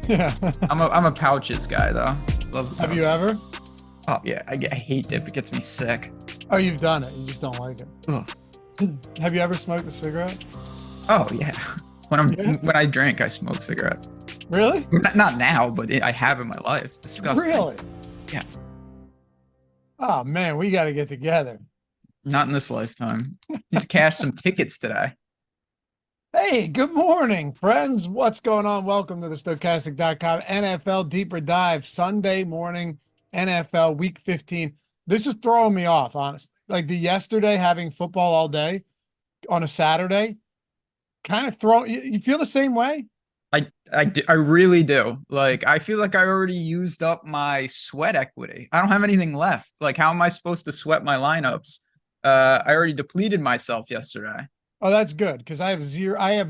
Yeah. I'm a pouches guy though. Love the Have you pouch. ever? Oh yeah, I hate dip. It gets me sick. Oh, you've done it. You just don't like it. Ugh. Have you ever smoked a cigarette? Oh yeah. Yeah. When I drink, I smoke cigarettes. Really? Not now, but I have in my life. Disgusting. Really? Yeah. Oh man, we got to get together. Not in this lifetime. Need to cash some tickets today. Hey, good morning, friends. What's going on? Welcome to the Stochastic.com NFL Deeper Dive Sunday morning NFL Week 15. This is throwing me off, honestly. Like the yesterday having football all day on a Saturday, kind of you feel the same way? I really do. Like, I feel like I already used up my sweat equity. I don't have anything left. Like, how am I supposed to sweat my lineups? I already depleted myself yesterday. Oh, that's good because I have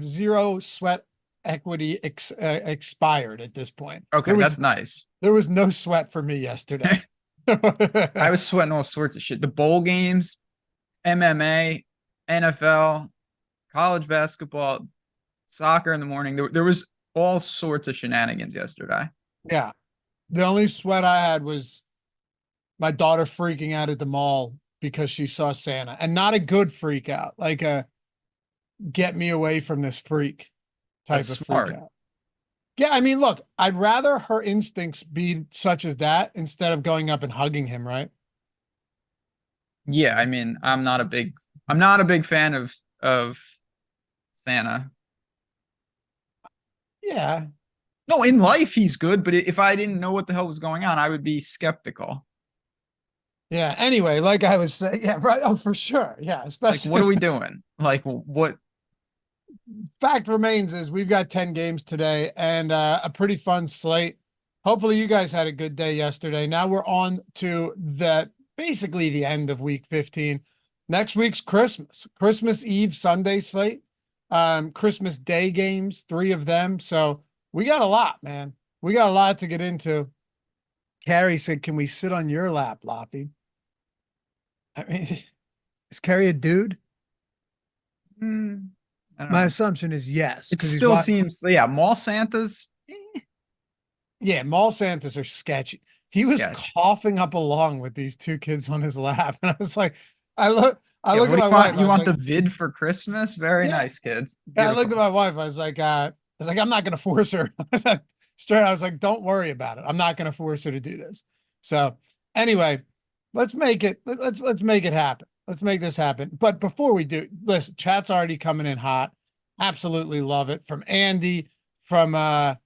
zero sweat equity expired at this point. Okay, that's nice. There was no sweat for me yesterday. I was sweating all sorts of shit. The bowl games, MMA, NFL, college basketball, soccer in the morning. There was all sorts of shenanigans yesterday. Yeah. The only sweat I had was my daughter freaking out at the mall because she saw Santa, and not a good freak out, like a get me away from this freak type That's of smart. freak out. Yeah, I mean, look, I'd rather her instincts be such as that instead of going up and hugging him, right? Yeah, I mean, I'm not a big fan of Santa. Yeah. No, in life he's good, but if I didn't know what the hell was going on, I would be skeptical. Yeah. Anyway, like I was saying, yeah, right. Oh, for sure. Yeah. Like, what Especially are we doing? Like, what? fact remains is we've got 10 games today and a pretty fun slate. Hopefully you guys had a good day yesterday. Now we're on to basically the end of week 15. Next week's Christmas Eve Sunday slate. Christmas Day games, 3 of them. So we got a lot, man. We got a lot to get into. Carrie said, "Can we sit on your lap, Loppy?" I mean, is Carrie a dude? Hmm, I don't My know. assumption is yes, It because he's still watching. seems, yeah, mall Santas, Yeah, mall Santas are sketchy. He was sketch. coughing up along with these 2 kids on his lap, and I was like, I Yeah, look what at do my you wife. want? I You was want like, the vid for Christmas? Very yeah. nice, kids. I looked at Beautiful. my wife. I was like, I'm not gonna force her. Straight. I was like, don't worry about it. I'm not gonna force her to do this. So anyway, let's make it. Let's make it happen. Let's make this happen. But before we do, listen, chat's already coming in hot. Absolutely love it from Andy, from a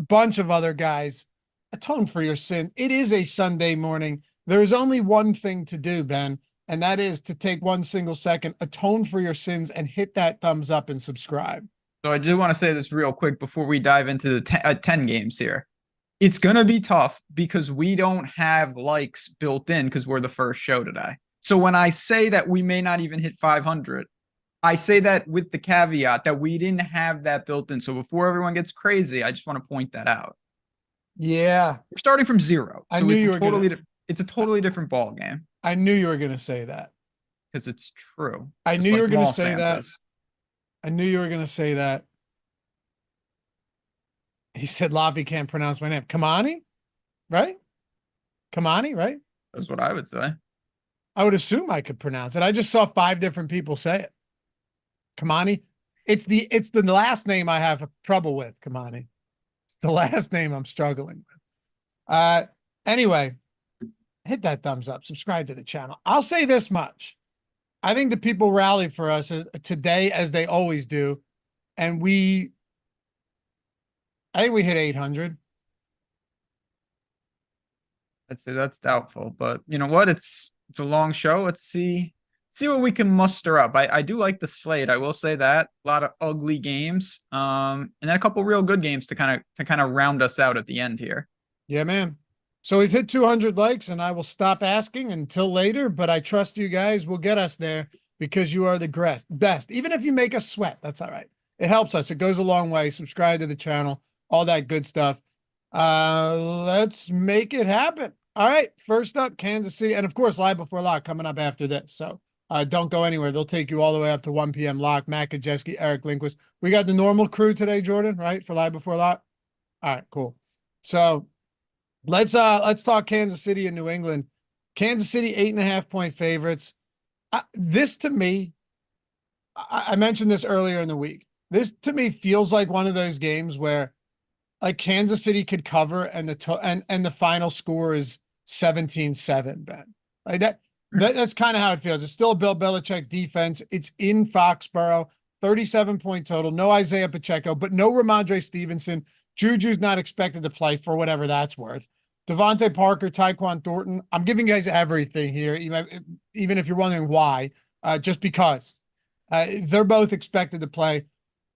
bunch of other guys. Atone for your sin. It is a Sunday morning. There is only one thing to do, Ben, and that is to take 1 single second, atone for your sins, and hit that thumbs up and subscribe. So I do want to say this real quick before we dive into the 10 games here. It's going to be tough because we don't have likes built in because we're the first show today. So when I say that we may not even hit 500, I say that with the caveat that we didn't have that built in. So before everyone gets crazy, I just want to point that out. Yeah, We're starting from zero. I So knew you were gonna. it's a totally different ball game I knew you were gonna say that. because it's true. I knew Just you like were gonna mall say that. Santas. I knew you were gonna say that. He said Lavi can't pronounce my name. Kamani, right? Kamani, right? That's what I would say. I would assume I could pronounce it. I just saw 5 different people say it. Kamani. It's the last name I have trouble with, Kamani. It's the last name I'm struggling with. Anyway, hit that thumbs up, subscribe to the channel. I'll say this much. I think the people rally for us today as they always do. And I think we hit 800. That's doubtful, but you know what? It's a long show. Let's see what we can muster up. I do like the slate. I will say that a lot of ugly games, and then a couple real good games to kind of round us out at the end here. Yeah, man. So we've hit 200 likes, and I will stop asking until later, but I trust you guys will get us there because you are the best. Even if you make us sweat, that's all right. It helps us. It goes a long way. Subscribe to the channel, all that good stuff. Let's make it happen. All right. First up, Kansas City. And of course, Live Before Lock coming up after this. So don't go anywhere. They'll take you all the way up to 1 p.m. Lock, Matt Gajewski, Eric Lindquist. We got the normal crew today, Jordan, right? For Live Before Lock. All right, cool. So let's talk Kansas City and New England. Kansas City 8.5-point favorites. This to me, I mentioned this earlier in the week. This to me feels like one of those games where like Kansas City could cover and the final score is 17-7, Ben. Like that's kind of how it feels. It's still a Bill Belichick defense. It's in Foxborough, 37-point total. No Isaiah Pacheco, but no Ramondre Stevenson. Juju's not expected to play for whatever that's worth. Devontae Parker, Tyquan Thornton. I'm giving you guys everything here, even if you're wondering why, just because. They're both expected to play.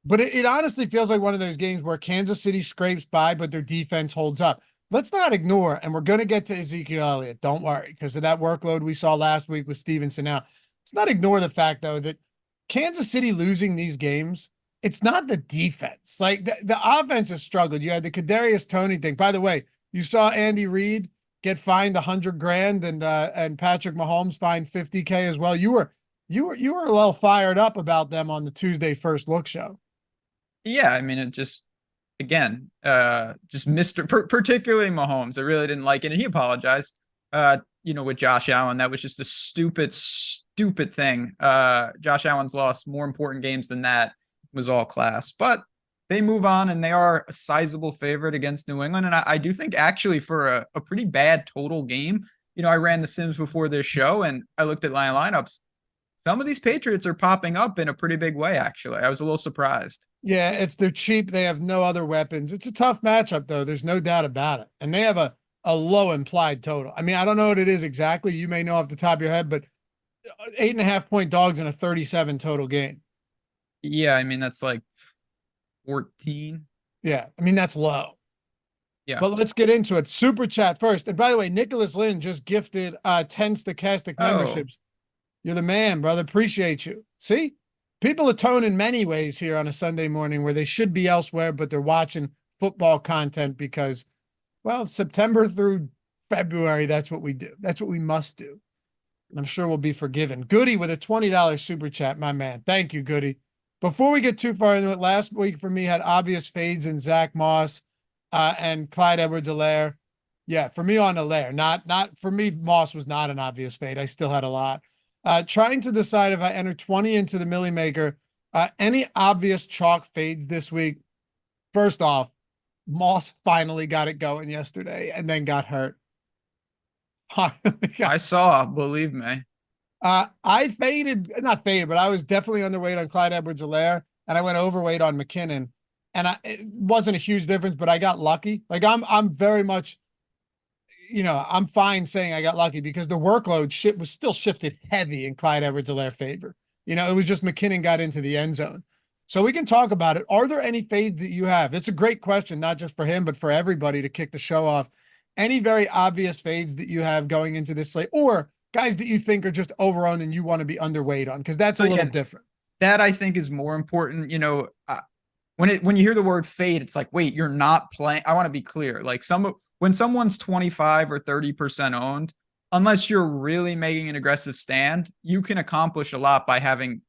But it honestly feels like one of those games where Kansas City scrapes by, but their defense holds up. Let's not ignore, and we're going to get to Ezekiel Elliott. Don't worry, because of that workload we saw last week with Stevenson. Now, let's not ignore the fact, though, that Kansas City losing these games, it's not the defense. Like, the offense has struggled. You had the Kadarius Toney thing. By the way, you saw Andy Reid get fined $100,000 and Patrick Mahomes fined $50K as well. You were a little fired up about them on the Tuesday First Look show. Yeah, I mean, it just, again, just particularly Mahomes. I really didn't like it, and he apologized. With Josh Allen, that was just a stupid thing. Josh Allen's lost more important games than that. It was all class, but they move on, and they are a sizable favorite against New England. And I do think actually for a pretty bad total game, I ran the Sims before this show, and I looked at line lineups. Some of these Patriots are popping up in a pretty big way, actually. I was a little surprised. Yeah, they're cheap. They have no other weapons. It's a tough matchup, though. There's no doubt about it. And they have a low implied total. I mean, I don't know what it is exactly. You may know off the top of your head, but 8.5-point dogs in a 37 total game. Yeah, I mean, that's like 14. Yeah, I mean, that's low. Yeah. But let's get into it. Super chat first. And by the way, Nicholas Lynn just gifted 10 stochastic memberships. You're the man, brother. Appreciate you. See, people atone in many ways here on a Sunday morning where they should be elsewhere, but they're watching football content because, well, September through February, that's what we do. That's what we must do. And I'm sure we'll be forgiven. Goody with a $20 super chat, my man. Thank you, Goody. Before we get too far into it, last week for me had obvious fades in Zach Moss and Clyde Edwards-Helaire. Yeah, for me on Helaire. Not for me, Moss was not an obvious fade. I still had a lot. Trying to decide if I enter 20 into the Millie Maker. Any obvious chalk fades this week? First off, Moss finally got it going yesterday and then got hurt. I saw, believe me. I not faded, but I was definitely underweight on Clyde Edwards-Helaire, and I went overweight on McKinnon. And it wasn't a huge difference, but I got lucky. Like I'm very much, I'm fine saying I got lucky because the workload was still shifted heavy in Clyde Edwards-Helaire favor. It was just McKinnon got into the end zone. So we can talk about it. Are there any fades that you have? It's a great question, not just for him, but for everybody to kick the show off. Any very obvious fades that you have going into this slate, or guys that you think are just overowned and you want to be underweight on? Because that's a little different. That I think is more important. When you hear the word fade, it's like, wait, you're not playing. I want to be clear. Like when someone's 25 or 30% owned, unless you're really making an aggressive stand, you can accomplish a lot by having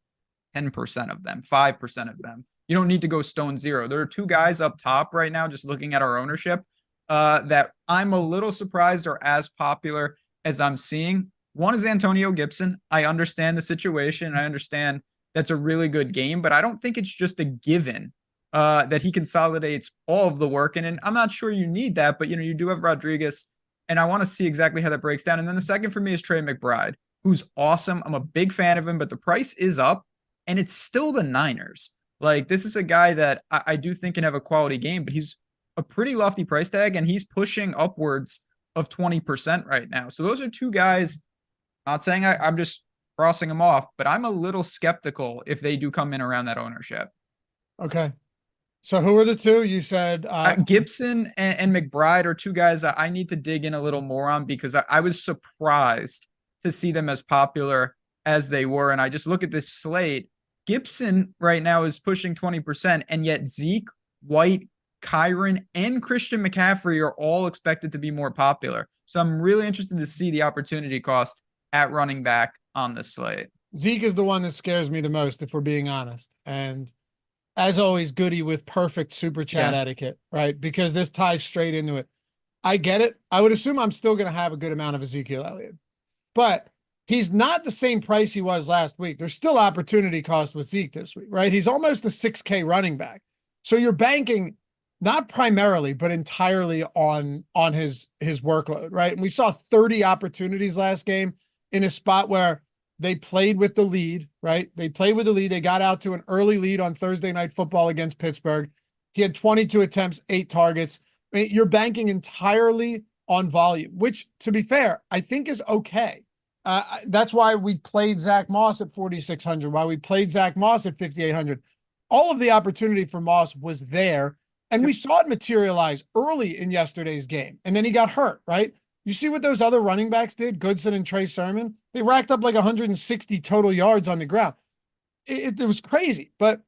10% of them, 5% of them. You don't need to go stone zero. There are two guys up top right now, just looking at our ownership, that I'm a little surprised are as popular as I'm seeing. One is Antonio Gibson. I understand the situation. I understand that's a really good game, but I don't think it's just a given that he consolidates all of the work. And I'm not sure you need that, but you do have Rodriguez, and I want to see exactly how that breaks down. And then the second for me is Trey McBride, who's awesome. I'm a big fan of him, but the price is up, and it's still the Niners. Like, this is a guy that I do think can have a quality game, but he's a pretty lofty price tag, and he's pushing upwards of 20% right now. So those are two guys. Not saying I'm just crossing them off, but I'm a little skeptical if they do come in around that ownership. Okay. So who are the two? You said Gibson and McBride are two guys that I need to dig in a little more on because I was surprised to see them as popular as they were. And I just look at this slate. Gibson right now is pushing 20%, and yet Zeke, White, Kyron, and Christian McCaffrey are all expected to be more popular. So I'm really interested to see the opportunity cost at running back on this slate. Zeke is the one that scares me the most, if we're being honest. And as always, Goody with perfect super chat Yeah. etiquette, right? Because this ties straight into it. I get it. I would assume I'm still going to have a good amount of Ezekiel Elliott, but he's not the same price he was last week. There's still opportunity cost with Zeke this week, right? He's almost a 6K running back. So you're banking not primarily, but entirely on his workload, right? And we saw 30 opportunities last game in a spot where they played with the lead, right? They played with the lead. They got out to an early lead on Thursday Night Football against Pittsburgh. He had 22 attempts, 8 targets. I mean, you're banking entirely on volume, which, to be fair, I think is okay. That's why we played Zach Moss at 4,600, why we played Zach Moss at 5,800. All of the opportunity for Moss was there, and we saw it materialize early in yesterday's game, and then he got hurt, right? You see what those other running backs did, Goodson and Trey Sermon? They racked up like 160 total yards on the ground. It was crazy, but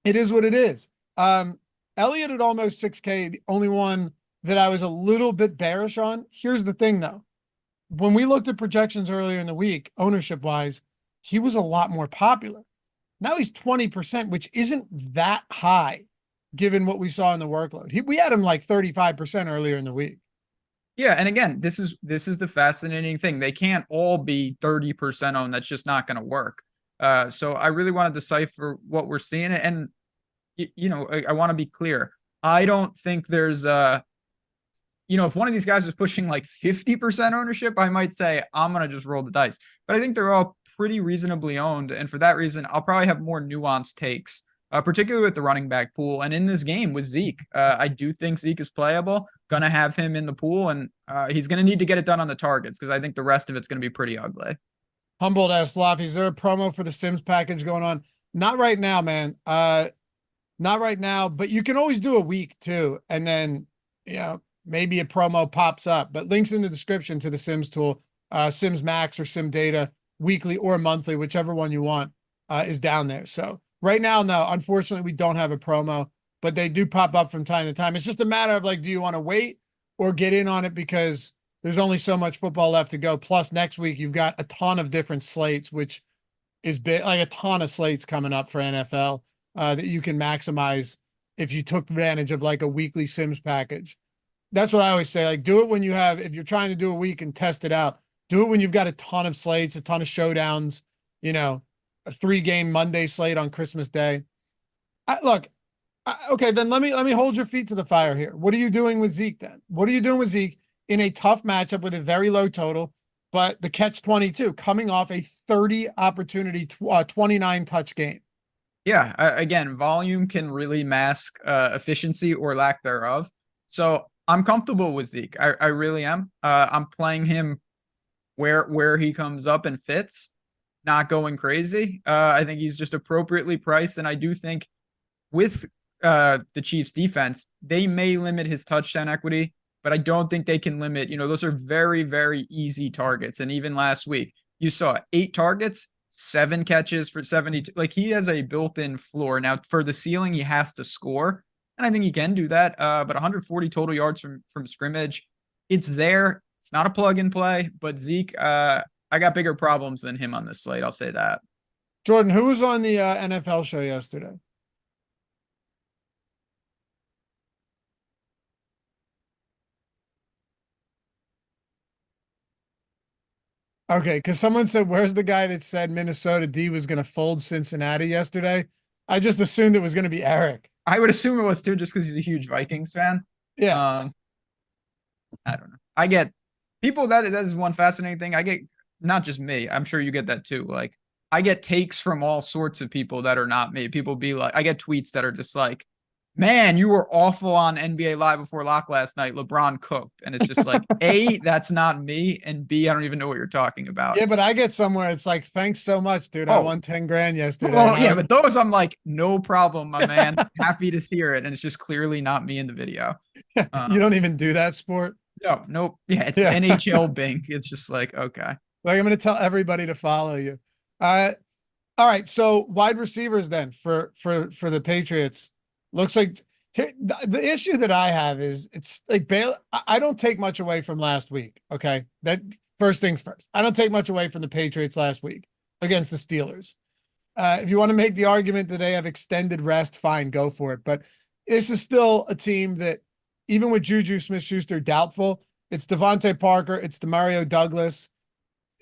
it is what it is. Elliott at almost 6K, the only one that I was a little bit bearish on. Here's the thing, though. When we looked at projections earlier in the week, ownership-wise, he was a lot more popular. Now he's 20%, which isn't that high given what we saw in the workload. We had him like 35% earlier in the week. Yeah, and again, this is the fascinating thing. They can't all be 30% owned. That's just not going to work. So I really want to decipher what we're seeing. And, I want to be clear. I don't think there's if one of these guys was pushing like 50% ownership, I might say, I'm going to just roll the dice. But I think they're all pretty reasonably owned. And for that reason, I'll probably have more nuanced takes, particularly with the running back pool. And in this game with Zeke, I do think Zeke is playable. Going to have him in the pool, and he's going to need to get it done on the targets because I think the rest of it's going to be pretty ugly. Humboldt asks, Loughy, is there a promo for the Sims package going on? Not right now, man. Not right now, but you can always do a week too. And then, maybe a promo pops up, but links in the description to the Sims tool, Sims Max or Sim Data, weekly or monthly, whichever one you want, is down there. So right now, no, unfortunately, we don't have a promo, but they do pop up from time to time. It's just a matter of like, do you want to wait or get in on it because there's only so much football left to go. Plus next week, you've got a ton of different slates, which is big, like a ton of slates coming up for NFL that you can maximize if you took advantage of like a weekly Sims package. That's what I always say. Like, do it when if you're trying to do a week and test it out, do it when you've got a ton of slates, a ton of showdowns, a 3-game Monday slate on Christmas Day. Okay, then let me hold your feet to the fire here. What are you doing with Zeke then? What are you doing with Zeke in a tough matchup with a very low total, but the catch 22 coming off a 30 opportunity, 29 touch game? Yeah, again, volume can really mask efficiency or lack thereof. So I'm comfortable with Zeke. I really am. I'm playing him where he comes up and fits, not going crazy. I think he's just appropriately priced. And I do think with the Chiefs defense, they may limit his touchdown equity, but I don't think they can limit, those are very, very easy targets. And even last week, you saw 8 targets, 7 catches for 72. Like, he has a built-in floor. Now, for the ceiling, he has to score. And I think he can do that. But 140 total yards from scrimmage, it's there. It's not a plug and play, but Zeke, I got bigger problems than him on this slate. I'll say that. Jordan, who was on the NFL show yesterday? Okay, because someone said, where's the guy that said Minnesota D was going to fold Cincinnati yesterday? I just assumed it was going to be Eric. I would assume it was too, just because he's a huge Vikings fan. Yeah. I don't know. I get people that is one fascinating thing. I get, not just me, I'm sure you get that too. Like, I get takes from all sorts of people that are not me. People be like, I get tweets that are just like, man, you were awful on NBA Live before lock last night. LeBron cooked. And it's just like, A, that's not me. And B, I don't even know what you're talking about. Yeah, but I get somewhere. It's like, thanks so much, dude. I won 10 grand yesterday. Well, yeah, but those I'm like, no problem, my man. Happy to hear it. And it's just clearly not me in the video. You don't even do that sport? No, nope. Yeah, it's NHL Bing. It's just like, okay. Like, I'm going to tell everybody to follow you. All right. So wide receivers then for the Patriots. Looks like the issue that I have is it's like Bailey. I don't take much away from last week. Okay. That first things first. I don't take much away from the Patriots last week against the Steelers. If you want to make the argument that they have extended rest, fine, go for it. But this is still a team that, even with Juju Smith-Schuster doubtful, it's Devontae Parker, it's Demario Douglas.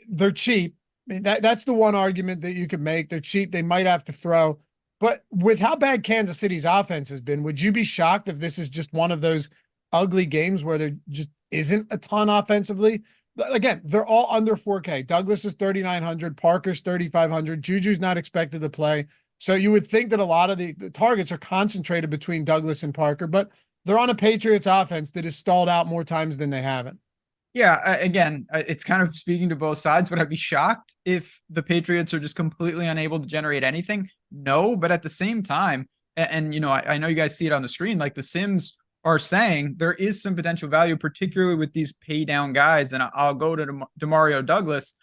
They're cheap. I mean, that's the one argument that you could make. They're cheap. They might have to throw. But with how bad Kansas City's offense has been, would you be shocked if this is just one of those ugly games where there just isn't a ton offensively? Again, they're all under 4K. Douglas is 3,900, Parker's 3,500, Juju's not expected to play. So you would think that a lot of the targets are concentrated between Douglas and Parker, but they're on a Patriots offense that has stalled out more times than they haven't. Yeah, again, it's kind of speaking to both sides, but I'd be shocked if the Patriots are just completely unable to generate anything. No, but at the same time, and you know, I know you guys see it on the screen, like the Sims are saying there is some potential value, particularly with these pay down guys. And I'll go to Demario Douglas.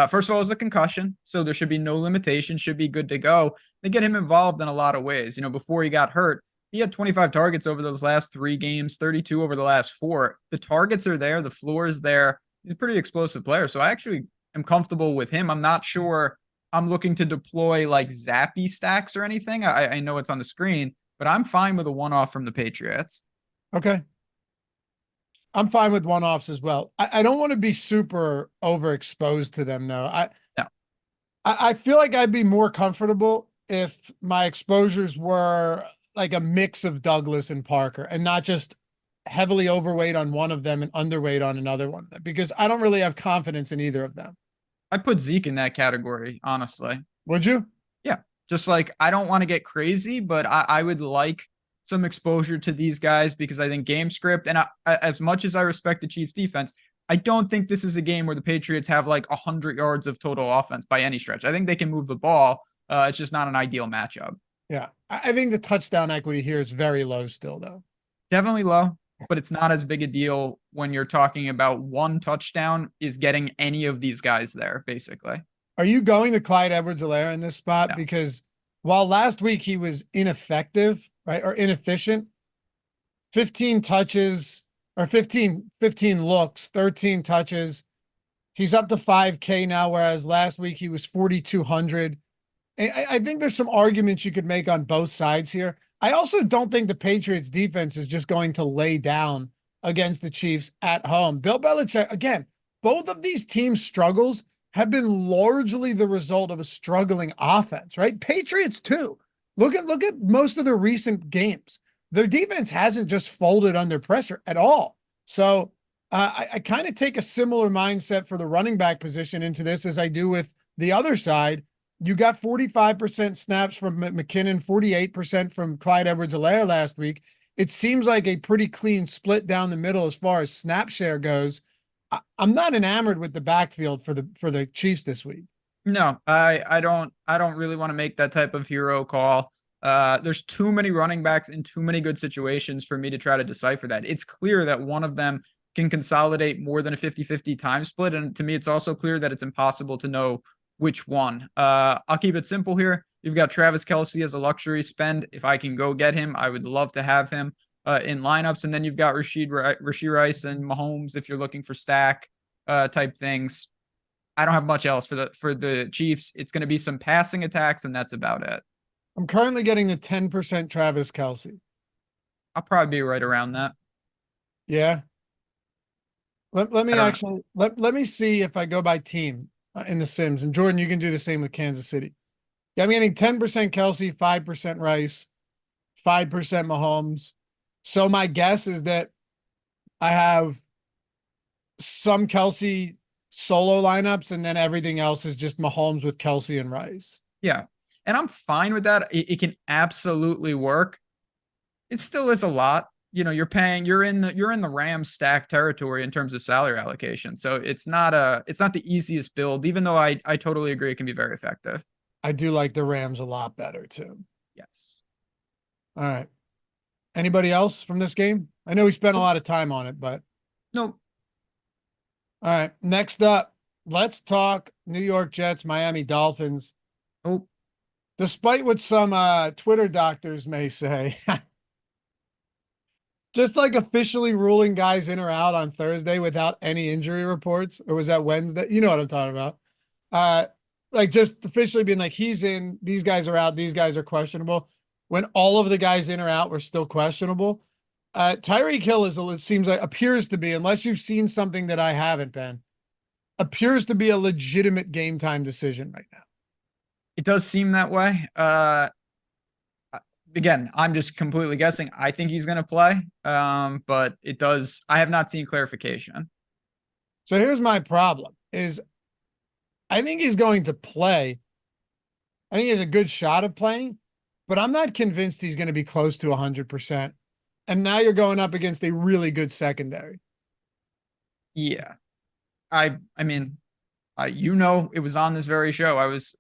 First of all, it's a concussion, so there should be no limitation, should be good to go. They get him involved in a lot of ways. You know, before he got hurt, he had 25 targets over those last 3 games, 32 over the last 4. The targets are there. The floor is there. He's a pretty explosive player. So I actually am comfortable with him. I'm not sure I'm looking to deploy like Zappy stacks or anything. I know it's on the screen, but I'm fine with a one-off from the Patriots. Okay. I'm fine with one-offs as well. I don't want to be super overexposed to them, though. I feel like I'd be more comfortable if my exposures were like a mix of Douglas and Parker and not just heavily overweight on one of them and underweight on another one, because I don't really have confidence in either of them. I put Zeke in that category, honestly. Would you? Yeah. Just like, I don't want to get crazy, but I would like some exposure to these guys because I think game script, and as much as I respect the Chiefs defense, I don't think this is a game where the Patriots have like 100 yards of total offense by any stretch. I think they can move the ball. It's just not an ideal matchup. Yeah. I think the touchdown equity here is very low still, though. Definitely low, but it's not as big a deal when you're talking about one touchdown is getting any of these guys there, basically. Are you going to Clyde Edwards-Helaire in this spot? No. Because while last week he was ineffective, right, or inefficient, 15 touches or 15 looks, 13 touches. He's up to 5K now, whereas last week he was 4,200. I think there's some arguments you could make on both sides here. I also don't think the Patriots defense is just going to lay down against the Chiefs at home. Bill Belichick, again, both of these teams' struggles have been largely the result of a struggling offense, right? Patriots too. Look at most of the recent games. Their defense hasn't just folded under pressure at all. So I kind of take a similar mindset for the running back position into this as I do with the other side. You got 45% snaps from McKinnon, 48% from Clyde Edwards-Helaire last week. It seems like a pretty clean split down the middle as far as snap share goes. I'm not enamored with the backfield for the Chiefs this week. No, I don't really want to make that type of hero call. There's too many running backs in too many good situations for me to try to decipher that. It's clear that one of them can consolidate more than a 50-50 time split. And to me, it's also clear that it's impossible to know which one. I'll keep it simple here. You've got Travis Kelce as a luxury spend. If I can go get him, I would love to have him in lineups. And then you've got Rashee Rice and Mahomes if you're looking for stack type things. I don't have much else for the Chiefs. It's going to be some passing attacks, and that's about it. I'm currently getting the 10% Travis Kelce. I'll probably be right around that. Yeah. Let me actually let me see if I go by team in the Sims. And Jordan, you can do the same with Kansas City. Yeah, I'm getting 10% Kelce, 5% Rice, 5% Mahomes. So my guess is that I have some Kelce solo lineups, and then everything else is just Mahomes with Kelce and Rice. Yeah. And I'm fine with that. It can absolutely work. It still is a lot. You know, you're in the Rams stack territory in terms of salary allocation. So it's not the easiest build, even though I totally agree it can be very effective. I do like the Rams a lot better too. Yes. All right. Anybody else from this game? I know we spent a lot of time on it, but nope. All right. Next up, let's talk New York Jets, Miami Dolphins. Oh. Despite what some Twitter doctors may say, just like officially ruling guys in or out on Thursday without any injury reports, or was that Wednesday? You know what I'm talking about. like just officially being like, he's in, these guys are out, these guys are questionable. When all of the guys in or out were still questionable. Tyreek Hill it seems like, appears to be, unless you've seen something that I haven't been, appears to be a legitimate game time decision right now. It does seem that way. Again, I'm just completely guessing. I think he's going to play, but I have not seen clarification. So here's my problem is I think he's going to play. I think he has a good shot of playing, but I'm not convinced he's going to be close to 100%. And now you're going up against a really good secondary. Yeah. I mean, it was on this very show. I was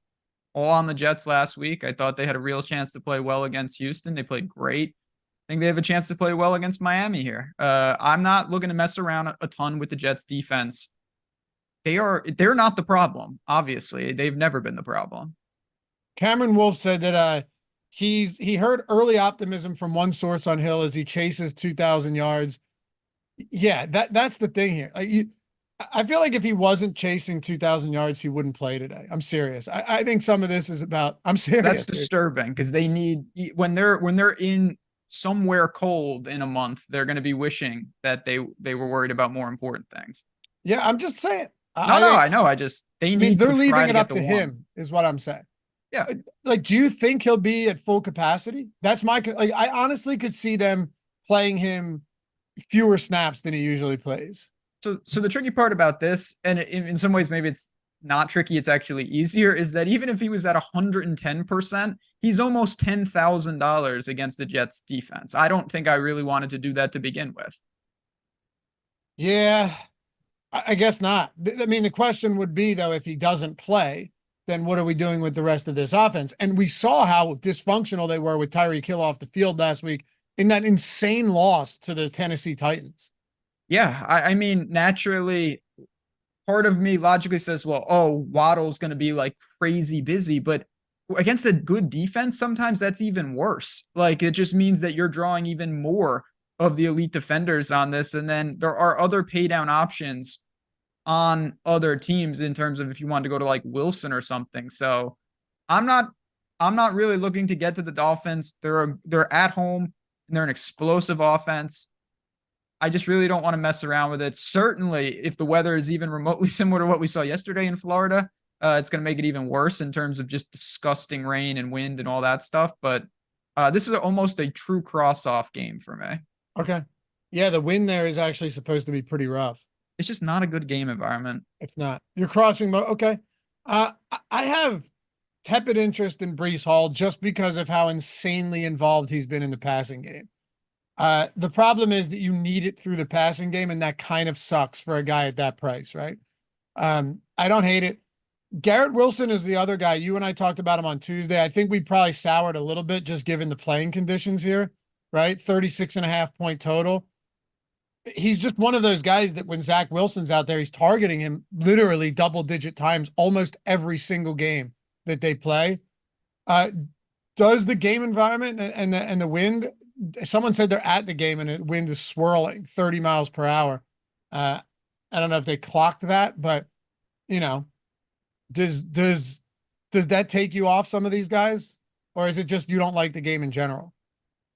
all on the Jets last week. I thought they had a real chance to play well against Houston. They played great. I think they have a chance to play well against Miami here. I'm not looking to mess around a ton with the Jets defense. They're not the problem. Obviously, they've never been the problem. Cameron Wolf said that he heard early optimism from one source on Hill as he chases 2,000 yards. Yeah, that's the thing here. I feel like if he wasn't chasing 2,000 yards, he wouldn't play today. I'm serious. I think some of this is about. I'm serious. That's disturbing because they need when they're in somewhere cold in a month, they're going to be wishing that they were worried about more important things. Yeah, I'm just saying. I know. They're leaving it up to him, is what I'm saying. Yeah. Like, do you think he'll be at full capacity? That's I honestly could see them playing him fewer snaps than he usually plays. So the tricky part about this, and in some ways maybe it's not tricky, it's actually easier, is that even if he was at 110%, he's almost $10,000 against the Jets defense. I don't think I really wanted to do that to begin with. Yeah, I guess not. I mean, the question would be, though, if he doesn't play, then what are we doing with the rest of this offense? And we saw how dysfunctional they were with Tyreek Hill off the field last week in that insane loss to the Tennessee Titans. Yeah, I mean, naturally, part of me logically says, well, Waddle's going to be like crazy busy, but against a good defense, sometimes that's even worse. Like, it just means that you're drawing even more of the elite defenders on this. And then there are other pay down options on other teams in terms of if you want to go to like Wilson or something. So I'm not really looking to get to the Dolphins. They're at home and they're an explosive offense. I just really don't want to mess around with it. Certainly, if the weather is even remotely similar to what we saw yesterday in Florida, it's going to make it even worse in terms of just disgusting rain and wind and all that stuff. But this is almost a true cross-off game for me. Okay. Yeah, the wind there is actually supposed to be pretty rough. It's just not a good game environment. It's not. You're crossing. Okay. I have tepid interest in Breece Hall just because of how insanely involved he's been in the passing game. The problem is that you need it through the passing game, and that kind of sucks for a guy at that price, right? I don't hate it. Garrett Wilson is the other guy. You and I talked about him on Tuesday. I think we probably soured a little bit just given the playing conditions here, right? 36.5 point total. He's just one of those guys that when Zach Wilson's out there, he's targeting him literally double-digit times almost every single game that they play. Does the game environment and the wind, someone said they're at the game and the wind is swirling 30 miles per hour. I don't know if they clocked that, but does that take you off some of these guys, or is it just you don't like the game in general?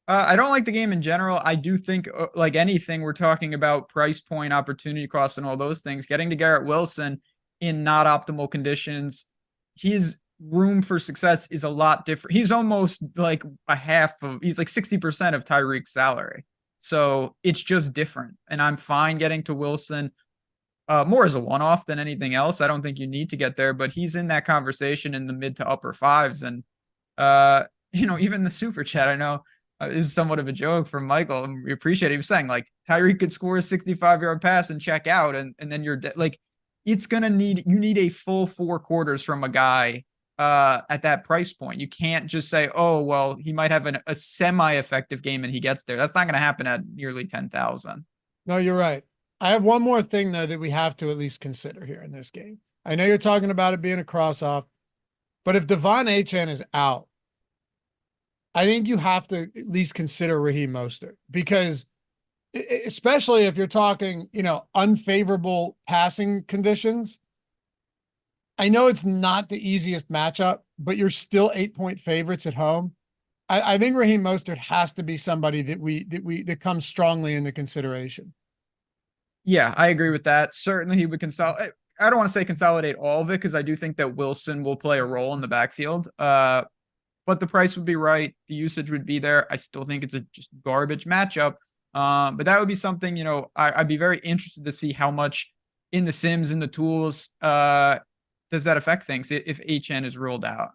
I don't like the game in general. I do think, like anything, we're talking about price point, opportunity cost, and all those things. Getting to Garrett Wilson in not optimal conditions, his room for success is a lot different. He's almost like he's like 60% of Tyreek's salary. So it's just different. And I'm fine getting to Wilson more as a one-off than anything else. I don't think you need to get there, but he's in that conversation in the mid to upper fives. And, even the super chat, I know is somewhat of a joke from Michael, and we appreciate it. He was saying like Tyreek could score a 65-yard pass and check out, and then you're like, it's going to need a full 4 quarters from a guy at that price point. You can't just say, oh, well, he might have a semi-effective game and he gets there. That's not going to happen at nearly 10,000. No, you're right. I have one more thing, though, that we have to at least consider here in this game. I know you're talking about it being a cross-off, but if Devon Achane is out, I think you have to at least consider Raheem Mostert, because especially if you're talking, unfavorable passing conditions, I know it's not the easiest matchup, but you're still 8-point favorites at home. I think Raheem Mostert has to be somebody that comes strongly into consideration. Yeah, I agree with that. Certainly he would consolidate. I don't want to say consolidate all of it because I do think that Wilson will play a role in the backfield. But the price would be right. The usage would be there. I still think it's a just garbage matchup. But that would be something, I'd be very interested to see how much in the sims and the tools does that affect things if HN is ruled out.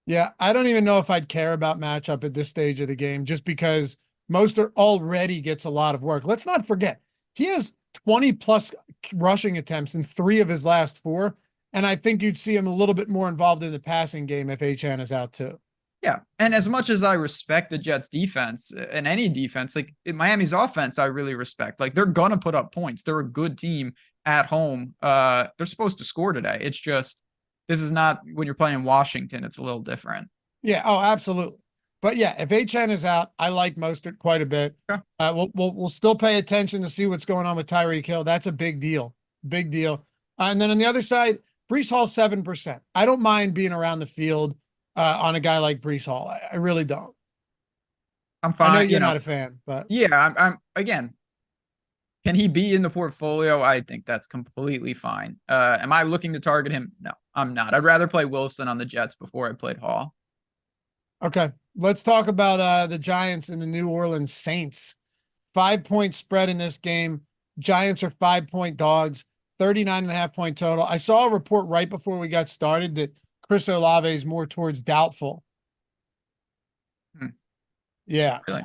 Yeah, I don't even know if I'd care about matchup at this stage of the game just because Mostert already gets a lot of work. Let's not forget, he has 20 plus rushing attempts in 3 of his last 4. And I think you'd see him a little bit more involved in the passing game if HN is out too. Yeah. And as much as I respect the Jets defense and any defense, like in Miami's offense, I really respect. Like they're going to put up points. They're a good team at home. They're supposed to score today. It's just, this is not when you're playing Washington, it's a little different. Yeah. Oh, absolutely. But yeah, if HN is out, I like Mostert quite a bit. Okay. We'll still pay attention to see what's going on with Tyreek Hill. That's a big deal. Big deal. And then on the other side, Breece Hall 7%. I don't mind being around the field on a guy like Breece Hall. I really don't. I'm fine. I know you're not a fan, but yeah, I'm again. Can he be in the portfolio? I think that's completely fine. Am I looking to target him? No, I'm not. I'd rather play Wilson on the Jets before I played Hall. Okay. Let's talk about the Giants and the New Orleans Saints. 5-point spread in this game. Giants are 5-point dogs, 39.5-point total. I saw a report right before we got started that Chris Olave is more towards doubtful. Yeah. Really?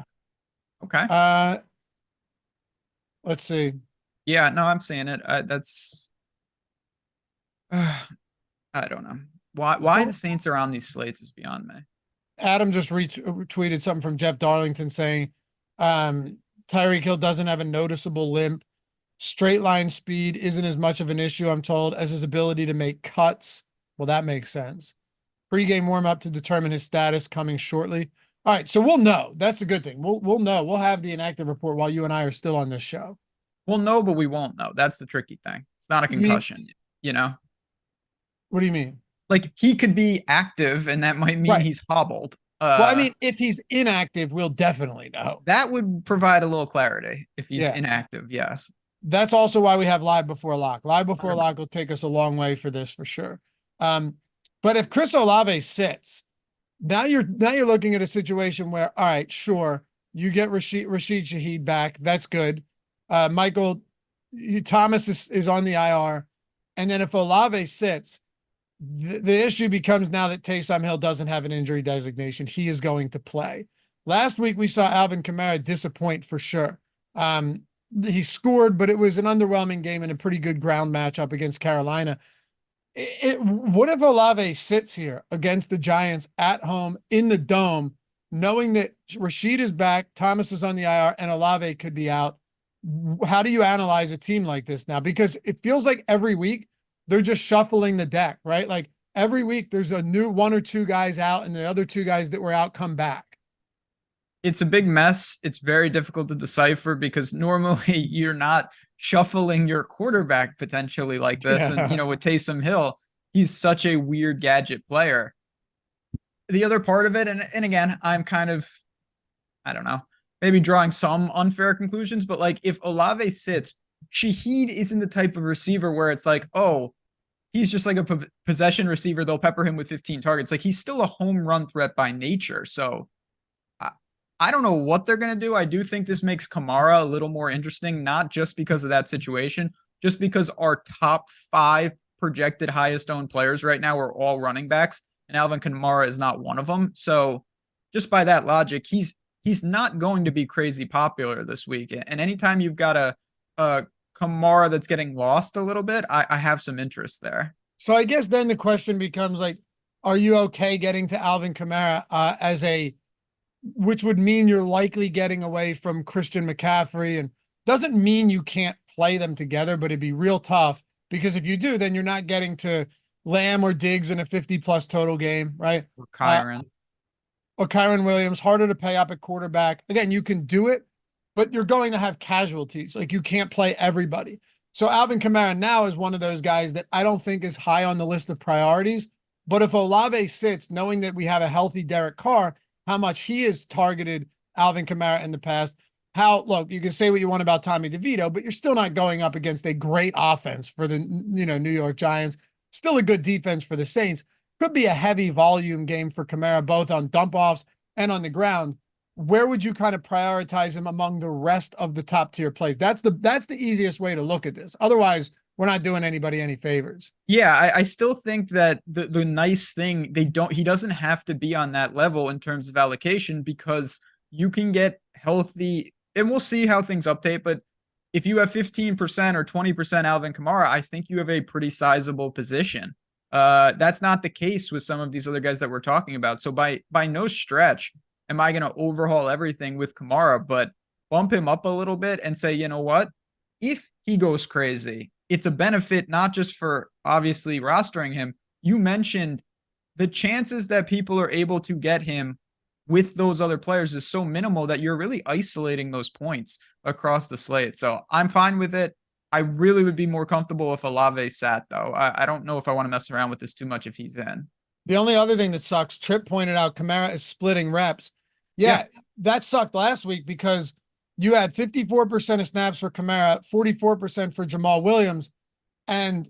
Okay. Let's see. Yeah, no, I'm seeing it. That's I don't know. Why the Saints are on these slates is beyond me. Adam just retweeted something from Jeff Darlington saying Tyreek Hill doesn't have a noticeable limp. Straight line speed isn't as much of an issue, I'm told, as his ability to make cuts. Well, that makes sense. Pre-game warm-up to determine his status coming shortly. All right, so we'll know. That's a good thing. We'll know. We'll have the inactive report while you and I are still on this show. We'll know, but we won't know. That's the tricky thing. It's not a concussion, What do you mean? Like he could be active, and that might mean he's hobbled. Well, I mean, if he's inactive, we'll definitely know. That would provide a little clarity if he's inactive. Yes. That's also why we have live before lock. Live before lock will take us a long way for this for sure. But if Chris Olave sits, now you're looking at a situation where, all right, sure, you get Rashid Shaheed back. That's good. Michael Thomas is on the IR. And then if Olave sits, the issue becomes now that Taysom Hill doesn't have an injury designation. He is going to play. Last week, we saw Alvin Kamara disappoint for sure. He scored, but it was an underwhelming game and a pretty good ground matchup against Carolina. What if Olave sits here against the Giants at home in the dome, knowing that Rashid is back, Thomas is on the IR, and Olave could be out? How do you analyze a team like this now? Because it feels like every week they're just shuffling the deck, right? Like every week there's a new 1 or 2 guys out and the other 2 guys that were out come back. It's a big mess. It's very difficult to decipher because normally you're not shuffling your quarterback potentially like this. Yeah. And, with Taysom Hill, he's such a weird gadget player. The other part of it, and again, I'm kind of, I don't know, maybe drawing some unfair conclusions, but like if Olave sits, Shaheed isn't the type of receiver where it's like, oh, he's just like a possession receiver. They'll pepper him with 15 targets. Like he's still a home run threat by nature. So I don't know what they're going to do. I do think this makes Kamara a little more interesting, not just because of that situation, just because our top 5 projected highest owned players right now are all running backs, and Alvin Kamara is not one of them. So just by that logic, he's not going to be crazy popular this week. And anytime you've got a Kamara that's getting lost a little bit, I have some interest there. So I guess then the question becomes like, are you okay getting to Alvin Kamara which would mean you're likely getting away from Christian McCaffrey, and doesn't mean you can't play them together, but it'd be real tough because if you do, then you're not getting to Lamb or Diggs in a 50+ total game, right? Or Kyron. Or Kyron Williams, harder to pay up at quarterback. Again, you can do it, but you're going to have casualties. Like you can't play everybody. So Alvin Kamara now is one of those guys that I don't think is high on the list of priorities. But if Olave sits, knowing that we have a healthy Derek Carr, how much he has targeted Alvin Kamara in the past, look, you can say what you want about Tommy DeVito, but you're still not going up against a great offense for the, New York Giants. Still a good defense for the Saints. Could be a heavy volume game for Kamara, both on dump offs and on the ground. Where would you kind of prioritize him among the rest of the top tier plays? That's the easiest way to look at this. Otherwise, we're not doing anybody any favors. Yeah, I still think that the nice thing, he doesn't have to be on that level in terms of allocation, because you can get healthy, and we'll see how things update, but if you have 15% or 20% Alvin Kamara, I think you have a pretty sizable position. That's not the case with some of these other guys that we're talking about. So by no stretch am I going to overhaul everything with Kamara, but bump him up a little bit and say, you know what? If he goes crazy, it's a benefit, not just for obviously rostering him. You mentioned the chances that people are able to get him with those other players is so minimal that you're really isolating those points across the slate. So I'm fine with it. I really would be more comfortable if Olave sat, though. I don't know if I want to mess around with this too much if he's in. The only other thing that sucks, Trip pointed out, Kamara is splitting reps. Yeah, that sucked last week because you had 54% of snaps for Kamara, 44% for Jamal Williams. And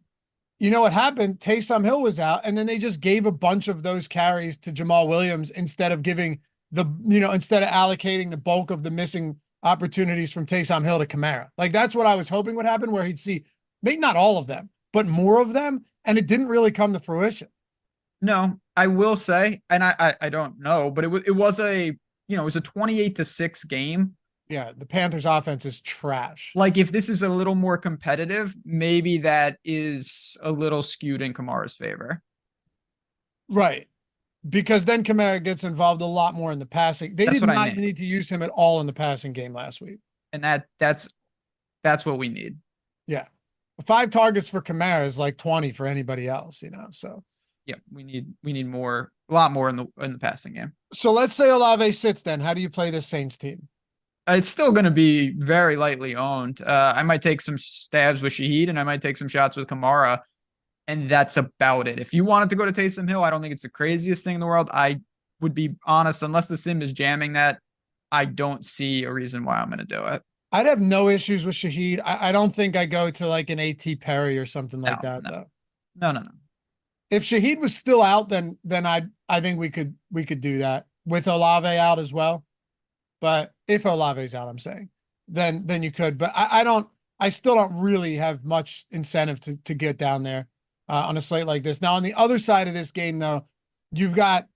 you know what happened? Taysom Hill was out, and then they just gave a bunch of those carries to Jamal Williams instead of instead of allocating the bulk of the missing opportunities from Taysom Hill to Kamara. Like, that's what I was hoping would happen, where he'd see maybe not all of them, but more of them. And it didn't really come to fruition. No, I will say, and I don't know, but it was a 28-6 game. Yeah, the Panthers offense is trash. Like, if this is a little more competitive, maybe that is a little skewed in Kamara's favor. Right. Because then Kamara gets involved a lot more in the passing. They did not need to use him at all in the passing game last week. And that's what we need. Yeah. 5 targets for Kamara is like 20 for anybody else, so. Yeah, we need a lot more in the passing game. So let's say Olave sits then. How do you play this Saints team? It's still going to be very lightly owned. I might take some stabs with Shaheed, and I might take some shots with Kamara, and that's about it. If you wanted to go to Taysom Hill, I don't think it's the craziest thing in the world. I would be honest, unless the sim is jamming that, I don't see a reason why I'm going to do it. I'd have no issues with Shaheed. I don't think I go to like an A.T. Perry or something like that, though. No. If Shaheed was still out, then I think we could do that with Olave out as well. But if Olave's out, I'm saying, then you could. But I still don't really have much incentive to get down there on a slate like this. Now, on the other side of this game, though, you've got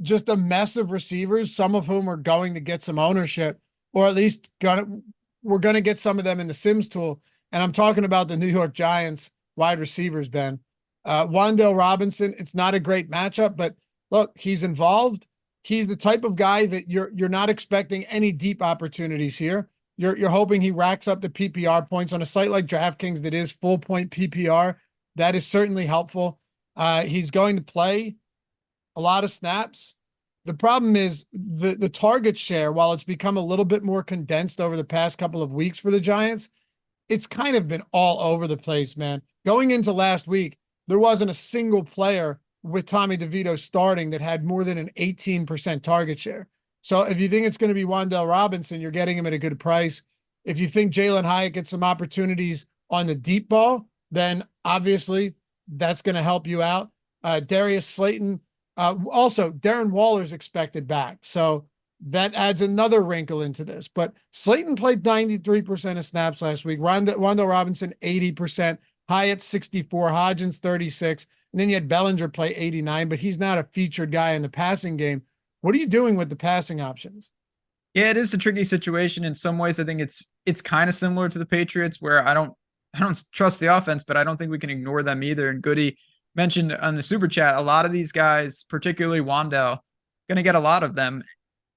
just a mess of receivers, some of whom are going to get some ownership, or at least we're going to get some of them in the Sims tool. And I'm talking about the New York Giants wide receivers, Ben. Wan'Dale Robinson, it's not a great matchup, but look, he's involved. He's the type of guy that you're not expecting any deep opportunities here. You're hoping he racks up the PPR points on a site like DraftKings that is full point PPR. That is certainly helpful. He's going to play a lot of snaps. The problem is the target share, while it's become a little bit more condensed over the past couple of weeks for the Giants, it's kind of been all over the place, man. Going into last week, there wasn't a single player with Tommy DeVito starting that had more than an 18% target share. So if you think it's going to be Wan'Dale Robinson, you're getting him at a good price. If you think Jalen Hyatt gets some opportunities on the deep ball, then obviously that's going to help you out. Darius Slayton, also Darren Waller's expected back. So that adds another wrinkle into this. But Slayton played 93% of snaps last week. Wan'Dale Robinson, 80%. Hyatt, 64. Hodgins, 36. And then you had Bellinger play 89, but he's not a featured guy in the passing game. What are you doing with the passing options? Yeah, it is a tricky situation. In some ways, I think it's kind of similar to the Patriots, where I don't trust the offense, but I don't think we can ignore them either. And Goody mentioned on the super chat, a lot of these guys, particularly Wan'Dale, going to get a lot of them.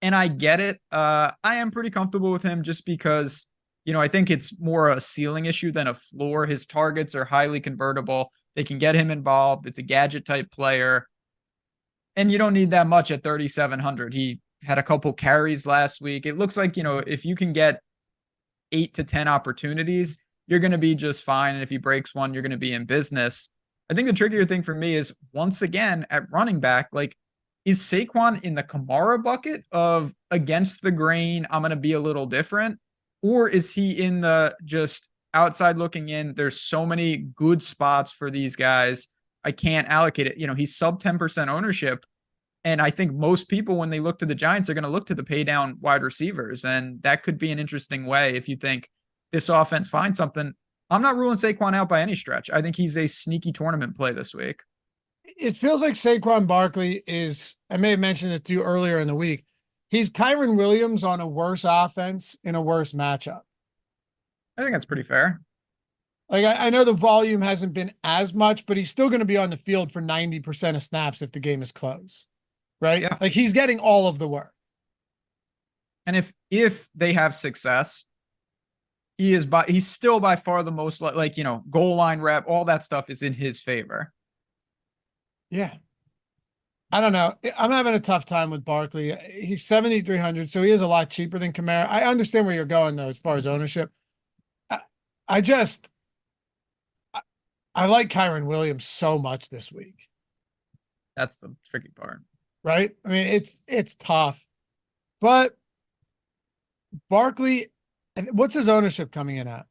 And I get it. I am pretty comfortable with him just because, I think it's more a ceiling issue than a floor. His targets are highly convertible. They can get him involved. It's a gadget type player. And you don't need that much at 3,700. He had a couple carries last week. It looks like, if you can get 8 to 10 opportunities, you're going to be just fine. And if he breaks one, you're going to be in business. I think the trickier thing for me is, once again, at running back, like, is Saquon in the Kamara bucket of against the grain, I'm going to be a little different? Or is he in the just outside looking in, there's so many good spots for these guys, I can't allocate it. He's sub 10% ownership. And I think most people, when they look to the Giants, are going to look to the pay down wide receivers. And that could be an interesting way if you think this offense finds something. I'm not ruling Saquon out by any stretch. I think he's a sneaky tournament play this week. It feels like Saquon Barkley is, I may have mentioned it to you earlier in the week, he's Kyren Williams on a worse offense in a worse matchup. I think that's pretty fair. Like, I know the volume hasn't been as much, but he's still going to be on the field for 90% of snaps if the game is close, right? Yeah. Like, he's getting all of the work. And if they have success, he's still by far the most, like, goal line rep, all that stuff is in his favor. Yeah. I don't know. I'm having a tough time with Barkley. He's 7,300, so he is a lot cheaper than Kamara. I understand where you're going, though, as far as ownership. I like Kyren Williams so much this week. That's the tricky part. Right? I mean, it's tough. But Barkley, what's his ownership coming in at?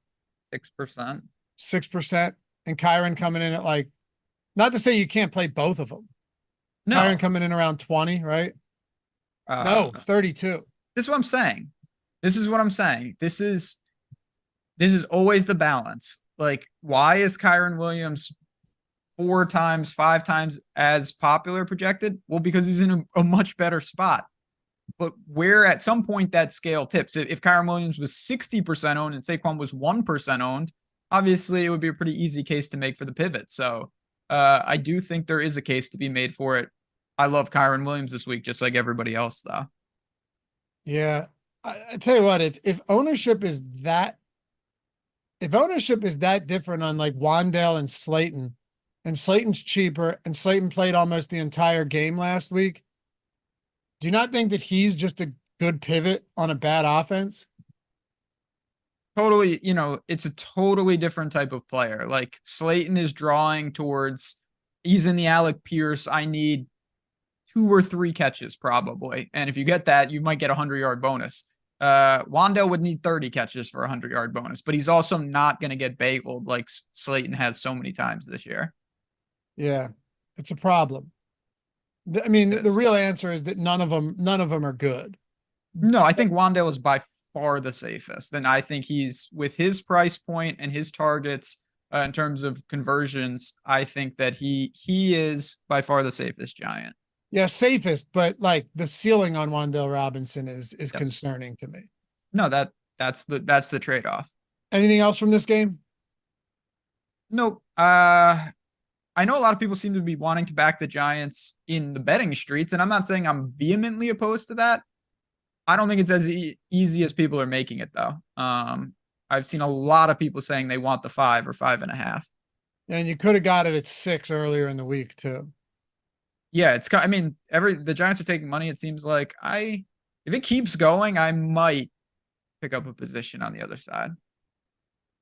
6%. 6%. And Kyren coming in at, like, not to say you can't play both of them. No. Kyren coming in around 20, right? No, 32. This is what I'm saying. This is always the balance. Like, why is Kyren Williams 4 times, 5 times as popular projected? Well, because he's in a much better spot. But where at some point that scale tips, if Kyren Williams was 60% owned and Saquon was 1% owned, obviously it would be a pretty easy case to make for the pivot. So I do think there is a case to be made for it. I love Kyren Williams this week, just like everybody else, though. Yeah. I tell you what, if ownership is that different on, like, Wandale and Slayton's cheaper, and Slayton played almost the entire game last week, do you not think that he's just a good pivot on a bad offense? Totally, it's a totally different type of player. Like, Slayton is drawing towards, he's in the Alec Pierce, I need 2 or 3 catches probably. And if you get that, you might get a 100-yard bonus. Wandale would need 30 catches for a 100-yard bonus, but he's also not going to get bageled like Slayton has so many times this year. Yeah, it's a problem. I mean, the real answer is that none of them are good. No, I think Wandale is by far the safest. And I think he's, with his price point and his targets in terms of conversions, I think that he is by far the safest Giant. Yeah, safest, but, like, the ceiling on Wandale Robinson is Yes. concerning to me. No, that's the trade-off. Anything else from this game? Nope. I know a lot of people seem to be wanting to back the Giants in the betting streets, and I'm not saying I'm vehemently opposed to that. I don't think it's as easy as people are making it, though. I've seen a lot of people saying they want the 5 or 5.5. And you could have got it at 6 earlier in the week too. Yeah, the Giants are taking money. It seems like if it keeps going, I might pick up a position on the other side.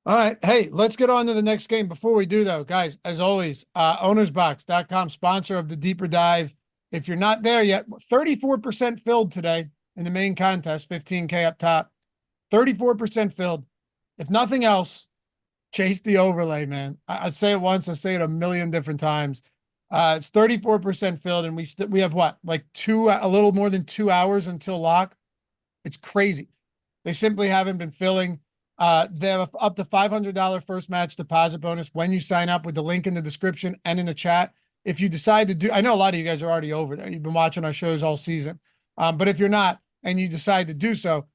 All right. Hey, let's get on to the next game. Before we do, though, guys, as always, OwnersBox.com, sponsor of the Deeper Dive. If you're not there yet, 34% filled today in the main contest, 15K up top, 34% filled. If nothing else, chase the overlay, man. I'd say it once, I say it a million different times. It's 34% filled, and we have what, like a little more than 2 hours until lock. It's crazy. They simply haven't been filling. They have up to $500 first match deposit bonus when you sign up with the link in the description and in the chat. If you decide to do, I know a lot of you guys are already over there. You've been watching our shows all season. But if you're not, and you decide to do so,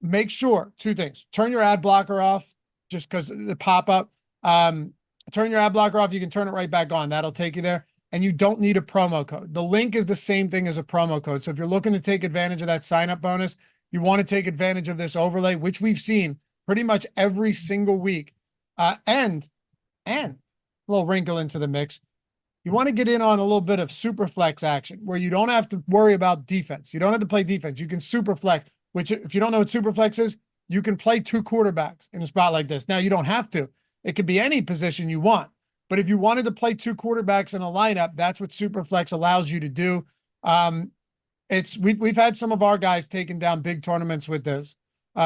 make sure 2 things: turn your ad blocker off, just because the pop-up. Turn your ad blocker off. You can turn it right back on. That'll take you there. And you don't need a promo code. The link is the same thing as a promo code. So if you're looking to take advantage of that sign-up bonus, you want to take advantage of this overlay, which we've seen pretty much every single week. And a little wrinkle into the mix. You want to get in on a little bit of super flex action where you don't have to worry about defense. You don't have to play defense. You can super flex, which, if you don't know what super flex is, you can play 2 quarterbacks in a spot like this. Now you don't have to. It could be any position you want. But if you wanted to play 2 quarterbacks in a lineup, that's what Superflex allows you to do. We've had some of our guys taking down big tournaments with this,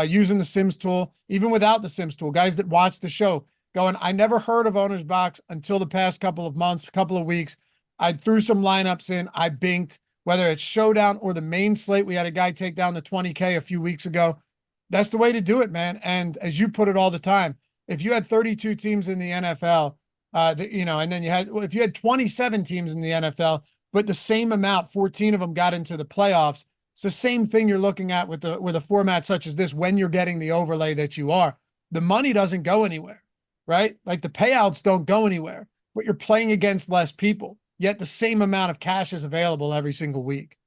using the Sims tool, even without the Sims tool. Guys that watch the show going, I never heard of OwnersBox until the past couple of months, couple of weeks. I threw some lineups in. I binked, whether it's Showdown or the main slate. We had a guy take down the 20K a few weeks ago. That's the way to do it, man. And as you put it all the time, if you had 32 teams in the NFL, and then if you had 27 teams in the NFL, but the same amount, 14 of them got into the playoffs, it's the same thing you're looking at with a format such as this when you're getting the overlay that you are. The money doesn't go anywhere, right? Like the payouts don't go anywhere, but you're playing against less people, yet the same amount of cash is available every single week.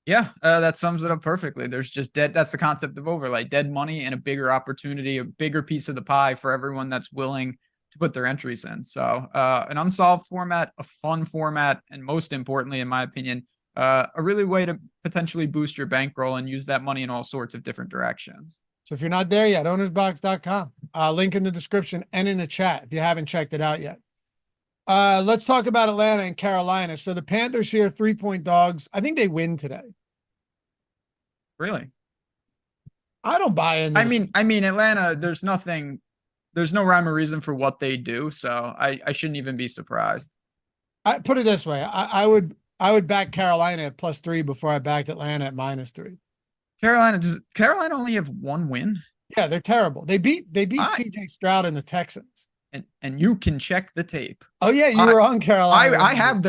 Yeah, that sums it up perfectly. There's just that's the concept of overlay, dead money and a bigger opportunity, a bigger piece of the pie for everyone that's willing to put their entries in. So an unsolved format, a fun format, and most importantly, in my opinion, a really way to potentially boost your bankroll and use that money in all sorts of different directions. So if you're not there yet, OwnersBox.com, link in the description and in the chat if you haven't checked it out yet. Let's talk about Atlanta and Carolina. So the Panthers here, 3-point dogs. I think they win today. Really? I don't buy in. I mean, Atlanta, there's no rhyme or reason for what they do. So I shouldn't even be surprised. I put it this way. I would back Carolina at +3 before I backed Atlanta at -3. Does Carolina only have 1 win? Yeah, they're terrible. They beat CJ Stroud and the Texans. And you can check the tape. Oh yeah, you were on Carolina. I have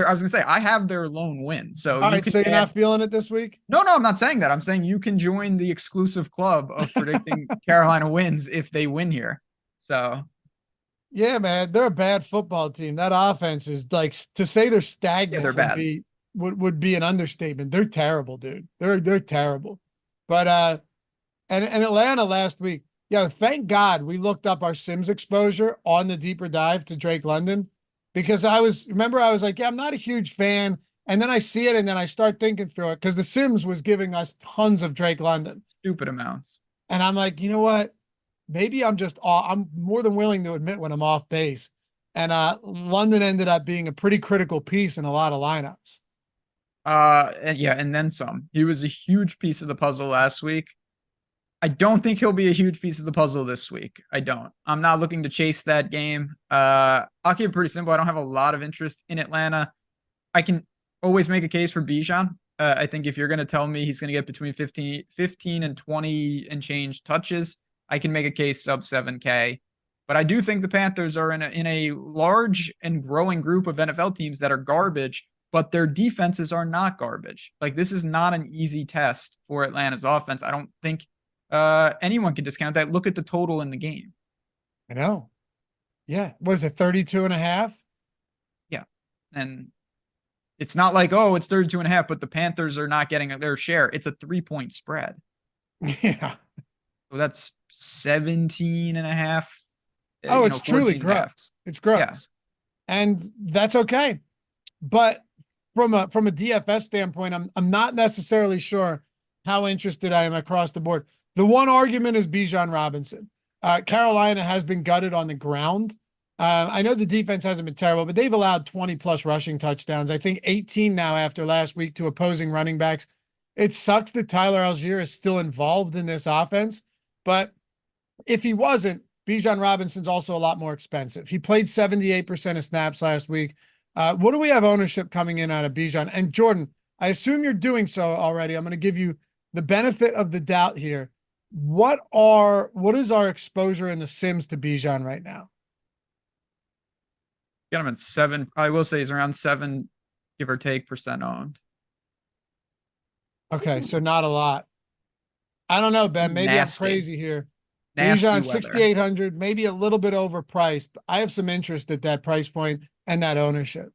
their lone win. So all right, so you're not feeling it this week? No, I'm not saying that. I'm saying you can join the exclusive club of predicting Carolina wins if they win here. So yeah, man, they're a bad football team. That offense is like, to say they're stagnant. Yeah, they're bad. Would be an understatement. They're terrible, dude. They're terrible. But and Atlanta last week. Yeah, thank God we looked up our Sims exposure on the deeper dive to Drake London, because I was like, yeah, I'm not a huge fan. And then I see it and then I start thinking through it because the Sims was giving us tons of Drake London. Stupid amounts. And I'm like, you know what? Maybe I'm more than willing to admit when I'm off base. And London ended up being a pretty critical piece in a lot of lineups. And then some. He was a huge piece of the puzzle last week. I don't think he'll be a huge piece of the puzzle this week. I don't. I'm not looking to chase that game. I'll keep it pretty simple. I don't have a lot of interest in Atlanta. I can always make a case for Bijan. I think if you're going to tell me he's going to get between 15 and 20 and change touches, I can make a case sub 7K. But I do think the Panthers are in a large and growing group of NFL teams that are garbage, but their defenses are not garbage. Like, this is not an easy test for Atlanta's offense. I don't think anyone can discount that. Look at the total in the game. I know. Yeah. What is it? 32.5? Yeah. And it's not like, oh, it's 32.5, but the Panthers are not getting their share. It's a 3-point spread. Yeah. So that's 17.5. Oh, it's truly gross. It's gross. Yeah. And that's okay. But from a DFS standpoint, I'm not necessarily sure how interested I am across the board. The one argument is Bijan Robinson. Carolina has been gutted on the ground. I know the defense hasn't been terrible, but they've allowed 20+ rushing touchdowns. I think 18 now after last week to opposing running backs. It sucks that Tyler Algier is still involved in this offense, but if he wasn't, Bijan Robinson's also a lot more expensive. He played 78% of snaps last week. What do we have ownership coming in out of Bijan? And Jordan, I assume you're doing so already. I'm going to give you the benefit of the doubt here. What is our exposure in the Sims to Bijan right now? Got him at 7. I will say he's around 7, give or take, % owned. Okay, so not a lot. I don't know, Ben. Maybe nasty. I'm crazy here. Bijan 6,800, maybe a little bit overpriced. I have some interest at that price point and that ownership.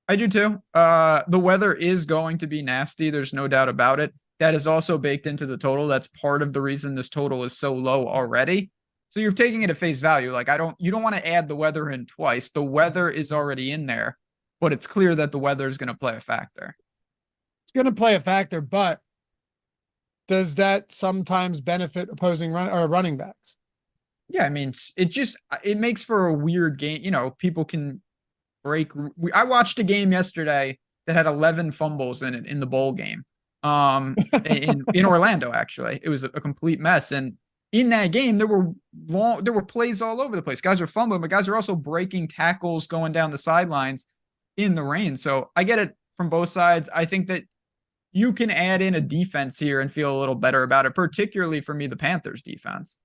I do too. The weather is going to be nasty. There's no doubt about it. That is also baked into the total. That's part of the reason this total is so low already. So you're taking it at face value. Like, you don't want to add the weather in twice. The weather is already in there, but it's clear that the weather is going to play a factor. It's going to play a factor, but does that sometimes benefit opposing running backs? Yeah, I mean, it makes for a weird game. You know, people can break. I watched a game yesterday that had 11 fumbles in it in the bowl game. In Orlando, actually, it was a complete mess. And in that game, there were plays all over the place. Guys were fumbling, but guys are also breaking tackles going down the sidelines in the rain. So I get it from both sides. I think that you can add in a defense here and feel a little better about it, particularly for me, the Panthers defense.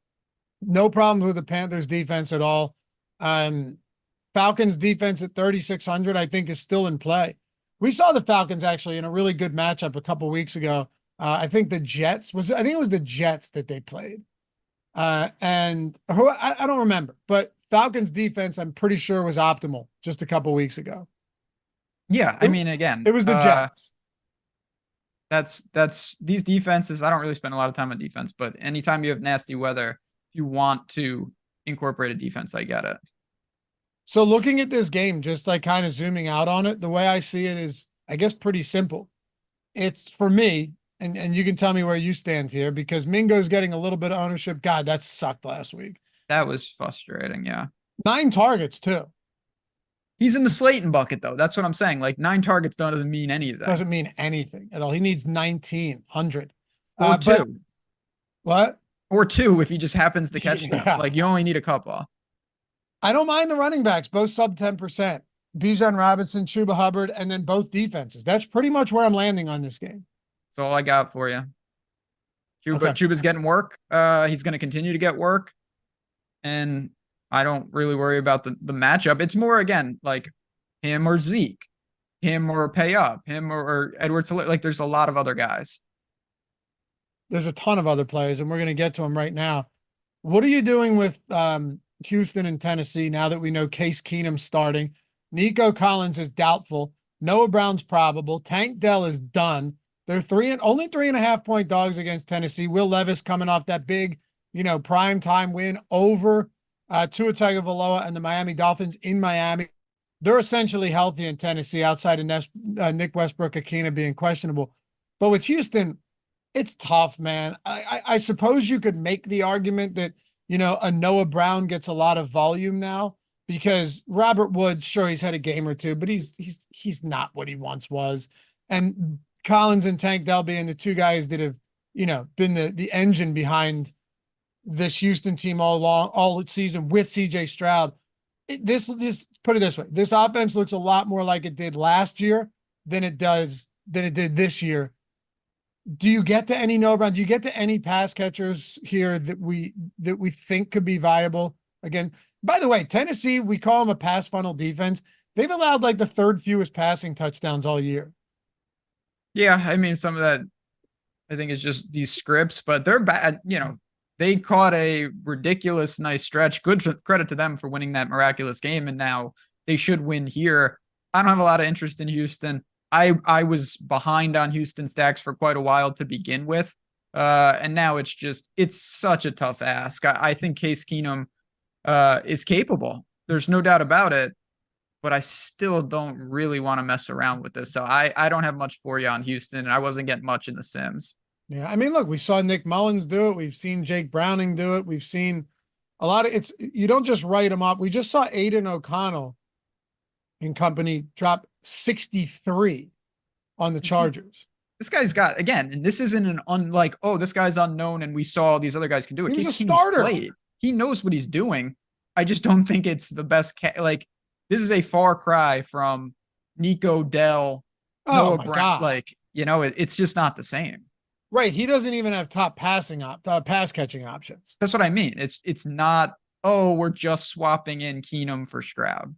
No problems with the Panthers defense at all. Falcons defense at 3,600, I think, is still in play. We saw the Falcons actually in a really good matchup a couple weeks ago. I think it was the Jets that they played. And who I don't remember, but Falcons defense, I'm pretty sure, was optimal just a couple weeks ago. Yeah, I mean, again, it was the Jets. That's these defenses. I don't really spend a lot of time on defense, but anytime you have nasty weather, if you want to incorporate a defense, I get it. So looking at this game, just like kind of zooming out on it, the way I see it is, I guess, pretty simple. It's for me, and you can tell me where you stand here, because Mingo's getting a little bit of ownership. God, that sucked last week. That was frustrating, yeah. 9 targets, too. He's in the Slayton bucket, though. That's what I'm saying. Like, 9 targets doesn't mean anything. Doesn't mean anything at all. He needs 1,900. Or 2. What? Or 2 if he just happens to catch them. Like, you only need a couple. I don't mind the running backs, both sub 10%. Bijan Robinson, Chuba Hubbard, and then both defenses. That's pretty much where I'm landing on this game. That's all I got for you. Chuba's getting work. He's going to continue to get work. And I don't really worry about the matchup. It's more, again, like him or Zeke, him or Pay Up, him or Edwards. Like, there's a lot of other guys. There's a ton of other players, and we're going to get to them right now. What are you doing with Houston and Tennessee now that we know Case Keenum's starting? Nico Collins is doubtful. Noah Brown's probable. Tank Dell is done. They're only 3.5 point dogs against Tennessee. Will Levis coming off that big, prime time win over Tua Tagovailoa and the Miami Dolphins in Miami. They're essentially healthy in Tennessee outside of Nick Westbrook-Akina being questionable. But with Houston, it's tough, man. I suppose you could make the argument that, a Noah Brown gets a lot of volume now because Robert Woods, sure, he's had a game or two, but he's not what he once was. And Collins and Tank Dell being the two guys that have, been the engine behind this Houston team all season with CJ Stroud. This put it this way. This offense looks a lot more like it did last year than it did this year. Do you get to any Noah Brown? Do you get to any pass catchers here that we think could be viable? Again, by the way, Tennessee, we call them a pass funnel defense. They've allowed like the 3rd fewest passing touchdowns all year. Yeah, I mean, some of that I think is just these scripts, but they're bad. They caught a ridiculous nice stretch. Good credit to them for winning that miraculous game, and now they should win here. I don't have a lot of interest in Houston. I was behind on Houston stacks for quite a while to begin with. And now it's such a tough ask. I think Case Keenum is capable. There's no doubt about it, but I still don't really want to mess around with this. So I don't have much for you on Houston, and I wasn't getting much in the Sims. Yeah. I mean, look, we saw Nick Mullins do it. We've seen Jake Browning do it. We've seen a lot of you don't just write them up. We just saw Aiden O'Connell and company drop 63 on the Chargers. This guy's got, again, and this isn't this guy's unknown and we saw these other guys can do it. He's a starter. He knows what he's doing. I just don't think it's the best. This is a far cry from Nico Dell, Noah Brown. God. It's just not the same. Right. He doesn't even have top pass catching options. That's what I mean. It's not, we're just swapping in Keenum for Stroud.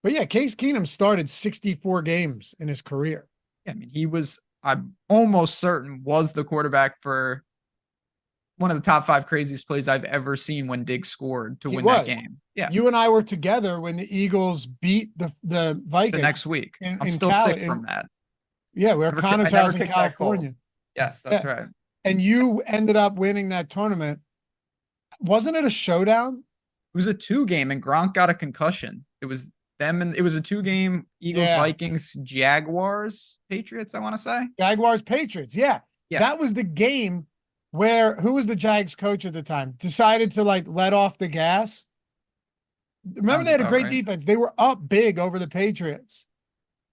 But yeah, Case Keenum started 64 games in his career. Yeah, I mean, I'm almost certain, was the quarterback for one of the top 5 craziest plays I've ever seen when Diggs scored to win that game. Yeah. You and I were together when the Eagles beat the Vikings. The next week. I'm still sick from that. Yeah, we were at Connor's house in California. Yes, that's right. And you ended up winning that tournament. Wasn't it a showdown? It was a 2-game, and Gronk got a concussion. It was them, and it was a 2-game Eagles, Vikings, Jaguars, Patriots, I want to say. Jaguars, Patriots. Yeah. That was the game who was the Jags coach at the time, decided to like let off the gas. Remember, Sounds they had a about great right. defense. They were up big over the Patriots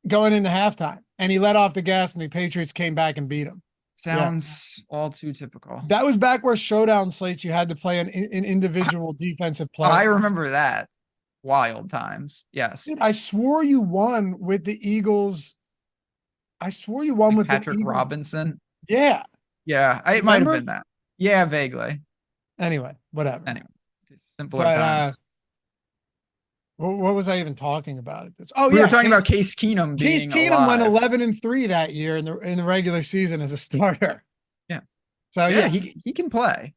going into halftime, and he let off the gas, and the Patriots came back and beat them. Yeah, Sounds all too typical. that was back where showdown slates you had to play an individual defensive I player. remember that. Wild times. Yes. Dude, I swore you won with the Eagles. I swore you won Like with the Patrick Eagles. Robinson. Yeah. Yeah, it might have been that. Yeah, vaguely. Anyway, whatever. Anyway, just simpler But times. what was I even talking about at this? Oh We yeah, were talking about Case Keenum Case being Keenum went alive. 11-3 that year in the regular season as a starter. Yeah. So Yeah, yeah, he can play.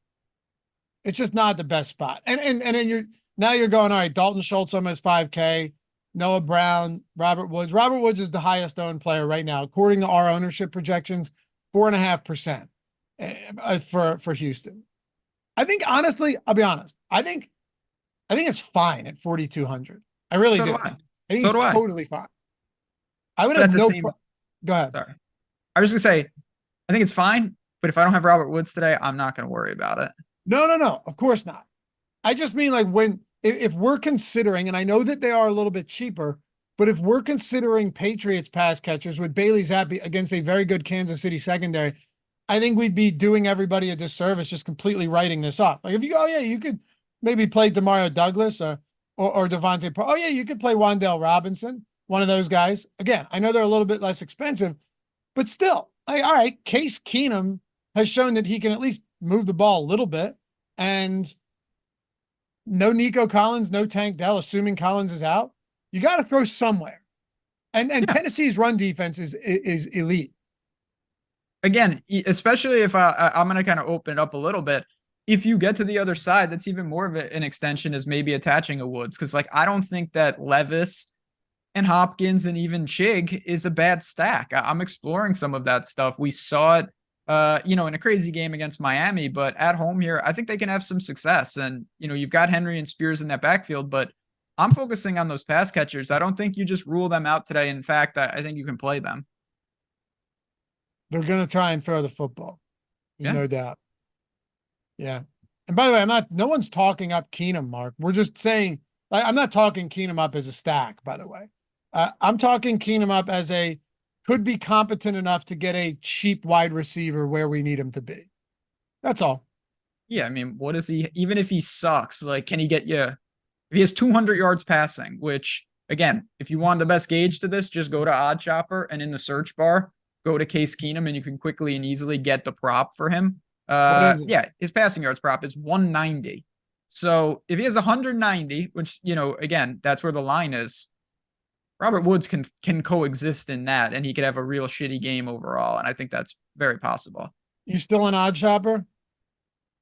it's just not the best spot. And then you're going, all right, Dalton Schultz almost 5K, Noah Brown, Robert Woods. Robert Woods is the highest owned player right now, according to our ownership projections, 4.5% for Houston. I think honestly, I'll be honest. I think it's fine at 4,200. I really So do. do I. I think So he's do I. totally fine. I would But have at the no. same, Go ahead. sorry. I was gonna say, I think it's fine, but if I don't have Robert Woods today, I'm not gonna worry about it. No. Of course not. I just mean like if we're considering, and I know that they are a little bit cheaper, but if we're considering Patriots pass catchers with Bailey Zappi against a very good Kansas City secondary, I think we'd be doing everybody a disservice just completely writing this off. Like if you go, oh yeah, you could maybe play Demario Douglas or Devontae. Oh yeah, you could play Wan'Dale Robinson, one of those guys. Again, I know they're a little bit less expensive, but still, like, all right, Case Keenum has shown that he can at least move the ball a little bit, and no Nico Collins, no Tank Dell, assuming Collins is out. You got to throw somewhere. And Yeah. Tennessee's run defense is elite. Again, especially if I'm gonna kind of open it up a little bit. If you get to the other side, that's even more of an extension is maybe attaching a Woods. Because like I don't think that Levis and Hopkins and even Chig is a bad stack. I'm exploring some of that stuff. We saw it in a crazy game against Miami, but at home here, I think they can have some success. And, you've got Henry and Spears in that backfield, but I'm focusing on those pass catchers. I don't think you just rule them out today. In fact, I think you can play them. They're going to try and throw the football. There's Yeah. no doubt. Yeah. And by the way, no one's talking up Keenum, Mark. We're just saying, like, I'm not talking Keenum up as a stack, by the way. I'm talking Keenum up as could be competent enough to get a cheap wide receiver where we need him to be. That's all. Yeah. I mean, what is he, even if he sucks, like, can he get you, if he has 200 yards passing, which again, if you want the best gauge to this, just go to OddShopper and in the search bar, go to Case Keenum and you can quickly and easily get the prop for him. Yeah, his passing yards prop is 190. So if he has 190, which, again, that's where the line is, Robert Woods can coexist in that, and he could have a real shitty game overall. And I think that's very possible. You still an OddShopper?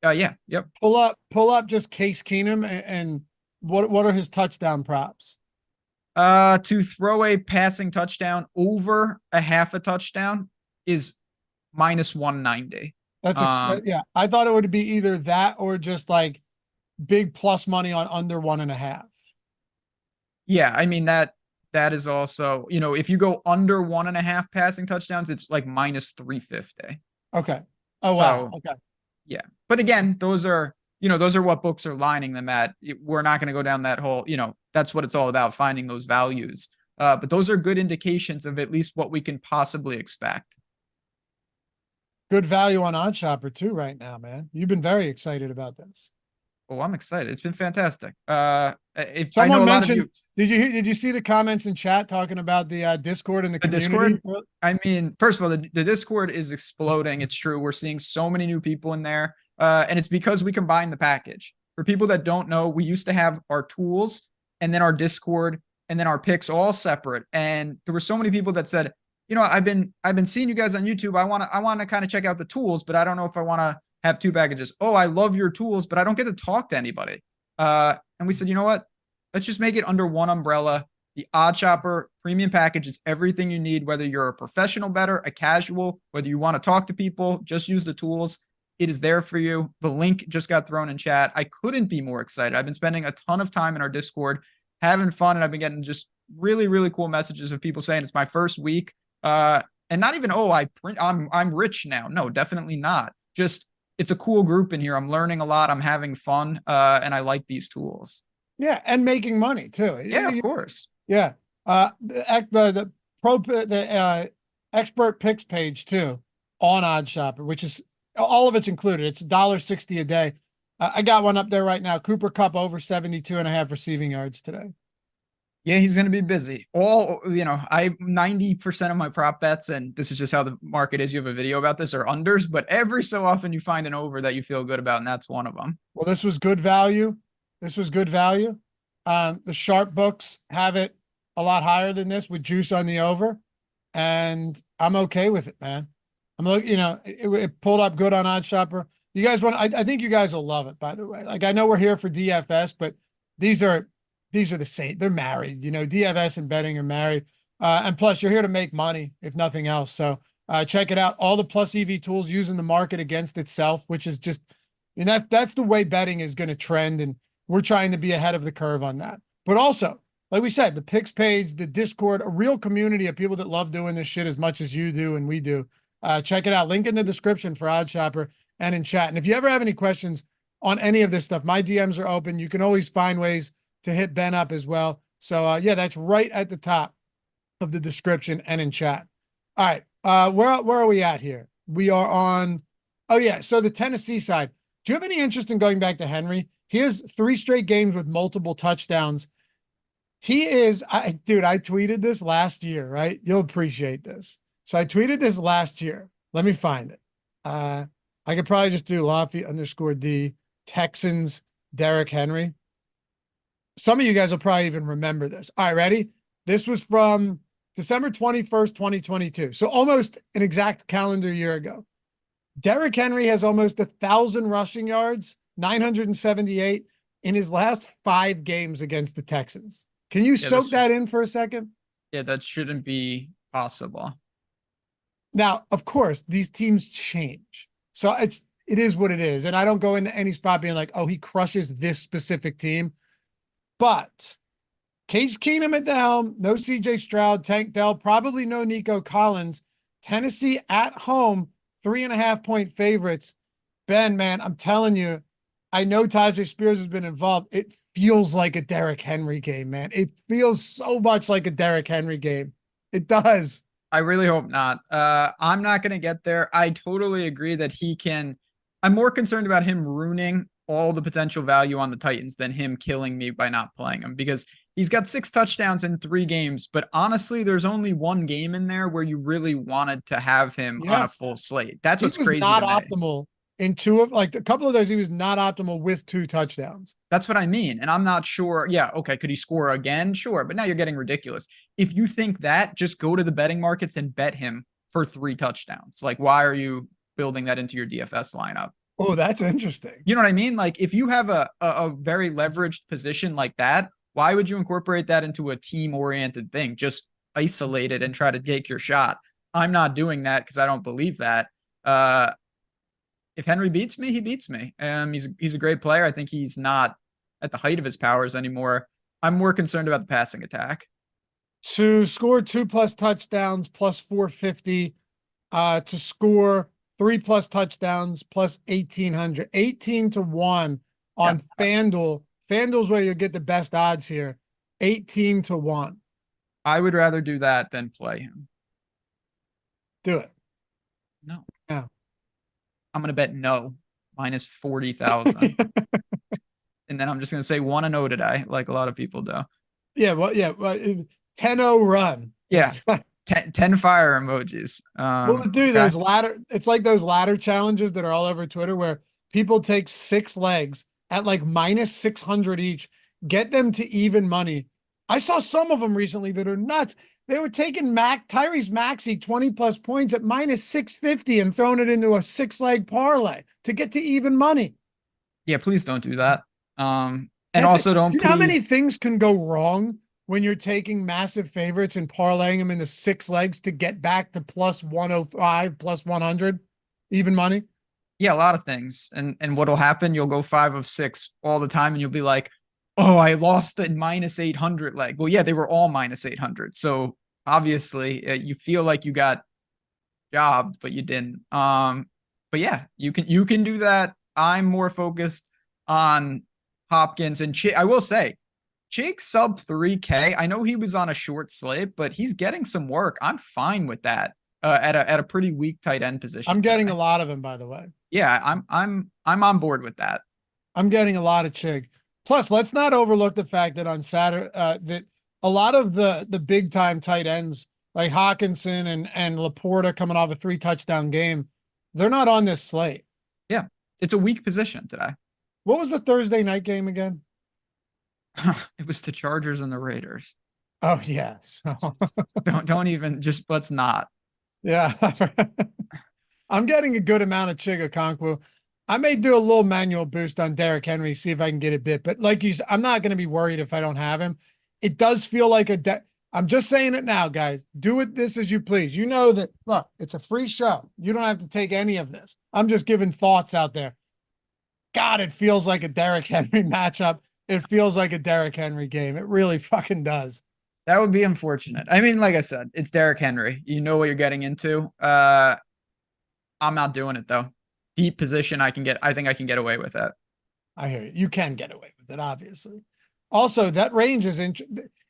Yeah. Yep. Pull up just Case Keenum and what are his touchdown props? To throw a passing touchdown over a half a touchdown is minus 190. That's yeah. I thought it would be either that or just like big plus money on under 1.5. Yeah, I mean that is also, if you go under 1.5 passing touchdowns, it's like minus 350. Okay. Oh wow. So, okay. Yeah, but again, those are what books are lining them at. We're not going to go down that whole, that's what it's all about, finding those values. But those are good indications of at least what we can possibly expect. Good value on OddShopper too right now, man. You've been very excited about this. Oh, I'm excited. It's been fantastic. If someone mentioned, did you see the comments in chat talking about the Discord and the community? Discord? I mean, first of all, the Discord is exploding. It's true. We're seeing so many new people in there. And it's because we combine the package. For people that don't know, we used to have our tools and then our Discord and then our picks all separate. And there were so many people that said, I've been seeing you guys on YouTube. I want to kind of check out the tools, but I don't know if I want to have two packages. Oh, I love your tools, but I don't get to talk to anybody. And we said, you know what? Let's just make it under one umbrella. The OddShopper premium package is everything you need, whether you're a professional bettor, a casual, whether you want to talk to people, just use the tools. It is there for you. The link just got thrown in chat. I couldn't be more excited. I've been spending a ton of time in our Discord, having fun, and I've been getting just really, really cool messages of people saying it's my first week. And not even, I'm rich now. No, definitely not. Just it's a cool group in here. I'm learning a lot. I'm having fun. And I like these tools. Yeah, and making money too. Yeah, of course. Yeah. The expert picks page too on OddShopper, which is all of it's included. It's $1.60 a day. I got one up there right now. Cooper Kupp over 72.5 receiving yards today. Yeah, he's going to be busy. I 90% of my prop bets, and this is just how the market is. You have a video about this, are unders, but every so often you find an over that you feel good about, and that's one of them. Well, this was good value. This was good value. The sharp books have it a lot higher than this with juice on the over, and I'm okay with it, man. I'm looking, it pulled up good on OddShopper. You guys I think you guys will love it, by the way. Like, I know we're here for DFS, but these are the same. They're married, DFS and betting are married. And plus you're here to make money, if nothing else. So check it out. All the plus EV tools using the market against itself, which is just, that's the way betting is going to trend. And we're trying to be ahead of the curve on that. But also, like we said, the picks page, the Discord, a real community of people that love doing this shit as much as you do and we do. Check it out. Link in the description for OddShopper and in chat. And if you ever have any questions on any of this stuff, my DMs are open. You can always find ways to hit Ben up as well. So yeah, that's right at the top of the description and in chat. All right. Where are we at here? We are on, oh yeah. So the Tennessee side, do you have any interest in going back to Henry? He has 3 straight games with multiple touchdowns. He is, dude, I tweeted this last year, right? You'll appreciate this. So I tweeted this last year. Let me find it. I could probably just do Loughy_D Texans Derrick Henry. Some of you guys will probably even remember this. All right, ready? This was from December 21st, 2022. So almost an exact calendar year ago. Derrick Henry has almost 1,000 rushing yards, 978 in his last 5 games against the Texans. Can you soak that in for a second? Yeah, that shouldn't be possible. Now, of course, these teams change. So it is what it is. And I don't go into any spot being like, oh, he crushes this specific team. But Case Keenum at the helm, no CJ Stroud, Tank Dell, probably no Nico Collins. Tennessee at home, 3.5-point favorites. Ben, man, I'm telling you, I know Tajay Spears has been involved. It feels like a Derrick Henry game, man. It feels so much like a Derrick Henry game. It does. I really hope not. I'm not going to get there. I totally agree that he can. I'm more concerned about him ruining all the potential value on the Titans than him killing me by not playing him, because he's got 6 touchdowns in 3 games. But honestly, there's only 1 game in there where you really wanted to have him on a full slate. That's what's crazy. Not optimal in 2 of, like, a couple of those. He was not optimal with 2 touchdowns. That's what I mean. And I'm not sure. Yeah. Okay. Could he score again? Sure. But now you're getting ridiculous. If you think that, just go to the betting markets and bet him for 3 touchdowns. Like, why are you building that into your DFS lineup? Oh, that's interesting. You know what I mean? Like, if you have a very leveraged position like that, why would you incorporate that into a team-oriented thing? Just isolate it and try to take your shot. I'm not doing that because I don't believe that. If Henry beats me, he beats me. He's a great player. I think he's not at the height of his powers anymore. I'm more concerned about the passing attack. To score 2+ touchdowns, plus 450. To score 3+ touchdowns, plus 1,800. 18-1 on FanDuel. FanDuel's where you'll get the best odds here. 18-1. I would rather do that than play him. Do it. No. No. I'm going to bet no. Minus 40,000. And then I'm just going to say 1-0 today, like a lot of people do. Yeah, well, 10-0 run. Yeah. 10 fire emojis. Well, dude, those ladder, it's like those ladder challenges that are all over Twitter where people take 6 legs at like minus 600 each, get them to even money. I saw some of them recently that are nuts. They were taking Tyrese Maxey 20+ points at minus 650 and throwing it into a 6-leg parlay to get to even money. Yeah, please don't do that. And also don't. You know how many things can go wrong when you're taking massive favorites and parlaying them into 6 legs to get back to plus 105, plus 100, even money? Yeah, a lot of things. And what'll happen, you'll go 5 of 6 all the time and you'll be like, oh, I lost the minus 800 leg. Well, yeah, they were all minus 800. So obviously you feel like you got jobbed, but you didn't. But But yeah, you can do that. I'm more focused on Hopkins and I will say, Jake sub 3K. I know he was on a short slate, but he's getting some work. I'm fine with that. At a pretty weak tight end position. I'm getting a lot of him, by the way. Yeah, I'm on board with that. I'm getting a lot of Chig. Plus, let's not overlook the fact that on Saturday, that a lot of the big time tight ends like Hawkinson and Laporta coming off a 3 touchdown game, they're not on this slate. Yeah, it's a weak position today. What was the Thursday night game again? It was the Chargers and the Raiders. Oh yes. don't even, just let's not. Yeah. I'm getting a good amount of Chig Okonkwo. I may do a little manual boost on Derrick Henry, see if I can get a bit, but like you said, I'm not going to be worried if I don't have him. It does feel like I'm just saying it now, guys. Do it this as you please. You know that, look, it's a free show. You don't have to take any of this. I'm just giving thoughts out there. God, it feels like a Derrick Henry matchup. It feels like a Derrick Henry game. It really fucking does. That would be unfortunate. I mean, like I said, it's Derrick Henry. You know what you're getting into. I'm not doing it though. Deep position, I think I can get away with it. I hear you. You can get away with it, obviously. Also, that range is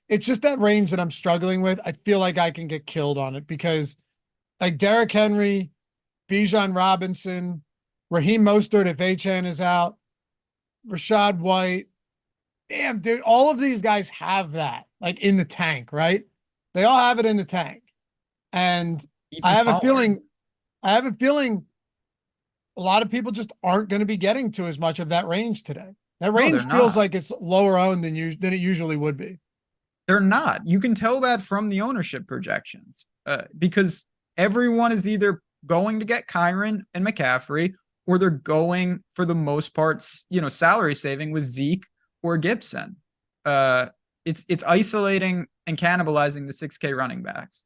it's just that range that I'm struggling with. I feel like I can get killed on it because like Derrick Henry, Bijan Robinson, Raheem Mostert if HN is out, Rashad White. Damn, dude, all of these guys have that like in the tank, right? They all have it in the tank. And I have a feeling a lot of people just aren't going to be getting to as much of that range today. That range feels like it's lower owned than it usually would be. They're not. You can tell that from the ownership projections because everyone is either going to get Kyren and McCaffrey, or they're going for the most parts, salary saving with Zeke or Gibson. It's isolating and cannibalizing the 6K running backs.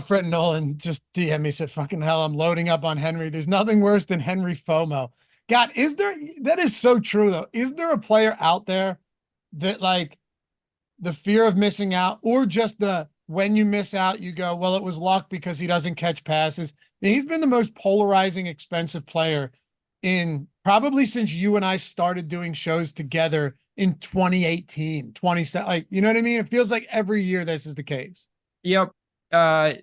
Fred Nolan just DM me, said, fucking hell, I'm loading up on Henry. There's nothing worse than Henry FOMO. God, that is so true though. Is there a player out there that like the fear of missing out, or just when you miss out, you go, well, it was luck because he doesn't catch passes. I mean, he's been the most polarizing, expensive player in probably since you and I started doing shows together in 2018, 27. Like, you know what I mean? It feels like every year this is the case. Yep. I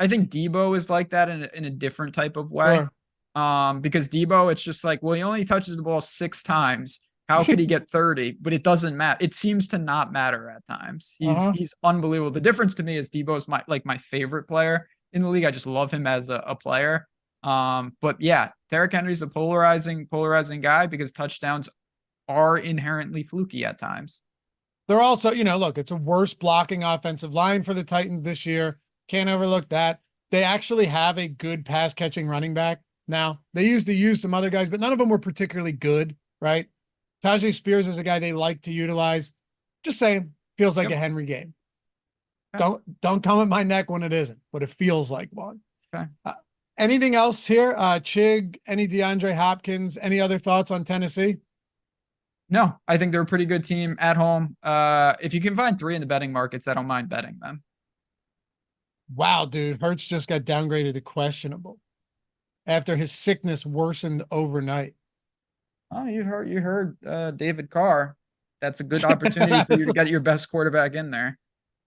think Debo is like that in a different type of way. Sure. Because Debo, it's just like, well, he only touches the ball 6 times. How could he get 30? But it doesn't matter. It seems to not matter at times. He's unbelievable. The difference to me is Debo's my favorite player in the league. I just love him as a player. But yeah, Derrick Henry's a polarizing guy because touchdowns are inherently fluky at times. They're also, look, it's a worse blocking offensive line for the Titans this year. Can't overlook that. They actually have a good pass catching running back now. They used to use some other guys, but none of them were particularly good, right? Tajay Spears is a guy they like to utilize. Just saying, feels like a Henry game. Don't come at my neck when it isn't, but it feels like one. Okay. Anything else here? Chig, any DeAndre Hopkins, any other thoughts on Tennessee? No, I think they're a pretty good team at home. If you can find 3 in the betting markets, I don't mind betting them. Wow, dude. Hurts just got downgraded to questionable after his sickness worsened overnight. Oh, you heard David Carr. That's a good opportunity for you to get your best quarterback in there.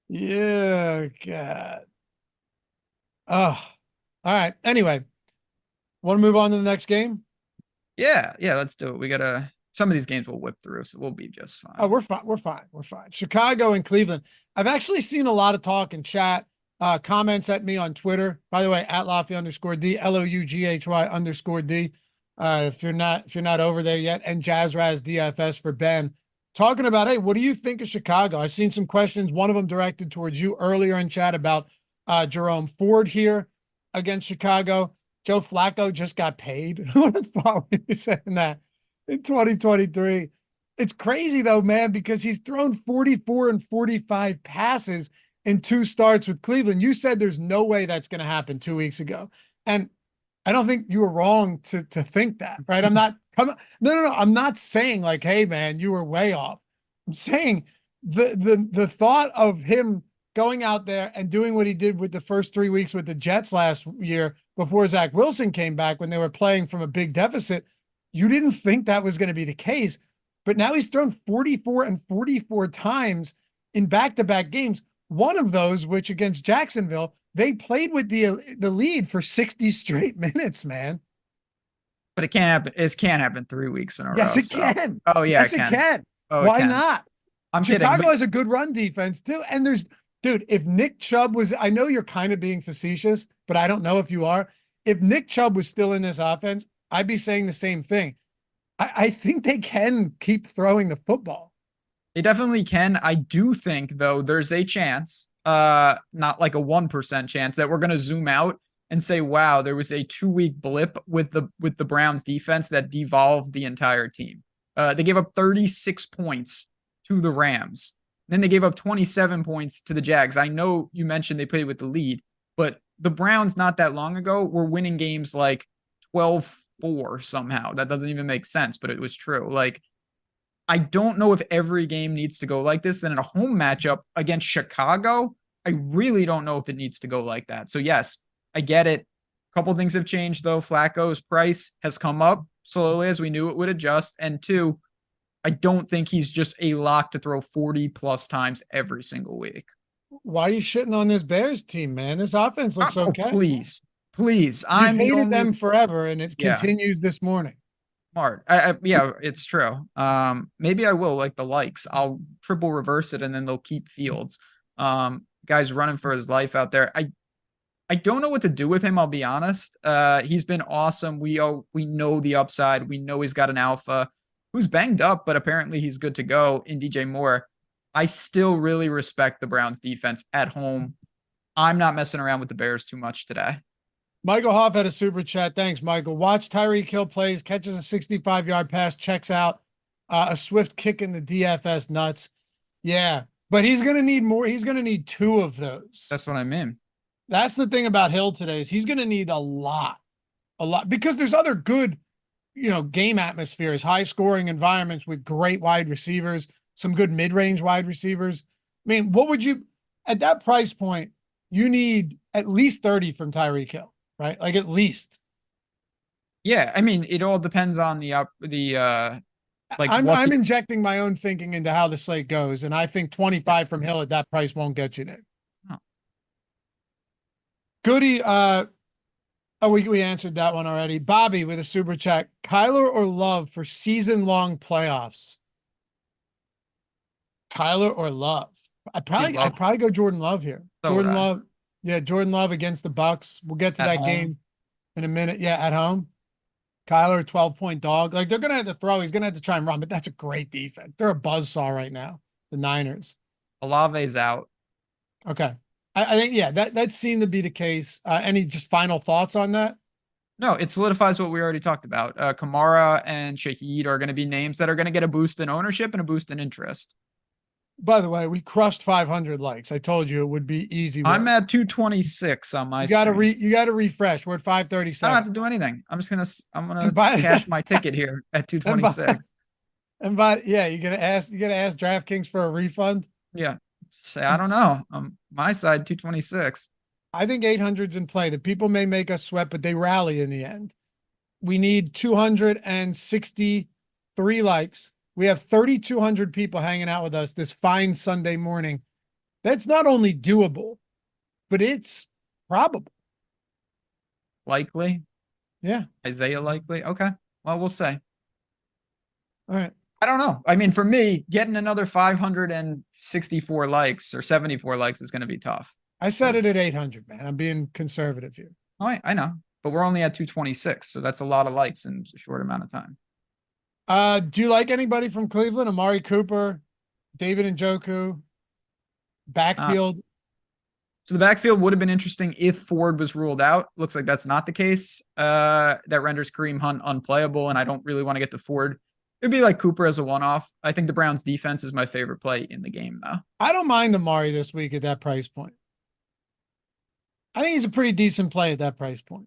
Yeah, God. Oh, all right. Anyway, want to move on to the next game? Yeah, let's do it. Some of these games we'll whip through, so we'll be just fine. Oh, we're fine. Chicago and Cleveland. I've actually seen a lot of talk in chat, comments at me on Twitter. By the way, at Loughy_D, LOUGHY_D. If you're not over there yet, and Jazzraz DFS for Ben, talking about, hey, what do you think of Chicago? I've seen some questions. One of them directed towards you earlier in chat about Jerome Ford here against Chicago. Joe Flacco just got paid. Who would have thought we'd be saying that in 2023? It's crazy though, man, because he's thrown 44 and 45 passes in 2 starts with Cleveland. You said there's no way that's going to happen 2 weeks ago. And I don't think you were wrong to think that, right? No. I'm not saying like, hey man, you were way off. I'm saying the thought of him going out there and doing what he did with the first 3 weeks with the Jets last year before Zach Wilson came back when they were playing from a big deficit. You didn't think that was going to be the case, but now he's thrown 44 and 44 times in back-to-back games. One of those, which against Jacksonville, they played with the lead for 60 straight minutes, man. But it can't happen. It can't happen 3 weeks in a row. Yes, it can. Oh yeah, yes, it can. Oh, why not? I'm Chicago kidding. has a good run defense too. And dude, if Nick Chubb was, I know you're kind of being facetious, but I don't know if you are. If Nick Chubb was still in this offense, I'd be saying the same thing. I think they can keep throwing the football. They definitely can. I do think, though, there's a chance, not like a 1% chance, that we're going to zoom out and say, wow, there was a 2-week blip with the Browns defense that devolved the entire team. They gave up 36 points to the Rams. Then they gave up 27 points to the Jags. I know you mentioned they played with the lead, but the Browns not that long ago were winning games like 12-4 somehow. That doesn't even make sense, but it was true. Like, I don't know if every game needs to go like this. Then in a home matchup against Chicago, I really don't know if it needs to go like that. So yes, I get it. A couple things have changed though. Flacco's price has come up slowly as we knew it would adjust. And two, I don't think he's just a lock to throw 40 plus times every single week. Why are you shitting on this Bears team, man? This offense looks okay. Please. I hated them forever, and it continues this morning. Smart. Yeah, it's true. Maybe I will like the likes. I'll triple reverse it, and then they'll keep Fields. Guy's running for his life out there. I don't know what to do with him. I'll be honest. He's been awesome. We know the upside. We know he's got an alpha who's banged up, but apparently he's good to go in DJ Moore. I still really respect the Browns defense at home. I'm not messing around with the Bears too much today. Michael Hoff had a super chat. Thanks, Michael. Watch Tyreek Hill plays, catches a 65-yard pass, checks out, a swift kick in the DFS nuts. Yeah, but he's going to need more. He's going to need 2 of those. That's what I mean. That's the thing about Hill today is he's going to need a lot, because there's other good, game atmospheres, high scoring environments with great wide receivers, some good mid-range wide receivers. I mean, what would you, at that price point, you need at least 30 from Tyreek Hill, right? Like at least. Yeah. I mean, it all depends on I'm injecting my own thinking into how the slate goes. And I think 25 from Hill at that price won't get you there. Oh. Goody. We answered that one already. Bobby with a super chat. Kyler or Love for season-long playoffs? Kyler or Love? I'd probably go Jordan Love here. So Jordan Love. Yeah, Jordan Love against the Bucks. We'll get to that game in a minute. Yeah, at home. Kyler, 12-point dog. Like, they're going to have to throw. He's going to have to try and run, but that's a great defense. They're a buzzsaw right now, the Niners. Olave's out. Okay. I think, yeah, that seemed to be the case. Any just final thoughts on that? No, it solidifies what we already talked about. Kamara and Shaheed are going to be names that are going to get a boost in ownership and a boost in interest. By the way, we crushed 500 likes. I told you it would be easy work. I'm at 226 on my. You got to refresh. We're at 537. I don't have to do anything. I'm gonna cash my ticket here at 226. You're gonna ask DraftKings for a refund. Yeah, say I don't know. My side 226. I think 800's in play. The people may make us sweat, but they rally in the end. We need 263 likes. We have 3,200 people hanging out with us this fine Sunday morning. That's not only doable, but it's probable. Likely. Yeah. Isaiah likely. Okay. Well, we'll say. All right. I don't know. I mean, for me, getting another 564 likes or 74 likes is going to be tough. I set it at 800, man. I'm being conservative here. Oh, I know. But we're only at 226, so that's a lot of likes in a short amount of time. Do you like anybody from Cleveland? Amari Cooper, David Njoku, backfield? So the backfield would have been interesting if Ford was ruled out. Looks like that's not the case. That renders Kareem Hunt unplayable, and I don't really want to get to Ford. It'd be like Cooper as a one-off. I think the Browns defense is my favorite play in the game, though. I don't mind Amari this week at that price point. I think he's a pretty decent play at that price point.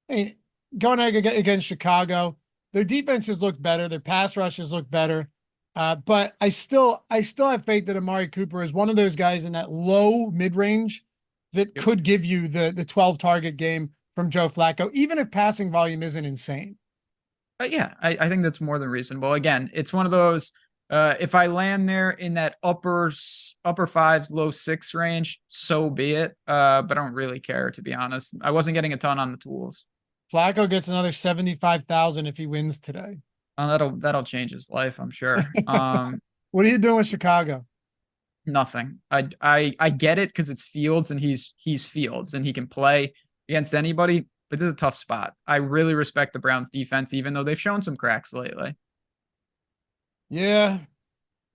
I mean, going against Chicago, their defenses look better. Their pass rushes look better. But I still have faith that Amari Cooper is one of those guys in that low mid range that Yep. could give you the 12 target game from Joe Flacco, even if passing volume isn't insane. Yeah, I think that's more than reasonable. Again, it's one of those. If I land there in that upper fives, low six range, so be it. But I don't really care, to be honest. I wasn't getting a ton on the tools. Flacco gets another 75,000 if he wins today. That'll change his life, I'm sure. What are you doing with Chicago? Nothing. I get it because it's Fields and he's Fields and he can play against anybody, but this is a tough spot. I really respect the Browns defense, even though they've shown some cracks lately. Yeah.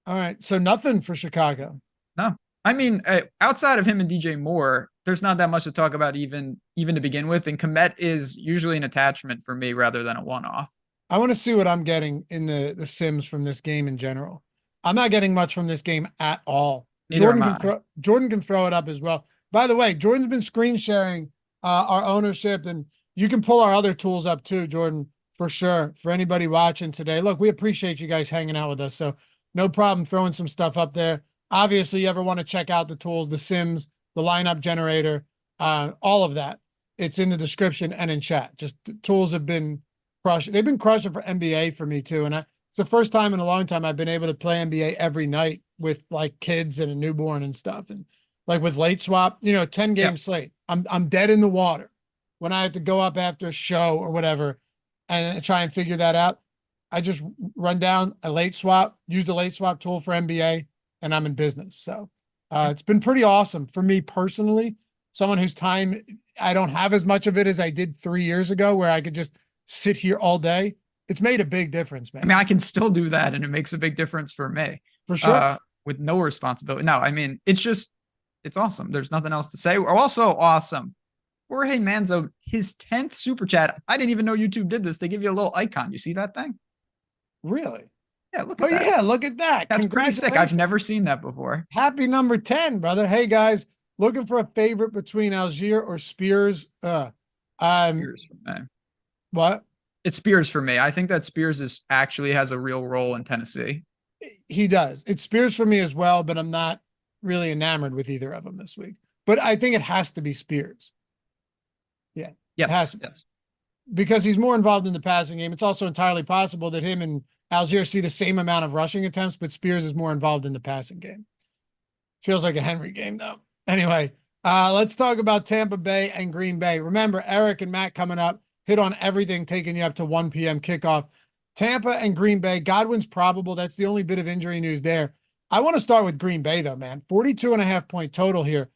All right. So nothing for Chicago. No, I mean, outside of him and DJ Moore, there's not that much to talk about even to begin with. And Komet is usually an attachment for me rather than a one-off. I want to see what I'm getting in the Sims from this game in general. I'm not getting much from this game at all. Neither Jordan can throw it up as well. By the way, Jordan's been screen sharing our ownership, and you can pull our other tools up too, Jordan, for sure. For anybody watching today, look, we appreciate you guys hanging out with us. So no problem throwing some stuff up there. Obviously, you ever want to check out the tools, the Sims, the lineup generator, all of that. It's in the description and in chat. Just the tools have been crushing. They've been crushing for NBA for me too. And it's the first time in a long time I've been able to play NBA every night with like kids and a newborn and stuff. And like with late swap, 10 game slate. I'm dead in the water when I have to go up after a show or whatever and try and figure that out. I just run down a late swap, use the late swap tool for NBA, and I'm in business. So it's been pretty awesome for me personally. Someone whose time, I don't have as much of it as I did 3 years ago where I could just sit here all day. It's made a big difference, man. I mean, I can still do that and it makes a big difference for me. For sure. With no responsibility. No, I mean, it's awesome. There's nothing else to say. Also awesome. Jorge Manzo, his 10th super chat. I didn't even know YouTube did this. They give you a little icon. You see that thing? Really? Yeah, look at that. Yeah, look at that. That's pretty sick. I've never seen that before. Happy number 10, brother. Hey guys, looking for a favorite between Algier or Spears? Spears for me. What? It's Spears for me. I think that Spears actually has a real role in Tennessee. He does. It's Spears for me as well, but I'm not really enamored with either of them this week. But I think it has to be Spears. Yeah. Yes. It has to be. Yes. Because he's more involved in the passing game. It's also entirely possible that him and Algier see the same amount of rushing attempts, but Spears is more involved in the passing game. Feels like a Henry game, though. Anyway, let's talk about Tampa Bay and Green Bay. Remember, Eric and Matt coming up, hit on everything, taking you up to 1 p.m. kickoff. Tampa and Green Bay, Godwin's probable. That's the only bit of injury news there. I want to start with Green Bay, though, man. 42.5 point total here.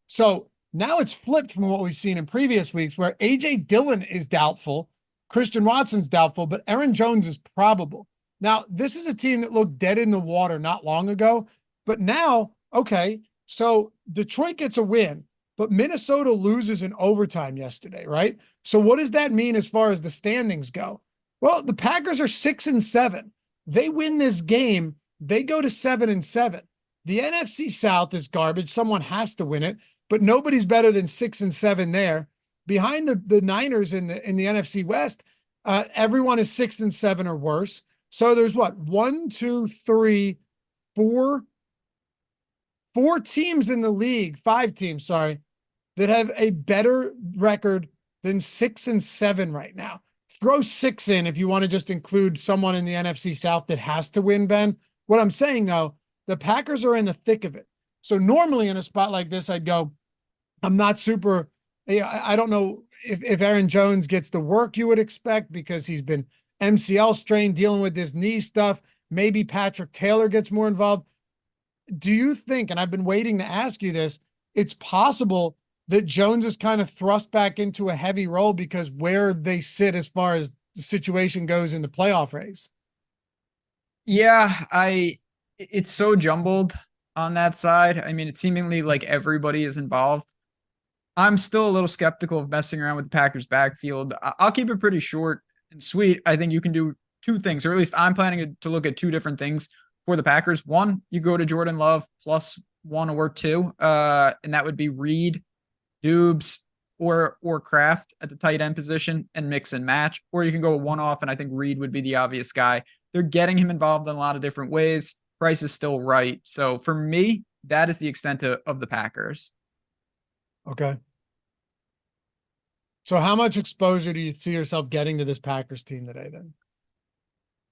So now it's flipped from what we've seen in previous weeks where A.J. Dillon is doubtful, Christian Watson's doubtful, but Aaron Jones is probable. Now, this is a team that looked dead in the water not long ago, but now, okay, so Detroit gets a win, but Minnesota loses in overtime yesterday, right? So what does that mean as far as the standings go? Well, the Packers are 6-7. They win this game, they go to 7-7. The NFC South is garbage. Someone has to win it, but nobody's better than 6-7 there. Behind the Niners in the NFC West, everyone is 6-7 or worse. So there's what? 4 teams in the league, 5 teams, sorry, that have a better record than 6-7 right now. Throw 6 in if you want to just include someone in the NFC South that has to win, Ben. What I'm saying, though, the Packers are in the thick of it. So normally in a spot like this, I'd go, I'm not super, I don't know if Aaron Jones gets the work you would expect because he's been MCL strain, dealing with this knee stuff. Maybe Patrick Taylor gets more involved. Do you think, and I've been waiting to ask you this, it's possible that Jones is kind of thrust back into a heavy role because where they sit as far as the situation goes in the playoff race? Yeah, it's so jumbled on that side. I mean, it's seemingly like everybody is involved. I'm still a little skeptical of messing around with the Packers backfield. I'll keep it pretty short and sweet. I think you can do 2 things, or at least I'm planning to look at 2 different things for the Packers. One, you go to Jordan Love +1 or 2, and that would be Reed, Dubes, or Kraft at the tight end position and mix and match. Or you can go one off, and I think Reed would be the obvious guy They're getting him involved in a lot of different ways. Price is still right. So for me, that is the extent of the Packers. Okay. So how much exposure do you see yourself getting to this Packers team today then?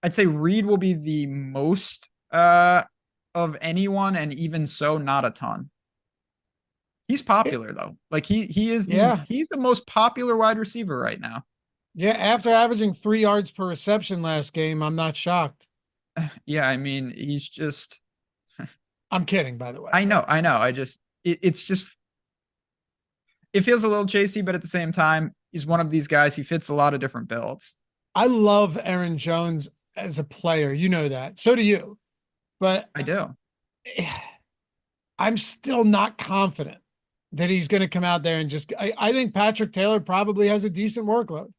I'd say Reed will be the most of anyone, and even so, not a ton. He's popular though. Like he's the most popular wide receiver right now. Yeah, after averaging 3 yards per reception last game, I'm not shocked. Yeah, I mean, he's just I'm kidding, by the way. I know. It's just it feels a little chasey, but at the same time, he's one of these guys. He fits a lot of different builds. I love Aaron Jones as a player. You know that. So do you. But I do. I'm still not confident that he's going to come out there and just, I think Patrick Taylor probably has a decent workload.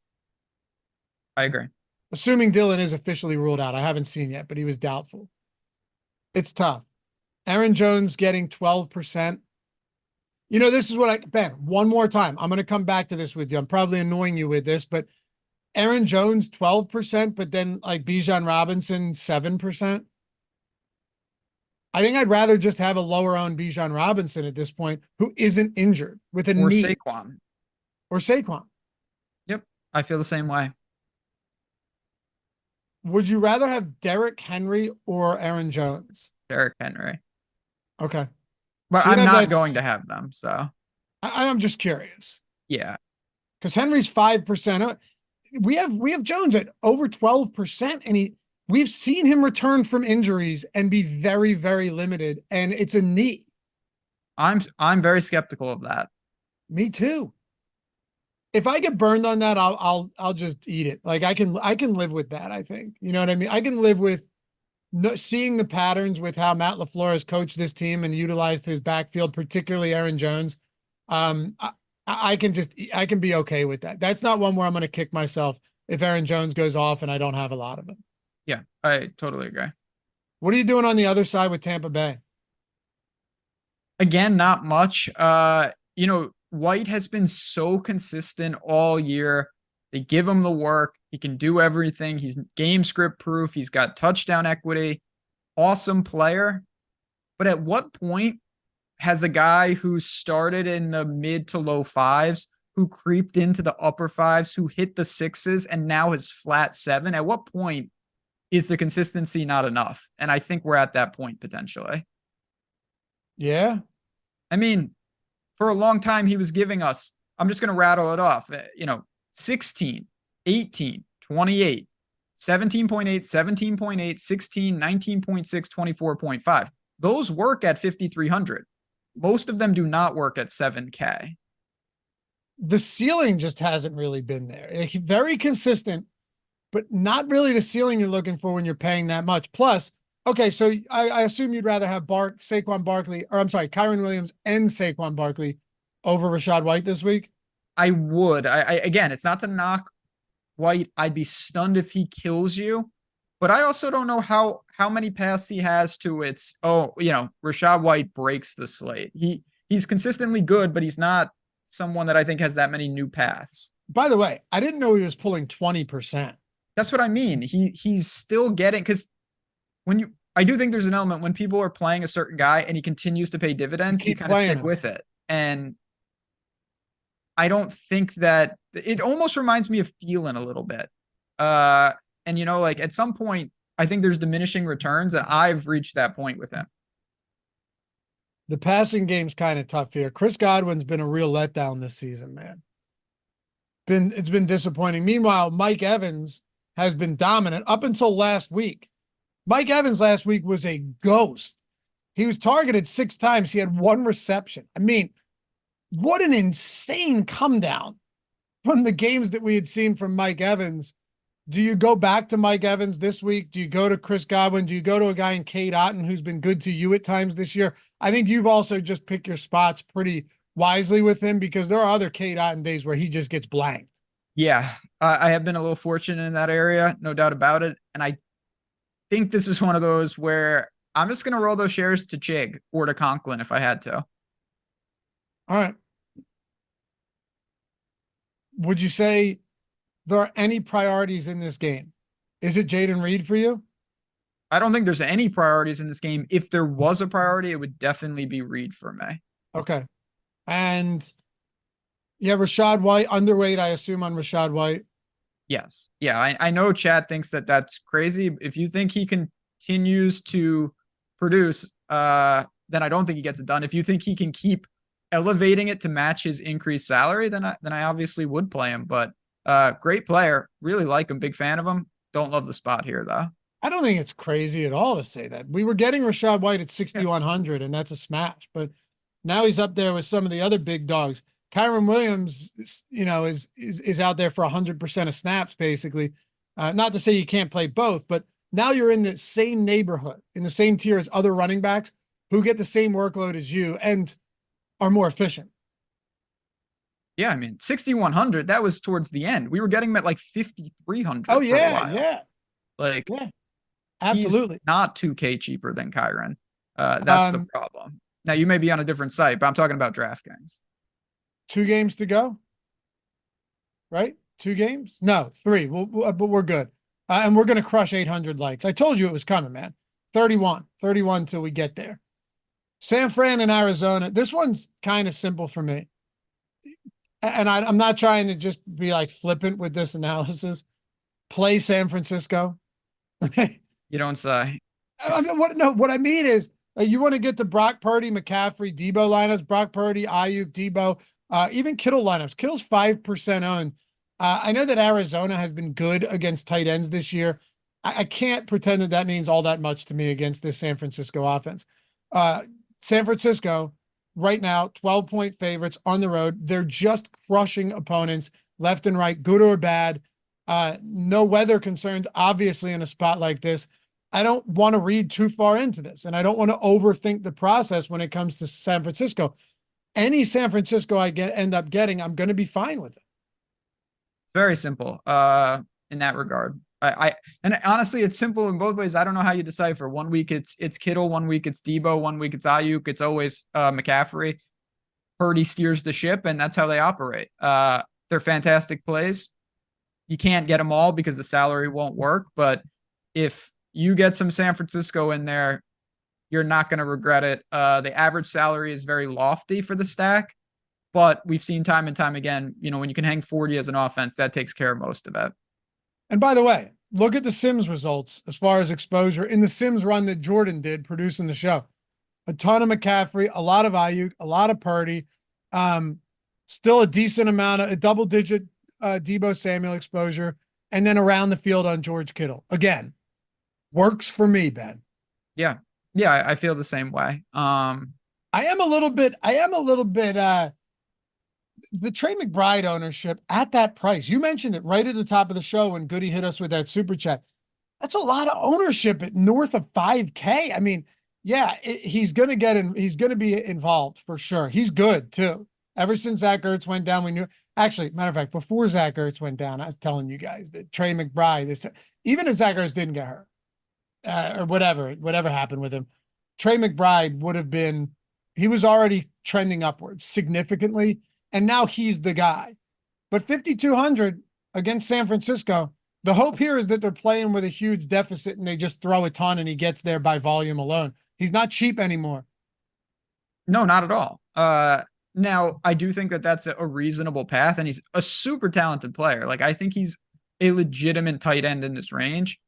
I agree. Assuming Dylan is officially ruled out. I haven't seen yet, but he was doubtful. It's tough. Aaron Jones getting 12%. You know, this is what Ben, one more time. I'm going to come back to this with you. I'm probably annoying you with this, but Aaron Jones, 12%, but then like Bijan Robinson, 7%. I think I'd rather just have a lower owned Bijan Robinson at this point who isn't injured with a knee. Saquon. Or Saquon. Yep. I feel the same way. Would you rather have Derrick Henry or Aaron Jones? Derrick Henry. Okay. But so I'm not going to have them, so. I'm just curious. Yeah. Because Henry's 5%. We have Jones at over 12%, and we've seen him return from injuries and be very, very limited, and it's a knee. I'm very skeptical of that. Me too. If I get burned on that, I'll just eat it. Like I can live with that. I think, you know what I mean? I can live with seeing the patterns with how Matt LaFleur has coached this team and utilized his backfield, particularly Aaron Jones. I can be okay with that. That's not one where I'm going to kick myself if Aaron Jones goes off and I don't have a lot of it. Yeah, I totally agree. What are you doing on the other side with Tampa Bay? Again, not much. You know, White has been so consistent all year. They give him the work. He can do everything. He's game script proof. He's got touchdown equity. Awesome player. But at what point has a guy who started in the mid to low fives, who creeped into the upper fives, who hit the sixes, and now is flat 7, at what point is the consistency not enough? And I think we're at that point potentially. Yeah. I mean, for a long time, he was giving us, I'm just going to rattle it off, 16, 18, 28, 17.8, 17.8, 16, 19.6, 24.5. Those work at 5,300. Most of them do not work at 7K. The ceiling just hasn't really been there. Very consistent, but not really the ceiling you're looking for when you're paying that much. Plus, okay, so I assume you'd rather have Kyren Williams and Saquon Barkley over Rachaad White this week? I would. I again, it's not to knock White. I'd be stunned if he kills you, but I also don't know how many paths he has to Rachaad White breaks the slate. He's consistently good, but he's not someone that I think has that many new paths. By the way, I didn't know he was pulling 20%. That's what I mean. He's still getting, because I do think there's an element when people are playing a certain guy and he continues to pay dividends, you kind of stick with it. And I don't think that it almost reminds me of Thielen a little bit. And like at some point, I think there's diminishing returns, and I've reached that point with him. The passing game's kind of tough here. Chris Godwin's been a real letdown this season, man. It's been disappointing. Meanwhile, Mike Evans has been dominant up until last week. Mike Evans last week was a ghost. He was targeted 6 times. He had 1 reception. I mean, what an insane come down from the games that we had seen from Mike Evans. Do you go back to Mike Evans this week? Do you go to Chris Godwin? Do you go to a guy in Cade Otton who's been good to you at times this year? I think you've also just picked your spots pretty wisely with him, because there are other Cade Otton days where he just gets blanked. Yeah, I have been a little fortunate in that area, no doubt about it. And I think this is one of those where I'm just going to roll those shares to Chig or to Conklin if I had to. All right. Would you say there are any priorities in this game? Is it Jayden Reed for you? I don't think there's any priorities in this game. If there was a priority, it would definitely be Reed for me. Okay. And yeah, Rashad White, underweight, I assume, on Rashad White. Yes. Yeah. I know Chad thinks that that's crazy. If you think he continues to produce, then I don't think he gets it done. If you think he can keep elevating it to match his increased salary, then I obviously would play him. But great player. Really like him. Big fan of him. Don't love the spot here, though. I don't think it's crazy at all to say that. We were getting Rashad White at Yeah. 6,100, and that's a smash. But now he's up there with some of the other big dogs. Kyron Williams, is out there for 100% of snaps, basically. Not to say you can't play both, but now you're in the same neighborhood, in the same tier as other running backs who get the same workload as you and are more efficient. Yeah, I mean, 6,100, that was towards the end. We were getting him at like 5,300 Oh, for a yeah, while. yeah. Like, Yeah, absolutely. he's not 2K cheaper than Kyron. That's the problem. Now, you may be on a different site, but I'm talking about DraftKings. 2 games to go, right? 2 games? No, 3. But we're good. And we're going to crush 800 likes. I told you it was coming, man. 31 till we get there. San Fran and Arizona. This one's kind of simple for me. And I'm not trying to just be like flippant with this analysis. Play San Francisco. You don't say. I mean, what I mean is you want to get the Brock Purdy, McCaffrey, Debo lineups, Brock Purdy, Ayuk, Debo, even Kittle lineups. Kittle's 5% owned. I know that Arizona has been good against tight ends this year. I can't pretend that means all that much to me against this San Francisco offense. San Francisco, right now, 12-point favorites on the road. They're just crushing opponents left and right, good or bad. No weather concerns, obviously, in a spot like this. I don't want to read too far into this, and I don't want to overthink the process when it comes to San Francisco. Any San Francisco I end up getting, I'm going to be fine with it. It's very simple in that regard. And honestly, it's simple in both ways. I don't know how you decipher. 1 week it's Kittle, 1 week it's Debo, 1 week it's Ayuk. It's always McCaffrey. Purdy steers the ship, and that's how they operate. They're fantastic plays. You can't get them all because the salary won't work. But if you get some San Francisco in there, you're not going to regret it. The average salary is very lofty for the stack, but we've seen time and time again, when you can hang 40 as an offense, that takes care of most of it. And by the way, look at the Sims results as far as exposure in the Sims run that Jordan did producing the show. A ton of McCaffrey, a lot of Ayuk, a lot of Purdy, still a decent amount of a double-digit Debo Samuel exposure, and then around the field on George Kittle. Again, works for me, Ben. Yeah. Yeah, I feel the same way. I am a little bit the Trey McBride ownership at that price. You mentioned it right at the top of the show when Goody hit us with that super chat. That's a lot of ownership at north of 5K. I mean, yeah, he's going to get in. He's going to be involved for sure. He's good too. Ever since Zach Ertz went down, we knew. Actually, matter of fact, before Zach Ertz went down, I was telling you guys that Trey McBride, even if Zach Ertz didn't get hurt or whatever happened with him, Trey McBride would have been. He was already trending upwards significantly. And now he's the guy. But 5,200 against San Francisco, the hope here is that they're playing with a huge deficit and they just throw a ton and he gets there by volume alone. He's not cheap anymore. No, not at all. Now, I do think that that's a reasonable path, and he's a super talented player. Like, I think he's a legitimate tight end in this range.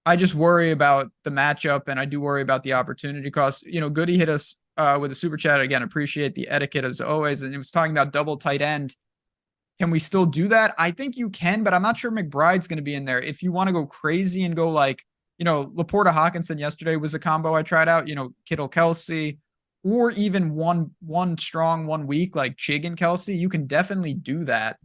I just worry about the matchup, and I do worry about the opportunity cost. Goody hit us with a super chat again. Appreciate the etiquette as always, and it was talking about double tight end. Can we still do that? I think you can, but I'm not sure McBride's going to be in there. If you want to go crazy and go like, Laporta Hawkinson yesterday was a combo I tried out. Kittle Kelsey, or even one strong 1 week like Chig and Kelsey. You can definitely do that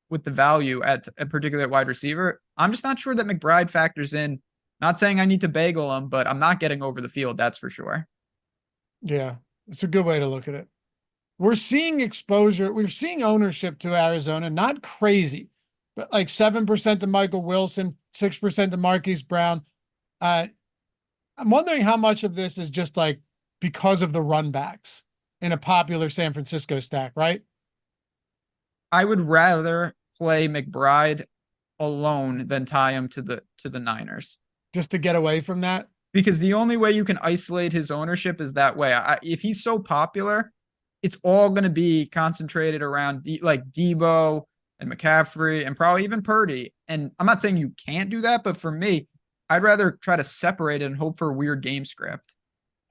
with the value at a particular wide receiver. I'm just not sure that McBride factors in. Not saying I need to bagel him, but I'm not getting over the field. That's for sure. Yeah, it's a good way to look at it. We're seeing exposure. We're seeing ownership to Arizona. Not crazy, but like 7% to Michael Wilson, 6% to Marquise Brown. I'm wondering how much of this is just like because of the run backs in a popular San Francisco stack, right? I would rather play McBride alone than tie him to the Niners. just to get away from that. Because the only way you can isolate his ownership is that way. If he's so popular, it's all going to be concentrated around like Debo and McCaffrey and probably even Purdy. And I'm not saying you can't do that, but for me, I'd rather try to separate it and hope for a weird game script.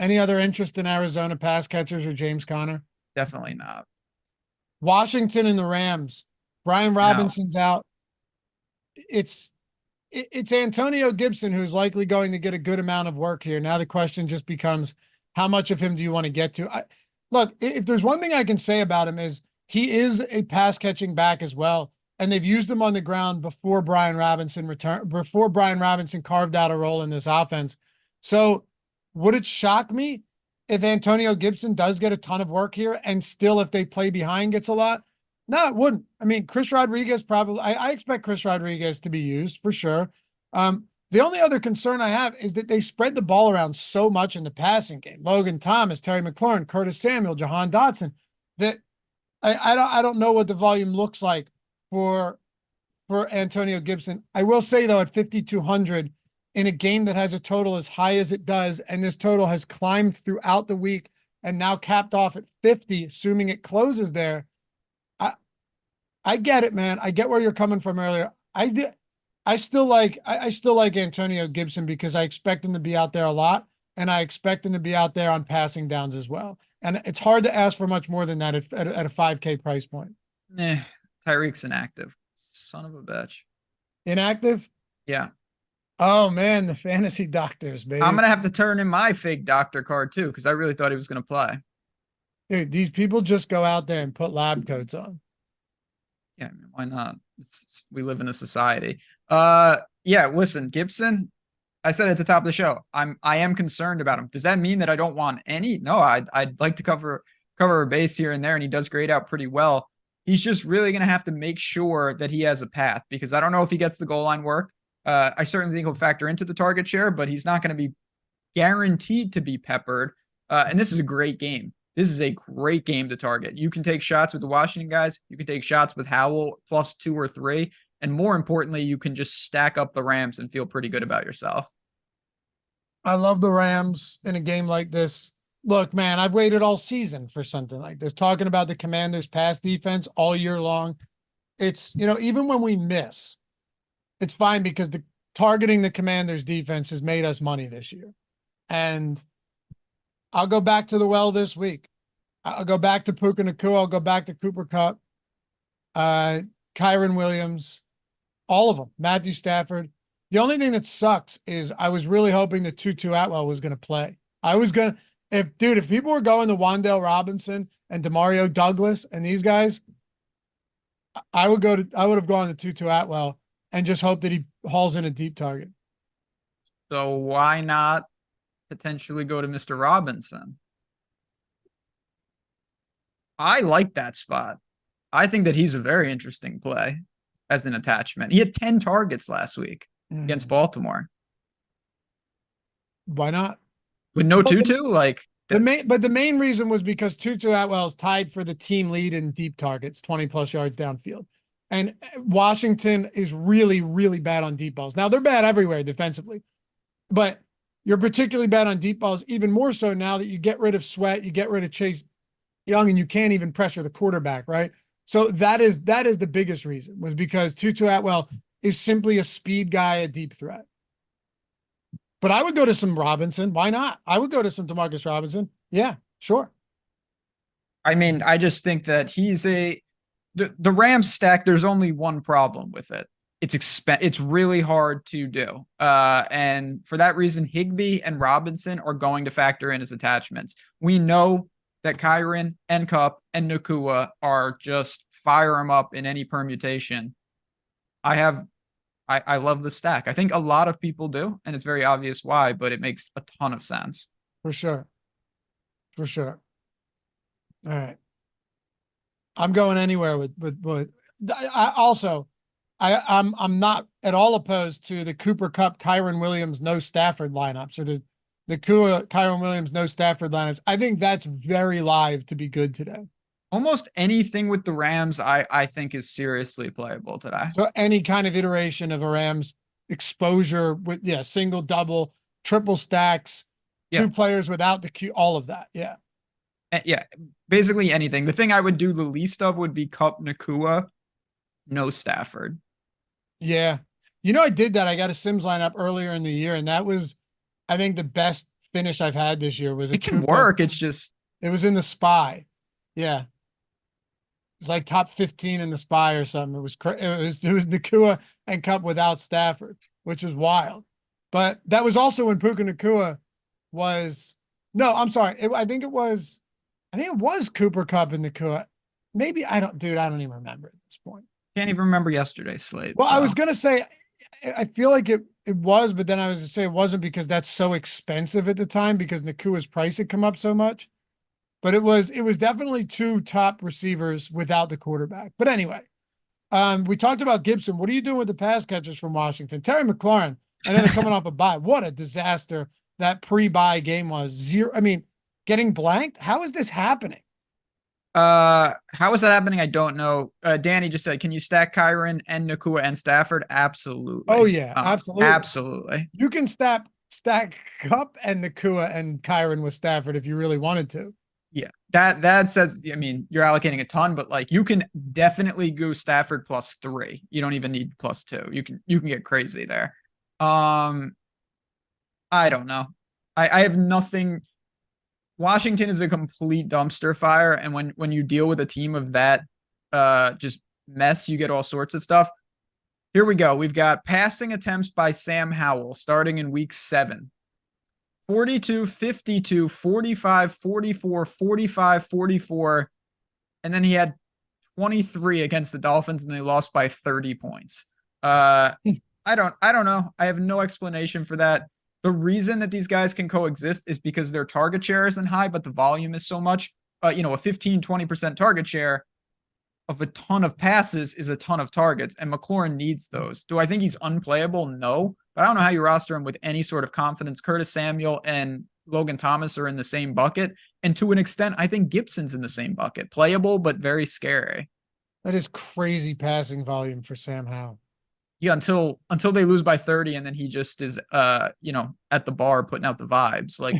Any other interest in Arizona pass catchers or James Conner? Definitely not. Washington and the Rams. Brian Robinson's out. It's Antonio Gibson who's likely going to get a good amount of work here. Now the question just becomes, how much of him do you want to get to? Look, if there's one thing I can say about him is he is a pass catching back as well. And they've used him on the ground before Brian Robinson carved out a role in this offense. So would it shock me if Antonio Gibson does get a ton of work here and still, if they play behind, gets a lot? No, it wouldn't. I mean, Chris Rodriguez probably, I expect Chris Rodriguez to be used for sure. The only other concern I have is that they spread the ball around so much in the passing game. Logan Thomas, Terry McLaurin, Curtis Samuel, Jahan Dotson, that I don't know what the volume looks like for Antonio Gibson. I will say though, at 5,200 in a game that has a total as high as it does, and this total has climbed throughout the week and now capped off at 50, assuming it closes there. I get it, man. I get where you're coming from earlier. I still like Antonio Gibson because I expect him to be out there a lot, and I expect him to be out there on passing downs as well. And it's hard to ask for much more than that at a 5K price point. Tyreek's inactive. Son of a bitch. Inactive? Yeah. Oh man, the fantasy doctors, baby. I'm gonna have to turn in my fake doctor card too, because I really thought he was gonna play. Dude, these people just go out there and put lab coats on. Yeah, I mean, why not? We live in a society. Yeah, listen, Gibson, I said at the top of the show, I am concerned about him. Does that mean that I don't want any? No, I'd like to cover a base here and there, and he does grade out pretty well. He's just really going to have to make sure that he has a path, because I don't know if he gets the goal line work. I certainly think he'll factor into the target share, but he's not going to be guaranteed to be peppered. And this is a great game. This is a great game to target. You can take shots with the Washington guys. You can take shots with Howell +2 or 3. And more importantly, you can just stack up the Rams and feel pretty good about yourself. I love the Rams in a game like this. Look, man, I've waited all season for something like this, talking about the Commanders' pass defense all year long. It's, even when we miss, it's fine because targeting the Commanders' defense has made us money this year. And I'll go back to the well this week. I'll go back to Puka Nacua. I'll go back to Cooper Kupp, Kyren Williams, all of them, Matthew Stafford. The only thing that sucks is I was really hoping that Tutu Atwell was going to play. If people were going to Wan'Dale Robinson and Demario Douglas and these guys, I would have gone to Tutu Atwell and just hope that he hauls in a deep target. So why not potentially go to Mr. Robinson? I like that spot. I think that he's a very interesting play as an attachment. He had 10 targets last week against Baltimore. Why not? With no Tutu? The main reason was because Tutu Atwell is tied for the team lead in deep targets, 20+ yards downfield. And Washington is really, really bad on deep balls. Now, they're bad everywhere defensively, but you're particularly bad on deep balls, even more so now that you get rid of Sweat, you get rid of Chase Young, and you can't even pressure the quarterback, right? So that is the biggest reason, was because Tutu Atwell is simply a speed guy, a deep threat. But I would go to some Robinson. Why not? I would go to some DeMarcus Robinson. Yeah, sure. I mean, I just think that the Rams stack, there's only one problem with it. It's really hard to do. And for that reason, Higbee and Robinson are going to factor in as attachments. We know that Kyren and Kupp and Nacua are just fire them up in any permutation. I love the stack. I think a lot of people do, and it's very obvious why, but it makes a ton of sense. For sure. For sure. All right. I'm going anywhere with I'm not at all opposed to the Cooper Kupp, Kyren Williams, no Stafford lineups, or the Kyren Williams, no Stafford lineups. I think that's very live to be good today. Almost anything with the Rams, I think, is seriously playable today. So any kind of iteration of a Rams exposure with, single, double, triple stacks, Yeah. 2 players without the Q, all of that. Yeah. Yeah, basically anything. The thing I would do the least of would be Cup Nakua, no Stafford. Yeah. I did that. I got a Sims lineup earlier in the year, and that was, I think, the best finish I've had this year was it can work. It's just it was in the spy. Yeah. It's like top 15 in the spy or something. It was Nakua and Cup without Stafford, which was wild. But that was also when Puka Nakua was, no, I'm sorry. I think it was Cooper Cup and Nakua. Maybe I don't even remember at this point. Can't even remember yesterday's slate. Well, I was gonna say, I feel like it was, but then I was gonna say it wasn't because that's so expensive at the time because Nakua's price had come up so much. But it was definitely 2 top receivers without the quarterback. But anyway, we talked about Gibson. What are you doing with the pass catchers from Washington? Terry McLaurin, I know they're coming off a bye. What a disaster that pre-bye game was. 0. I mean, getting blanked. How is this happening? How is that happening? I don't know. Danny just said, can you stack Kyron and Nakua and Stafford? Absolutely. Oh yeah, absolutely. Absolutely. You can stack Cup and Nakua and Kyron with Stafford if you really wanted to. Yeah, that says, I mean, you're allocating a ton, but like you can definitely go Stafford +3. You don't even need +2. You can get crazy there. I don't know. I have nothing. Washington is a complete dumpster fire, and when you deal with a team of that just mess, you get all sorts of stuff. Here we go. We've got passing attempts by Sam Howell starting in week 7. 42, 52, 45, 44, 45, 44. And then he had 23 against the Dolphins and they lost by 30 points. I don't know. I have no explanation for that. The reason that these guys can coexist is because their target share isn't high, but the volume is so much. A 15, 20% target share of a ton of passes is a ton of targets, and McLaurin needs those. Do I think he's unplayable? No. But I don't know how you roster him with any sort of confidence. Curtis Samuel and Logan Thomas are in the same bucket. And to an extent, I think Gibson's in the same bucket. Playable, but very scary. That is crazy passing volume for Sam Howell. Yeah, until they lose by 30 and then he just is at the bar putting out the vibes. Like,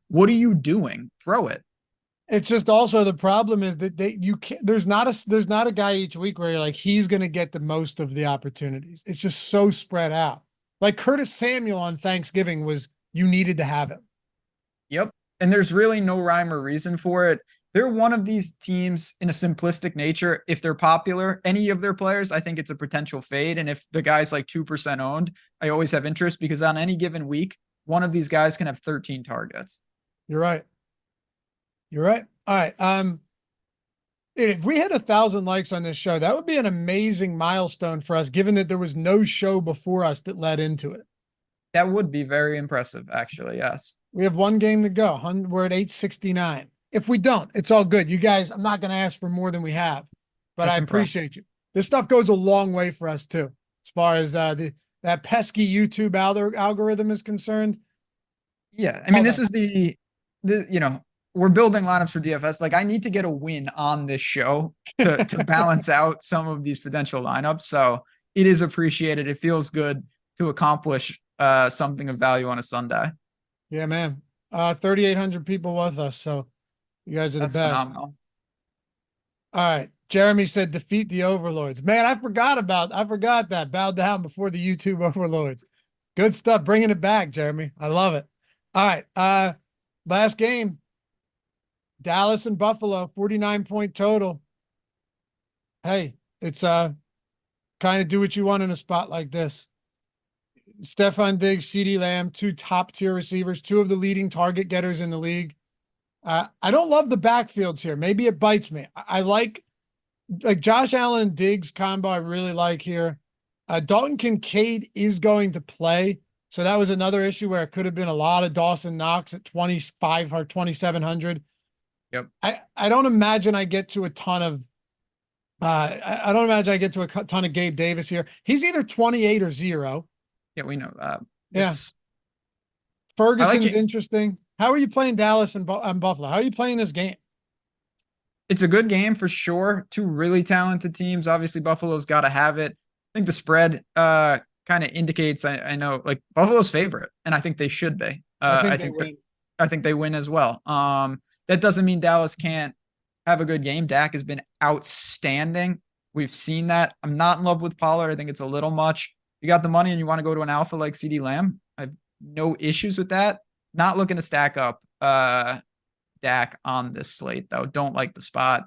what are you doing? Throw it. It's just also the problem is that you can't, there's not a guy each week where you're like, he's going to get the most of the opportunities. It's just so spread out. Like Curtis Samuel on Thanksgiving you needed to have him. Yep. And there's really no rhyme or reason for it. They're one of these teams in a simplistic nature. If they're popular, any of their players, I think it's a potential fade. And if the guy's like 2% owned, I always have interest because on any given week, one of these guys can have 13 targets. You're right. All right. If we hit 1,000 likes on this show, that would be an amazing milestone for us, given that there was no show before us that led into it. That would be very impressive, actually. Yes. We have 1 game to go. We're at 869. If we don't, it's all good. You guys, I'm not going to ask for more than we have, but I appreciate you. This stuff goes a long way for us too, as far as that pesky YouTube algorithm is concerned. Yeah. I mean, this is we're building lineups for DFS. Like, I need to get a win on this show to balance out some of these potential lineups. So it is appreciated. It feels good to accomplish something of value on a Sunday. Yeah, man. 3,800 people with us. So you guys are the best. Phenomenal. All right. Jeremy said defeat the overlords. Man, I forgot that. Bowed down before the YouTube overlords. Good stuff. Bringing it back, Jeremy. I love it. All right. Last game. Dallas and Buffalo, 49-point total. Hey, it's kind of do what you want in a spot like this. Stephon Diggs, CeeDee Lamb, 2 top-tier receivers, 2 of the leading target getters in the league. I don't love the backfields here. Maybe it bites me. I like Josh Allen Diggs combo. I really like here. Dalton Kincaid is going to play. So that was another issue where it could have been a lot of Dawson Knox at 25 or 2,700. Yep. I don't imagine I get to a ton of I don't imagine I get to a ton of Gabe Davis here. He's either 28 or 0. Yeah, we know that. Yeah. Ferguson's interesting. How are you playing Dallas and Buffalo? How are you playing this game? It's a good game for sure. 2 really talented teams. Obviously, Buffalo's got to have it. I think the spread kind of indicates I know like Buffalo's favorite, and I think they should be. I think they win. I think they win as well. That doesn't mean Dallas can't have a good game. Dak has been outstanding. We've seen that. I'm not in love with Pollard. I think it's a little much. You got the money and you want to go to an alpha like CeeDee Lamb. I have no issues with that. Not looking to stack up Dak on this slate though. Don't like the spot.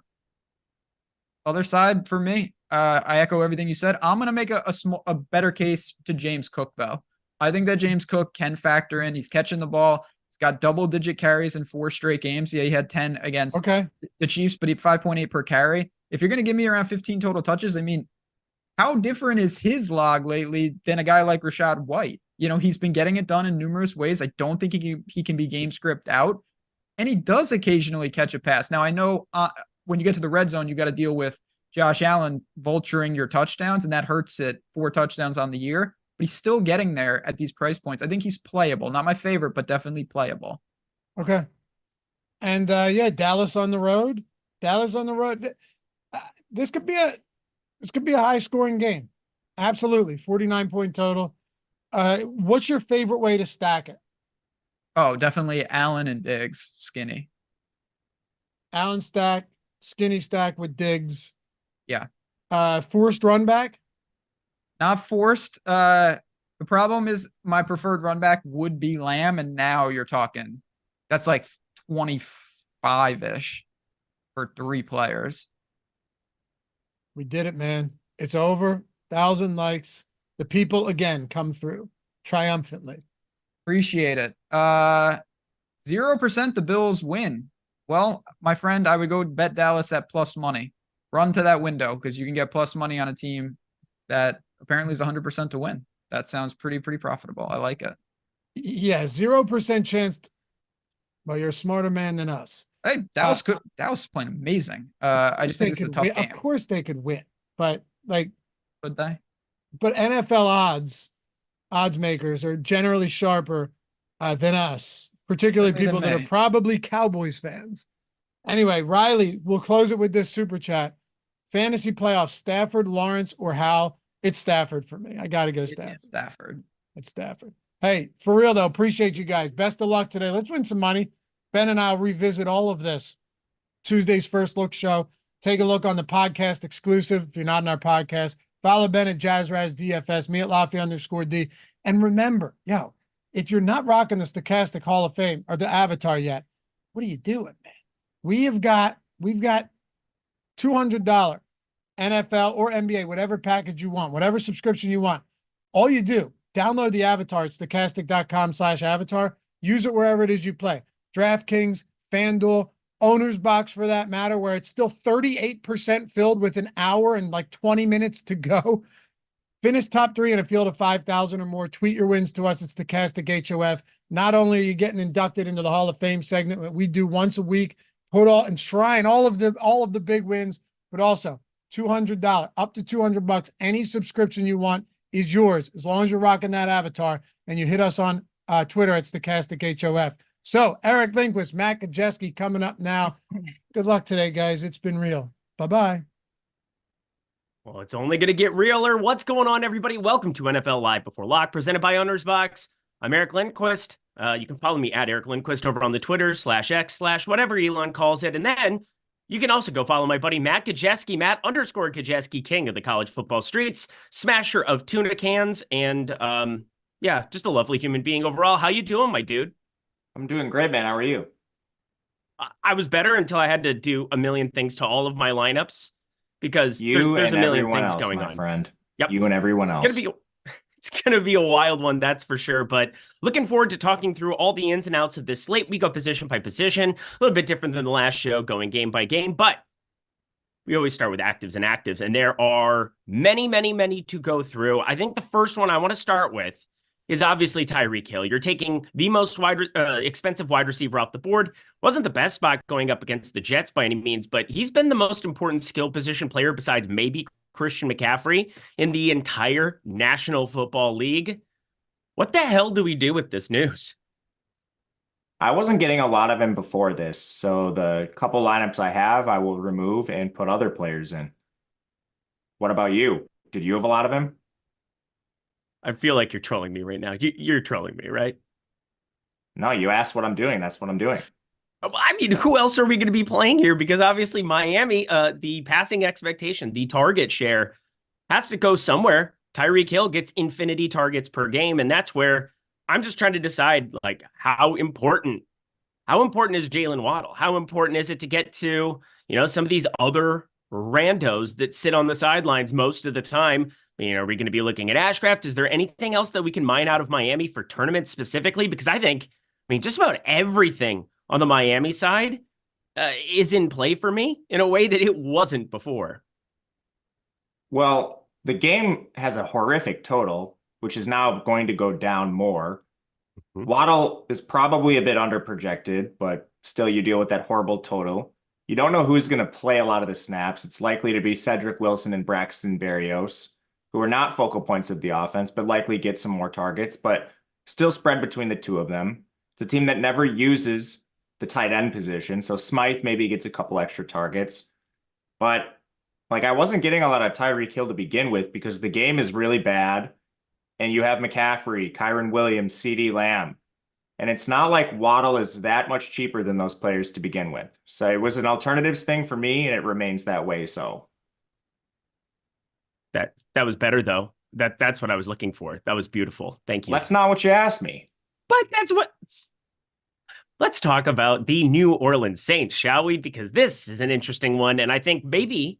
Other side for me, I echo everything you said. I'm gonna make a better case to James Cook though. I think that James Cook can factor in. He's catching the ball. He's got double-digit carries in 4 straight games. Yeah, he had 10 against the Chiefs, but he had 5.8 per carry. If you're gonna give me around 15 total touches, I mean, how different is his log lately than a guy like Rachaad White? You know, he's been getting it done in numerous ways. I don't think he can be game script out, and he does occasionally catch a pass. Now I know when you get to the red zone, you got to deal with Josh Allen vulturing your touchdowns, and that hurts it. 4 touchdowns on the year, but he's still getting there at these price points. I think he's playable. Not my favorite, but definitely playable. Okay. And yeah, Dallas on the road. Dallas on the road. This could be a high scoring game. Absolutely. 49-point total. What's your favorite way to stack it? Oh, definitely Allen and Diggs, skinny. Allen stack, skinny stack with Diggs. Yeah. Forced run back? Not forced. The problem is my preferred run back would be Lamb, and now you're talking that's like 25-ish for 3 players. We did it, man. It's over. 1,000 likes. The people again come through triumphantly. Appreciate it. 0% the Bills win. Well, my friend, I would go bet Dallas at plus money. Run to that window because you can get plus money on a team that apparently is 100% to win. That sounds pretty profitable. I like it. Yeah, 0% chance. Well, you're a smarter man than us. Hey, Dallas is playing amazing. I just think it's a tough game. Of course they could win, but like, could they? But NFL odds makers are generally sharper than us, particularly people that are probably Cowboys fans. Anyway, Riley, we'll close it with this super chat. Fantasy playoffs, Stafford, Lawrence, or Hal? It's Stafford for me. I got to go Stafford. It's Stafford. Hey, for real though, appreciate you guys. Best of luck today. Let's win some money. Ben and I'll revisit all of this. Tuesday's First Look show. Take a look on the podcast exclusive. If you're not in our podcast, follow Ben at JazzRaz DFS, me at Loughy_D. And remember, if you're not rocking the Stochastic Hall of Fame or the avatar yet, what are you doing, man? We've got $200 NFL or NBA, whatever package you want, whatever subscription you want. All you do, download the avatar. It's stochastic.com/avatar. Use it wherever it is you play. DraftKings, FanDuel, OwnersBox for that matter, where it's still 38% filled with an hour and like 20 minutes to go. Finish top 3 in a field of 5,000 or more. Tweet your wins to us. It's Stochastic HOF. Not only are you getting inducted into the Hall of Fame segment that we do once a week, enshrine all of the big wins, but also $200, up to $200. Any subscription you want is yours as long as you're rocking that avatar and you hit us on Twitter at Stochastic HOF. So Eric Lindquist, Matt Gajewski coming up now. Good luck today, guys. It's been real. Bye-bye. Well, it's only going to get realer. What's going on, everybody? Welcome to NFL Live Before Lock, presented by OwnersBox. I'm Eric Lindquist. You can follow me at Eric Lindquist over on the Twitter /X/ whatever Elon calls it. And then you can also go follow my buddy Matt Gajewski, Matt_Gajewski, king of the college football streets, smasher of tuna cans, and just a lovely human being overall. How you doing, my dude? I'm doing great, man. How are you? I was better until I had to do a million things to all of my lineups because there's a million things going on. Friend. Yep. You and everyone else. It's gonna be a wild one, that's for sure. But looking forward to talking through all the ins and outs of this slate. We go position by position, a little bit different than the last show, going game by game. But we always start with actives, and there are many to go through. I think the first one I want to start with is obviously Tyreek Hill. You're taking the most expensive wide receiver off the board. Wasn't the best spot going up against the Jets by any means, but he's been the most important skill position player besides maybe Christian McCaffrey in the entire National Football League. What the hell do we do with this news? I wasn't getting a lot of him before this, so the couple lineups I have, I will remove and put other players in. What about you? Did you have a lot of him? I feel like you're trolling me right now. You're trolling me, right? No, you asked what I'm doing. That's what I'm doing. I mean, who else are we going to be playing here? Because obviously Miami, the passing expectation, the target share has to go somewhere. Tyreek Hill gets infinity targets per game, and that's where I'm just trying to decide, like, how important is Jalen Waddle? How important is it to get to, some of these other randos that sit on the sidelines most of the time? Are we going to be looking at Ashcraft? Is there anything else that we can mine out of Miami for tournaments specifically? Because I think, just about everything on the Miami side is in play for me in a way that it wasn't before. Well, the game has a horrific total, which is now going to go down more. Waddle is probably a bit under projected, but still you deal with that horrible total. You don't know who's going to play a lot of the snaps. It's likely to be Cedric Wilson and Braxton Berrios, who are not focal points of the offense, but likely get some more targets, but still spread between the two of them. It's a team that never uses the tight end position, so Smythe maybe gets a couple extra targets. But I wasn't getting a lot of Tyreek Hill to begin with because the game is really bad. And you have McCaffrey, Kyron Williams, CeeDee Lamb. And it's not like Waddle is that much cheaper than those players to begin with. So it was an alternatives thing for me, and it remains that way. So that was better, though. That's what I was looking for. That was beautiful. Thank you. That's not what you asked me. But that's what... Let's talk about the New Orleans Saints, shall we? Because this is an interesting one, and I think maybe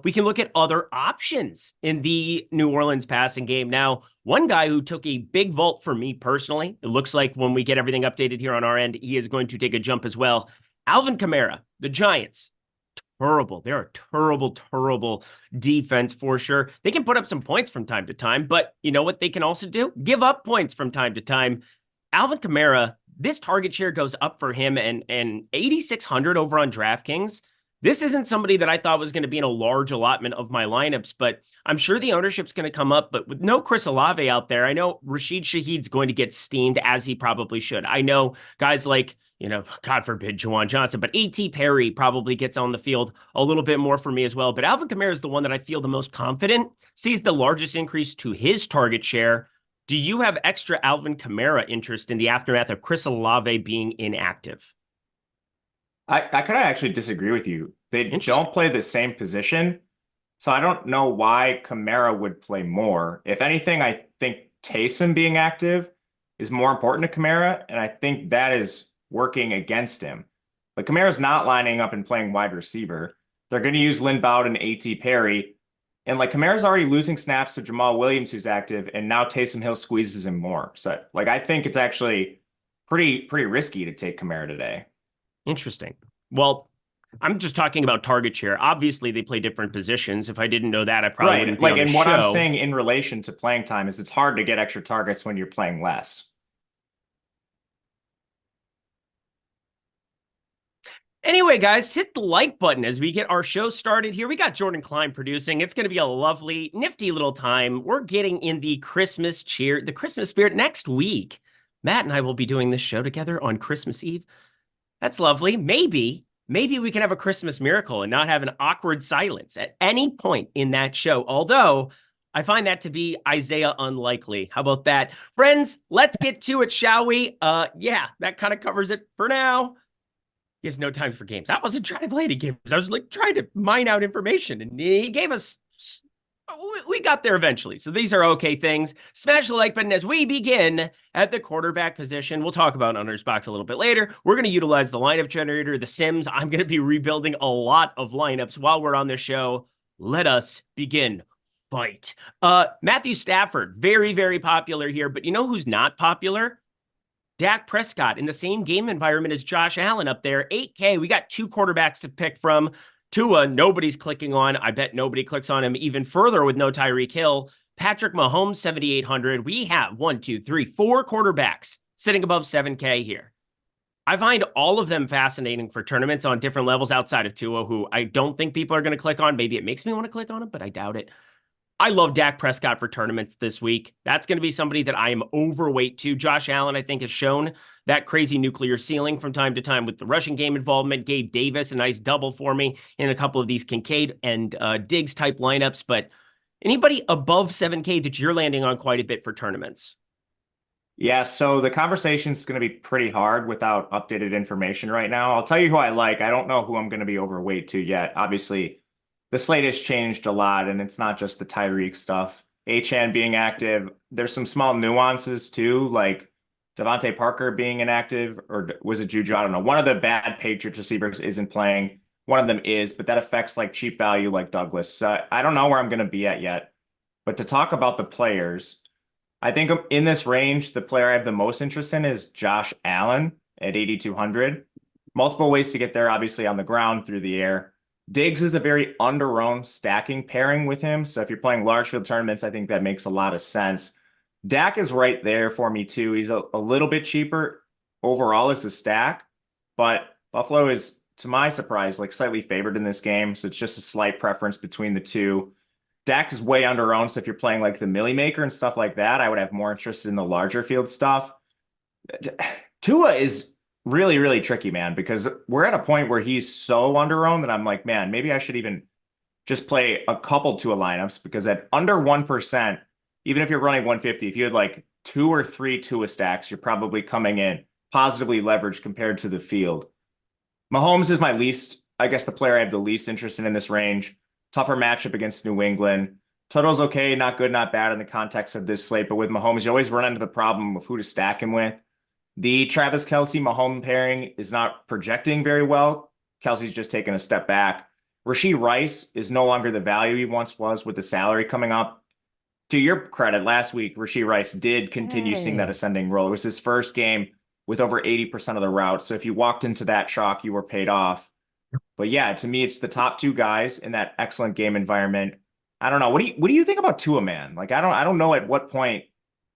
we can look at other options in the New Orleans passing game. Now, one guy who took a big vault for me personally, it looks like when we get everything updated here on our end, he is going to take a jump as well. Alvin Kamara, the Giants. Terrible. They're a terrible defense for sure. They can put up some points from time to time, but you know what they can also do? Give up points from time to time. Alvin Kamara, this target share goes up for him and 8,600 over on DraftKings. This isn't somebody that I thought was going to be in a large allotment of my lineups, but I'm sure the ownership's going to come up. But with no Chris Olave out there, I know Rashid Shaheed's going to get steamed, as he probably should. I know guys like, God forbid, Juwan Johnson, but A.T. Perry probably gets on the field a little bit more for me as well. But Alvin Kamara is the one that I feel the most confident, sees the largest increase to his target share. Do you have extra Alvin Kamara interest in the aftermath of Chris Olave being inactive? I could actually disagree with you. They don't play the same position, so I don't know why Kamara would play more. If anything, I think Taysom being active is more important to Kamara, and I think that is working against him. But Kamara's not lining up and playing wide receiver. They're going to use Lynn Bowden and A.T. Perry, and Kamara's already losing snaps to Jamal Williams, who's active, and now Taysom Hill squeezes him more. So, I think it's actually pretty risky to take Kamara today. Interesting. Well, I'm just talking about target share. Obviously, they play different positions. If I didn't know that, I probably wouldn't be on the and what show. I'm saying in relation to playing time is it's hard to get extra targets when you're playing less. Anyway, guys, hit the like button as we get our show started here. We got Jordan Klein producing. It's going to be a lovely, nifty little time. We're getting in the Christmas spirit next week. Matt and I will be doing this show together on Christmas Eve. That's lovely. Maybe we can have a Christmas miracle and not have an awkward silence at any point in that show. Although I find that to be Isaiah unlikely. How about that? Friends, let's get to it, shall we? Yeah, that kind of covers it for now. He has no time for games. I wasn't trying to play any games. I was trying to mine out information, and he gave us... We got there eventually. So these are okay things. Smash the like button as we begin at the quarterback position. We'll talk about OwnersBox a little bit later. We're going to utilize the lineup generator, the Sims. I'm going to be rebuilding a lot of lineups while we're on the show. Let us begin. Fight. Matthew Stafford, very, very popular here. But you know who's not popular? Dak Prescott in the same game environment as Josh Allen up there. 8K. We got two quarterbacks to pick from. Tua, nobody's clicking on. I bet nobody clicks on him even further with no Tyreek Hill. Patrick Mahomes, 7,800. We have 4 quarterbacks sitting above 7K here. I find all of them fascinating for tournaments on different levels outside of Tua, who I don't think people are going to click on. Maybe it makes me want to click on him, but I doubt it. I love Dak Prescott for tournaments this week. That's going to be somebody that I am overweight to. Josh Allen, I think, has shown that crazy nuclear ceiling from time to time with the rushing game involvement. Gabe Davis, a nice double for me in a couple of these Kincaid and Diggs type lineups. But Anybody above 7K that you're landing on quite a bit for tournaments? Yeah, so the conversation is going to be pretty hard without updated information right now. I'll tell you who I like. I don't know who I'm going to be overweight to yet. Obviously, the slate has changed a lot, and it's not just the Tyreek stuff. Achane being active, there's some small nuances too, like Devontae Parker being inactive, or was it Juju? I don't know. One of the bad Patriots receivers isn't playing. One of them is, but that affects like cheap value like Douglas. So I don't know where I'm going to be at yet. But to talk about the players, I think in this range, the player I have the most interest in is Josh Allen at 8,200. Multiple ways to get there, obviously on the ground, through the air. Diggs is a very under-owned stacking pairing with him. So if you're playing large field tournaments, I think that makes a lot of sense. Dak is right there for me too. He's a little bit cheaper overall as a stack, but Buffalo is, to my surprise, like slightly favored in this game. So it's just a slight preference between the two. Dak is way under-owned. So if you're playing like the Millie Maker and stuff like that, I would have more interest in the larger field stuff. Tua is really, really tricky, man, because we're at a point where he's so under-owned that I'm like, man, maybe I should even just play a couple Tua lineups, because at under 1%, even if you're running 150, if you had like 2 or 3 Tua stacks, you're probably coming in positively leveraged compared to the field. Mahomes is my least, I guess, the player I have the least interest in this range. Tougher matchup against New England. Total's okay, not good, not bad in the context of this slate, but with Mahomes, you always run into the problem of who to stack him with. The Travis Kelce Mahomes pairing is not projecting very well. Kelce's just taken a step back. Rashee Rice is no longer the value he once was with the salary coming up. To your credit, last week, Rashee Rice did continue seeing that ascending role. It was his first game with over 80% of the routes. So if you walked into that chalk, you were paid off. But yeah, to me, it's the top two guys in that excellent game environment. I don't know. What do you think about Tua, man? Like, I don't know at what point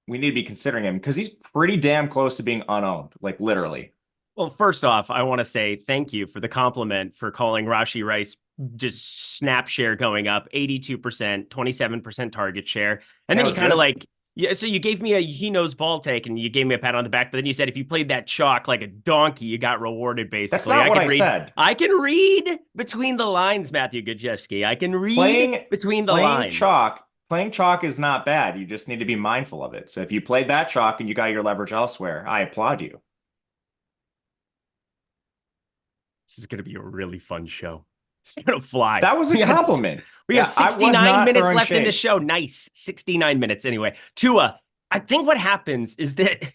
we need to be considering him, because he's pretty damn close to being unowned, like literally. Well, first off, I want to say thank you for the compliment for calling Rashee Rice just snap share going up 82%, 27% target share. And then you kind of like, yeah, so you gave me a he knows ball take and you gave me a pat on the back, but then you said if you played that chalk like a donkey, you got rewarded basically. That's not what I said. I can read between the lines, Matthew Gajewski. I can read between the lines. Playing chalk is not bad. You just need to be mindful of it. So if you played that chalk and you got your leverage elsewhere, I applaud you. This is going to be a really fun show. It's going to fly. That was a compliment. We have 69 minutes left in the show. Nice. 69 minutes anyway. Tua, I think what happens is that,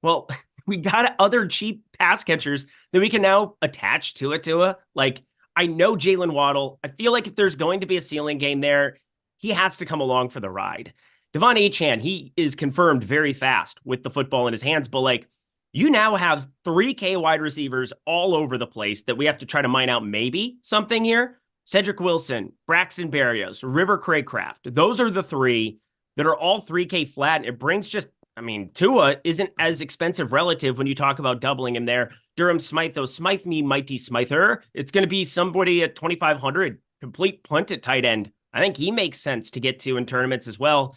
well, we got other cheap pass catchers that we can now attach to it. Tua. Like, I know Jalen Waddle. I feel like if there's going to be a ceiling game there, he has to come along for the ride. Devon Achane, he is confirmed very fast with the football in his hands, but like, you now have 3K wide receivers all over the place that we have to try to mine out maybe something here. Cedric Wilson, Braxton Berrios, River Craycraft. Those are the three that are all 3K flat. And it brings just, I mean, Tua isn't as expensive relative when you talk about doubling him there. Durham Smythe, though, Smythe me mighty Smither. It's going to be somebody at 2,500, complete punt at tight end. I think he makes sense to get to in tournaments as well.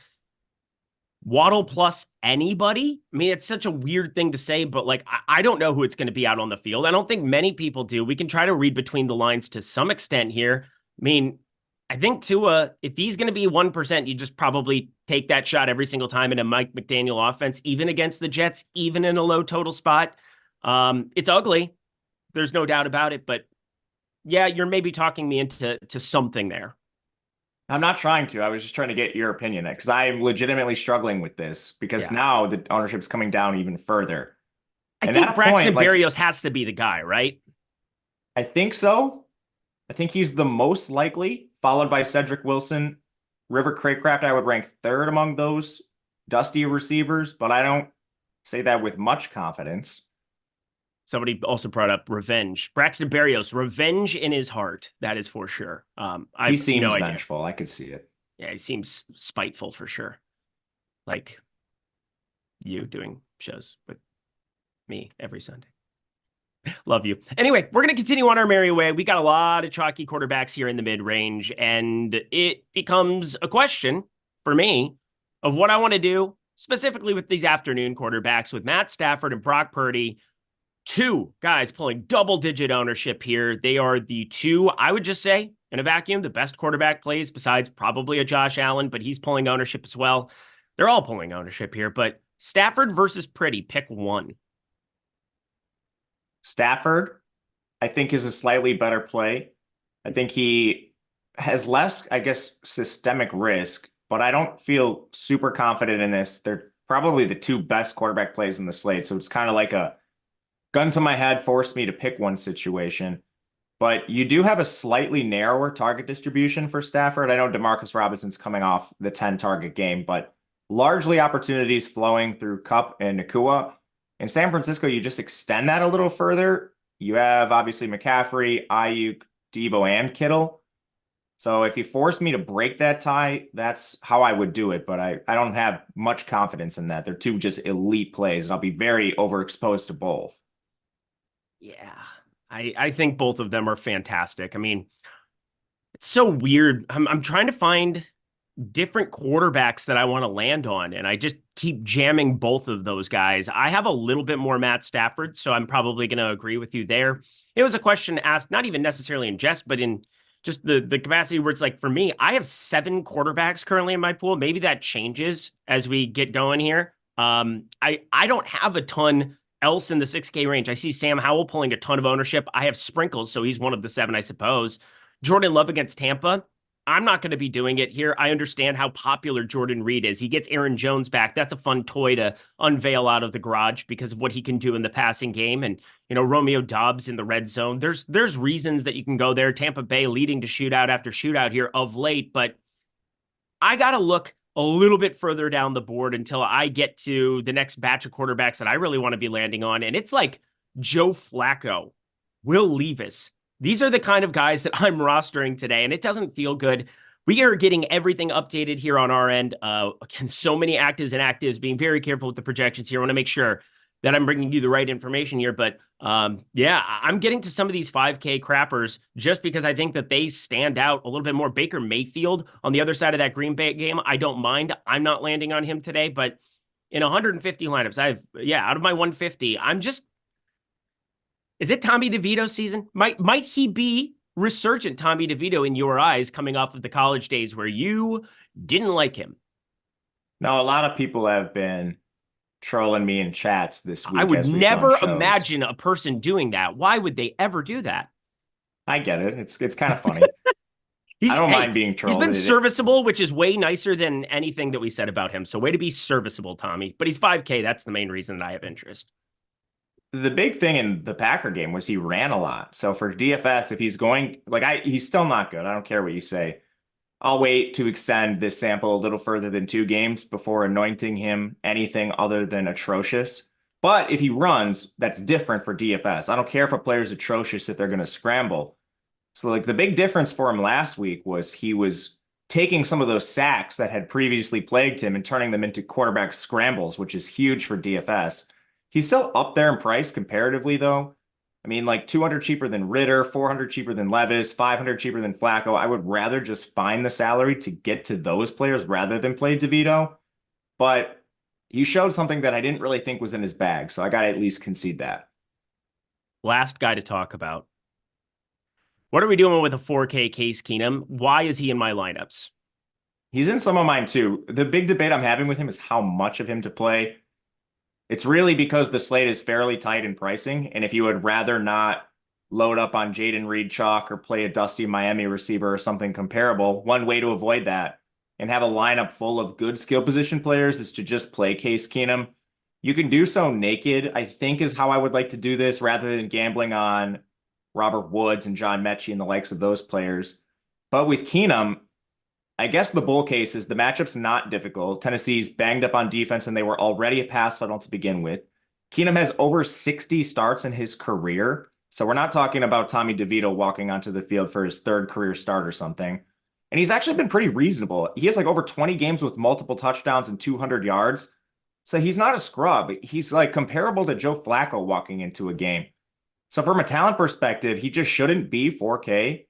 Waddle plus anybody? I mean, it's such a weird thing to say, but like, I don't know who it's going to be out on the field. I don't think many people do. We can try to read between the lines to some extent here. I mean, I think Tua, if he's going to be 1%, you just probably take that shot every single time in a Mike McDaniel offense, even against the Jets, even in a low total spot. It's ugly. There's no doubt about it, but yeah, you're maybe talking me into something there. I'm not trying to. I was just trying to get your opinion because I'm legitimately struggling with this because now the ownership's coming down even further. I think Braxton Berrios has to be the guy, right? I think so. I think he's the most likely, followed by Cedric Wilson. River Craycraft, I would rank third among those dusty receivers, but I don't say that with much confidence. Somebody also brought up revenge. Braxton Berrios, revenge in his heart. That is for sure. He seems vengeful. I could see it. Yeah, he seems spiteful for sure. Like you doing shows with me every Sunday. Love you. Anyway, we're going to continue on our merry way. We got a lot of chalky quarterbacks here in the mid-range, and it becomes a question for me of what I want to do specifically with these afternoon quarterbacks with Matt Stafford and Brock Purdy. Two guys pulling double-digit ownership here. They are the two, I would just say, in a vacuum. The best quarterback plays besides probably a Josh Allen, but he's pulling ownership as well. They're all pulling ownership here, but Stafford versus Pretty, pick one. Stafford, I think, is a slightly better play. I think he has less, I guess, systemic risk, but I don't feel super confident in this. They're probably the two best quarterback plays in the slate. So it's kind of like a gun to my head, forced me to pick one situation. But you do have a slightly narrower target distribution for Stafford. I know DeMarcus Robinson's coming off the 10 target game, but largely opportunities flowing through Kupp and Nakua. In San Francisco, you just extend that a little further. You have obviously McCaffrey, Ayuk, Debo, and Kittle. So if you force me to break that tie, that's how I would do it. But I don't have much confidence in that. They're two just elite plays, and I'll be very overexposed to both. Yeah, I think both of them are fantastic. I mean, it's so weird. I'm trying to find different quarterbacks that I want to land on, and I just keep jamming both of those guys. I have a little bit more Matt Stafford, so I'm probably going to agree with you there. It was a question asked, not even necessarily in jest, but in just the capacity where it's like, for me, I have 7 quarterbacks currently in my pool. Maybe that changes as we get going here. I don't have a ton else in the 6K range. I see Sam Howell pulling a ton of ownership. I have Sprinkles, so he's one of the 7, I suppose. Jordan Love against Tampa. I'm not going to be doing it here. I understand how popular Jordan Reed is. He gets Aaron Jones back. That's a fun toy to unveil out of the garage because of what he can do in the passing game. And, you know, Romeo Doubs in the red zone. There's reasons that you can go there. Tampa Bay leading to shootout after shootout here of late. But I got to look a little bit further down the board until I get to the next batch of quarterbacks that I really want to be landing on. And it's like Joe Flacco, Will Levis. These are the kind of guys that I'm rostering today, and it doesn't feel good. We are getting everything updated here on our end. Again, so many actives and actives, being very careful with the projections here. I want to make sure that I'm bringing you the right information here. But yeah, I'm getting to some of these 5K crappers just because I think that they stand out a little bit more. Baker Mayfield on the other side of that Green Bay game, I don't mind. I'm not landing on him today, but in 150 lineups, out of my 150, is it Tommy DeVito season? Might he be resurgent Tommy DeVito in your eyes coming off of the college days where you didn't like him? No, a lot of people have been trolling me in chats this week. I would never imagine a person doing that. Why would they ever do that? I get it. It's kind of funny. I don't mind being trolled. He's been serviceable, which is way nicer than anything that we said about him. So way to be serviceable, Tommy. But he's 5K. That's the main reason that I have interest. The big thing in the Packer game was he ran a lot. So for DFS, if he's going, he's still not good. I don't care what you say. I'll wait to extend this sample a little further than 2 games before anointing him anything other than atrocious. But if he runs, that's different for DFS. I don't care if a player's atrocious if they're going to scramble. So the big difference for him last week was he was taking some of those sacks that had previously plagued him and turning them into quarterback scrambles, which is huge for DFS. He's still up there in price comparatively, though. I mean, 200 cheaper than Ritter, 400 cheaper than Levis, 500 cheaper than Flacco. I would rather just find the salary to get to those players rather than play DeVito. But he showed something that I didn't really think was in his bag, so I got to at least concede that. Last guy to talk about. What are we doing with a 4K Case Keenum? Why is he in my lineups? He's in some of mine, too. The big debate I'm having with him is how much of him to play. It's really because the slate is fairly tight in pricing, and if you would rather not load up on Jaden Reed chalk or play a dusty Miami receiver or something comparable, one way to avoid that and have a lineup full of good skill position players is to just play Case Keenum. You can do so naked, I think, is how I would like to do this, rather than gambling on Robert Woods and John Mechie and the likes of those players. But with Keenum, I guess the bull case is the matchup's not difficult. Tennessee's banged up on defense, and they were already a pass funnel to begin with. Keenum has over 60 starts in his career, so we're not talking about Tommy DeVito walking onto the field for his 3rd career start or something. And he's actually been pretty reasonable. He has over 20 games with multiple touchdowns and 200 yards. So he's not a scrub. He's comparable to Joe Flacco walking into a game. So from a talent perspective, he just shouldn't be 4K.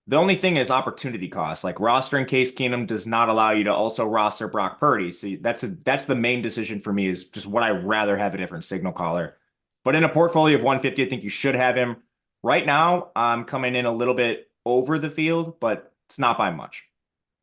The only thing is opportunity cost. Rostering Case Keenum does not allow you to also roster Brock Purdy. So that's the main decision for me, is just what I'd rather have a different signal caller. But in a portfolio of 150, I think you should have him. Right now, I'm coming in a little bit over the field, but it's not by much.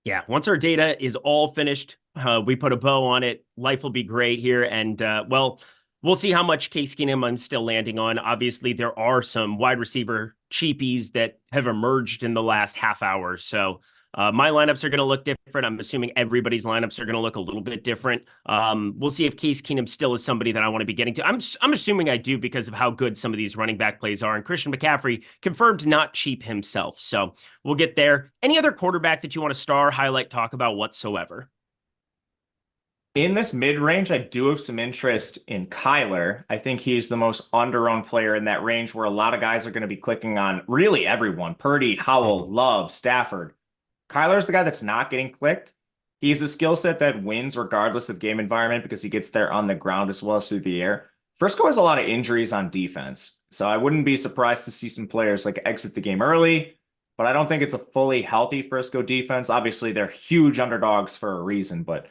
Yeah, once our data is all finished, we put a bow on it. Life will be great here. And, well, we'll see how much Case Keenum I'm still landing on. Obviously, there are some wide receiver cheapies that have emerged in the last half hour. So my lineups are going to look different. I'm assuming everybody's lineups are going to look a little bit different. We'll see if Case Keenum still is somebody that I want to be getting to. I'm assuming I do because of how good some of these running back plays are. And Christian McCaffrey confirmed not cheap himself. So we'll get there. Any other quarterback that you want to star, highlight, talk about whatsoever? In this mid-range, I do have some interest in Kyler. I think he's the most under-owned player in that range where a lot of guys are going to be clicking on really everyone. Purdy, Howell, Love, Stafford. Kyler's the guy that's not getting clicked. He has a skill set that wins regardless of game environment because he gets there on the ground as well as through the air. Frisco has a lot of injuries on defense, so I wouldn't be surprised to see some players like exit the game early, but I don't think it's a fully healthy Frisco defense. Obviously, they're huge underdogs for a reason, but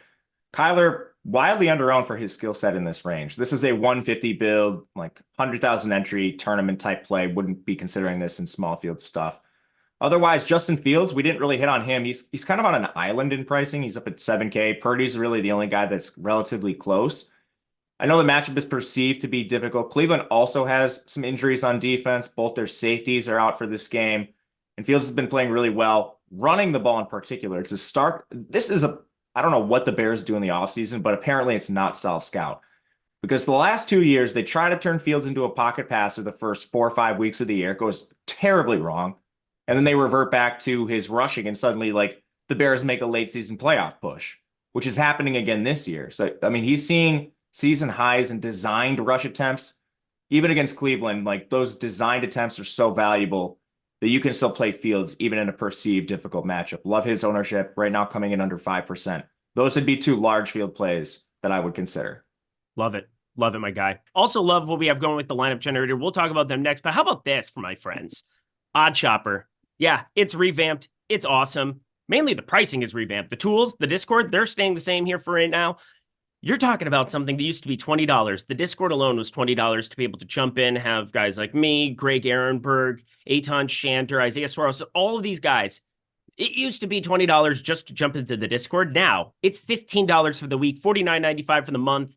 Kyler, wildly underowned for his skill set in this range. This is a 150 build, like 100,000 entry tournament type play. Wouldn't be considering this in small field stuff. Otherwise, Justin Fields, we didn't really hit on him. He's kind of on an island in pricing. He's up at 7K. Purdy's really the only guy that's relatively close. I know the matchup is perceived to be difficult. Cleveland also has some injuries on defense. Both their safeties are out for this game. And Fields has been playing really well, running the ball in particular. It's a stark. I don't know what the Bears do in the offseason, but apparently it's not self-scout. Because the last 2 years, they try to turn Fields into a pocket passer the first 4 or 5 weeks of the year. It goes terribly wrong. And then they revert back to his rushing, and suddenly, like, the Bears make a late season playoff push, which is happening again this year. So, I mean, he's seeing season highs in designed rush attempts. Even against Cleveland, like, those designed attempts are so valuable that you can still play Fields even in a perceived difficult matchup. Love his ownership right now coming in under 5%. Those would be 2 large field plays that I would consider. Love it. Love it, my guy. Also love what we have going with the lineup generator. We'll talk about them next, but how about this for my friends? OddShopper. Yeah, it's revamped. It's awesome. Mainly the pricing is revamped. The tools, the Discord, they're staying the same here for right now. You're talking about something that used to be $20. The Discord alone was $20 to be able to jump in, have guys like me, Greg Ehrenberg, Eitan Shander, Isaiah Swaros, all of these guys. It used to be $20 just to jump into the Discord. Now it's $15 for the week, $49.95 for the month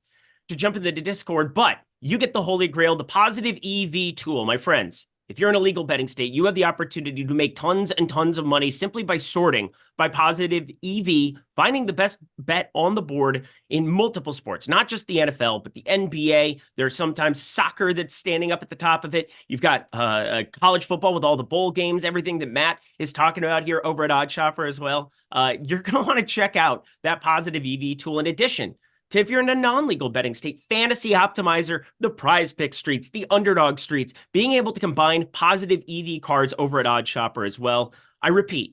to jump into the Discord. But you get the Holy Grail, the positive EV tool, my friends. If you're in a legal betting state, you have the opportunity to make tons and tons of money simply by sorting by positive EV, finding the best bet on the board in multiple sports, not just the NFL, but the NBA. There's sometimes soccer that's standing up at the top of it. You've got college football with all the bowl games, everything that Matt is talking about here over at OddShopper as well. You're going to want to check out that positive EV tool in addition to, if you're in a non-legal betting state, Fantasy Optimizer, the Prize Pick streets, the Underdog streets, being able to combine positive EV cards over at OddShopper as well. I repeat,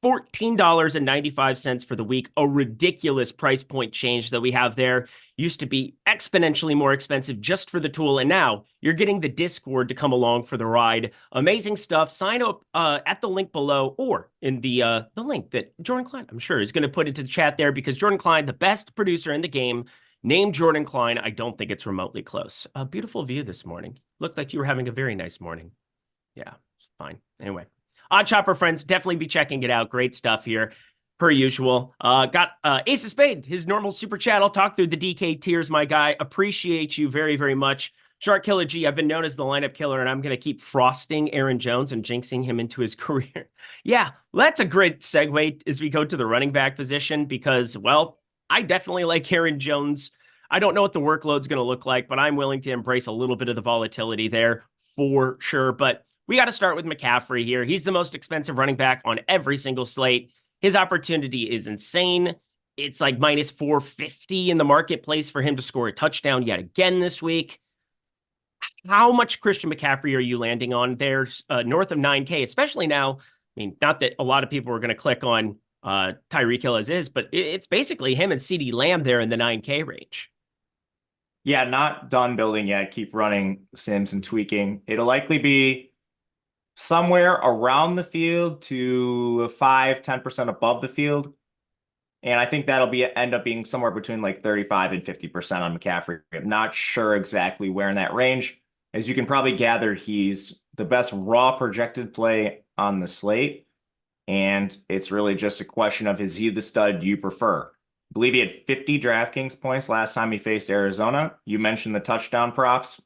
$14.95 for the week, a ridiculous price point change that we have there. Used to be exponentially more expensive just for the tool, and now you're getting the Discord to come along for the ride. Amazing stuff. Sign up at the link below or in the link that Jordan Klein, I'm sure, is going to put into the chat there, because Jordan Klein, the best producer in the game, named Jordan Klein. I don't think it's remotely close. A beautiful view this morning. Looked like you were having a very nice morning. Yeah, it's fine. Anyway. OddShopper friends, definitely be checking it out. Great stuff here, per usual. Got Ace of Spade, his normal super chat. I'll talk through the DK tiers, my guy. Appreciate you very, very much. Shark Killer G, I've been known as the lineup killer, and I'm going to keep frosting Aaron Jones and jinxing him into his career. Yeah, that's a great segue as we go to the running back position, because, well, I definitely like Aaron Jones. I don't know what the workload's going to look like, but I'm willing to embrace a little bit of the volatility there for sure. But we got to start with McCaffrey here. He's the most expensive running back on every single slate. His opportunity is insane. It's like minus 450 in the marketplace for him to score a touchdown yet again this week. How much Christian McCaffrey are you landing on? There's north of 9K, especially now. I mean, not that a lot of people are going to click on Tyreek Hill as is, but it's basically him and CeeDee Lamb there in the 9K range. Yeah, not done building yet. Keep running sims and tweaking. It'll likely be somewhere around the field to 5-10% above the field. And I think that'll end up being somewhere between like 35 and 50% on McCaffrey. I'm not sure exactly where in that range. As you can probably gather, he's the best raw projected play on the slate. And it's really just a question of, is he the stud you prefer? I believe he had 50 DraftKings points last time he faced Arizona. You mentioned the touchdown props.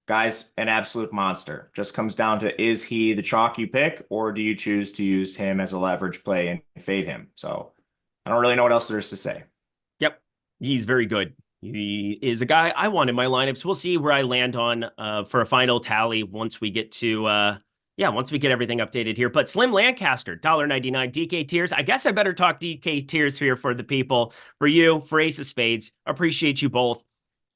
Guy's an absolute monster. Just comes down to, is he the chalk you pick, or do you choose to use him as a leverage play and fade him? So I don't really know what else there is to say. Yep, he's very good. He is a guy I want in my lineups. We'll see where I land on for a final tally once we get to once we get everything updated here. But Slim Lancaster, $1.99 DK tiers. I guess I better talk DK tiers here for the people. For you, for Ace of Spades, appreciate you both.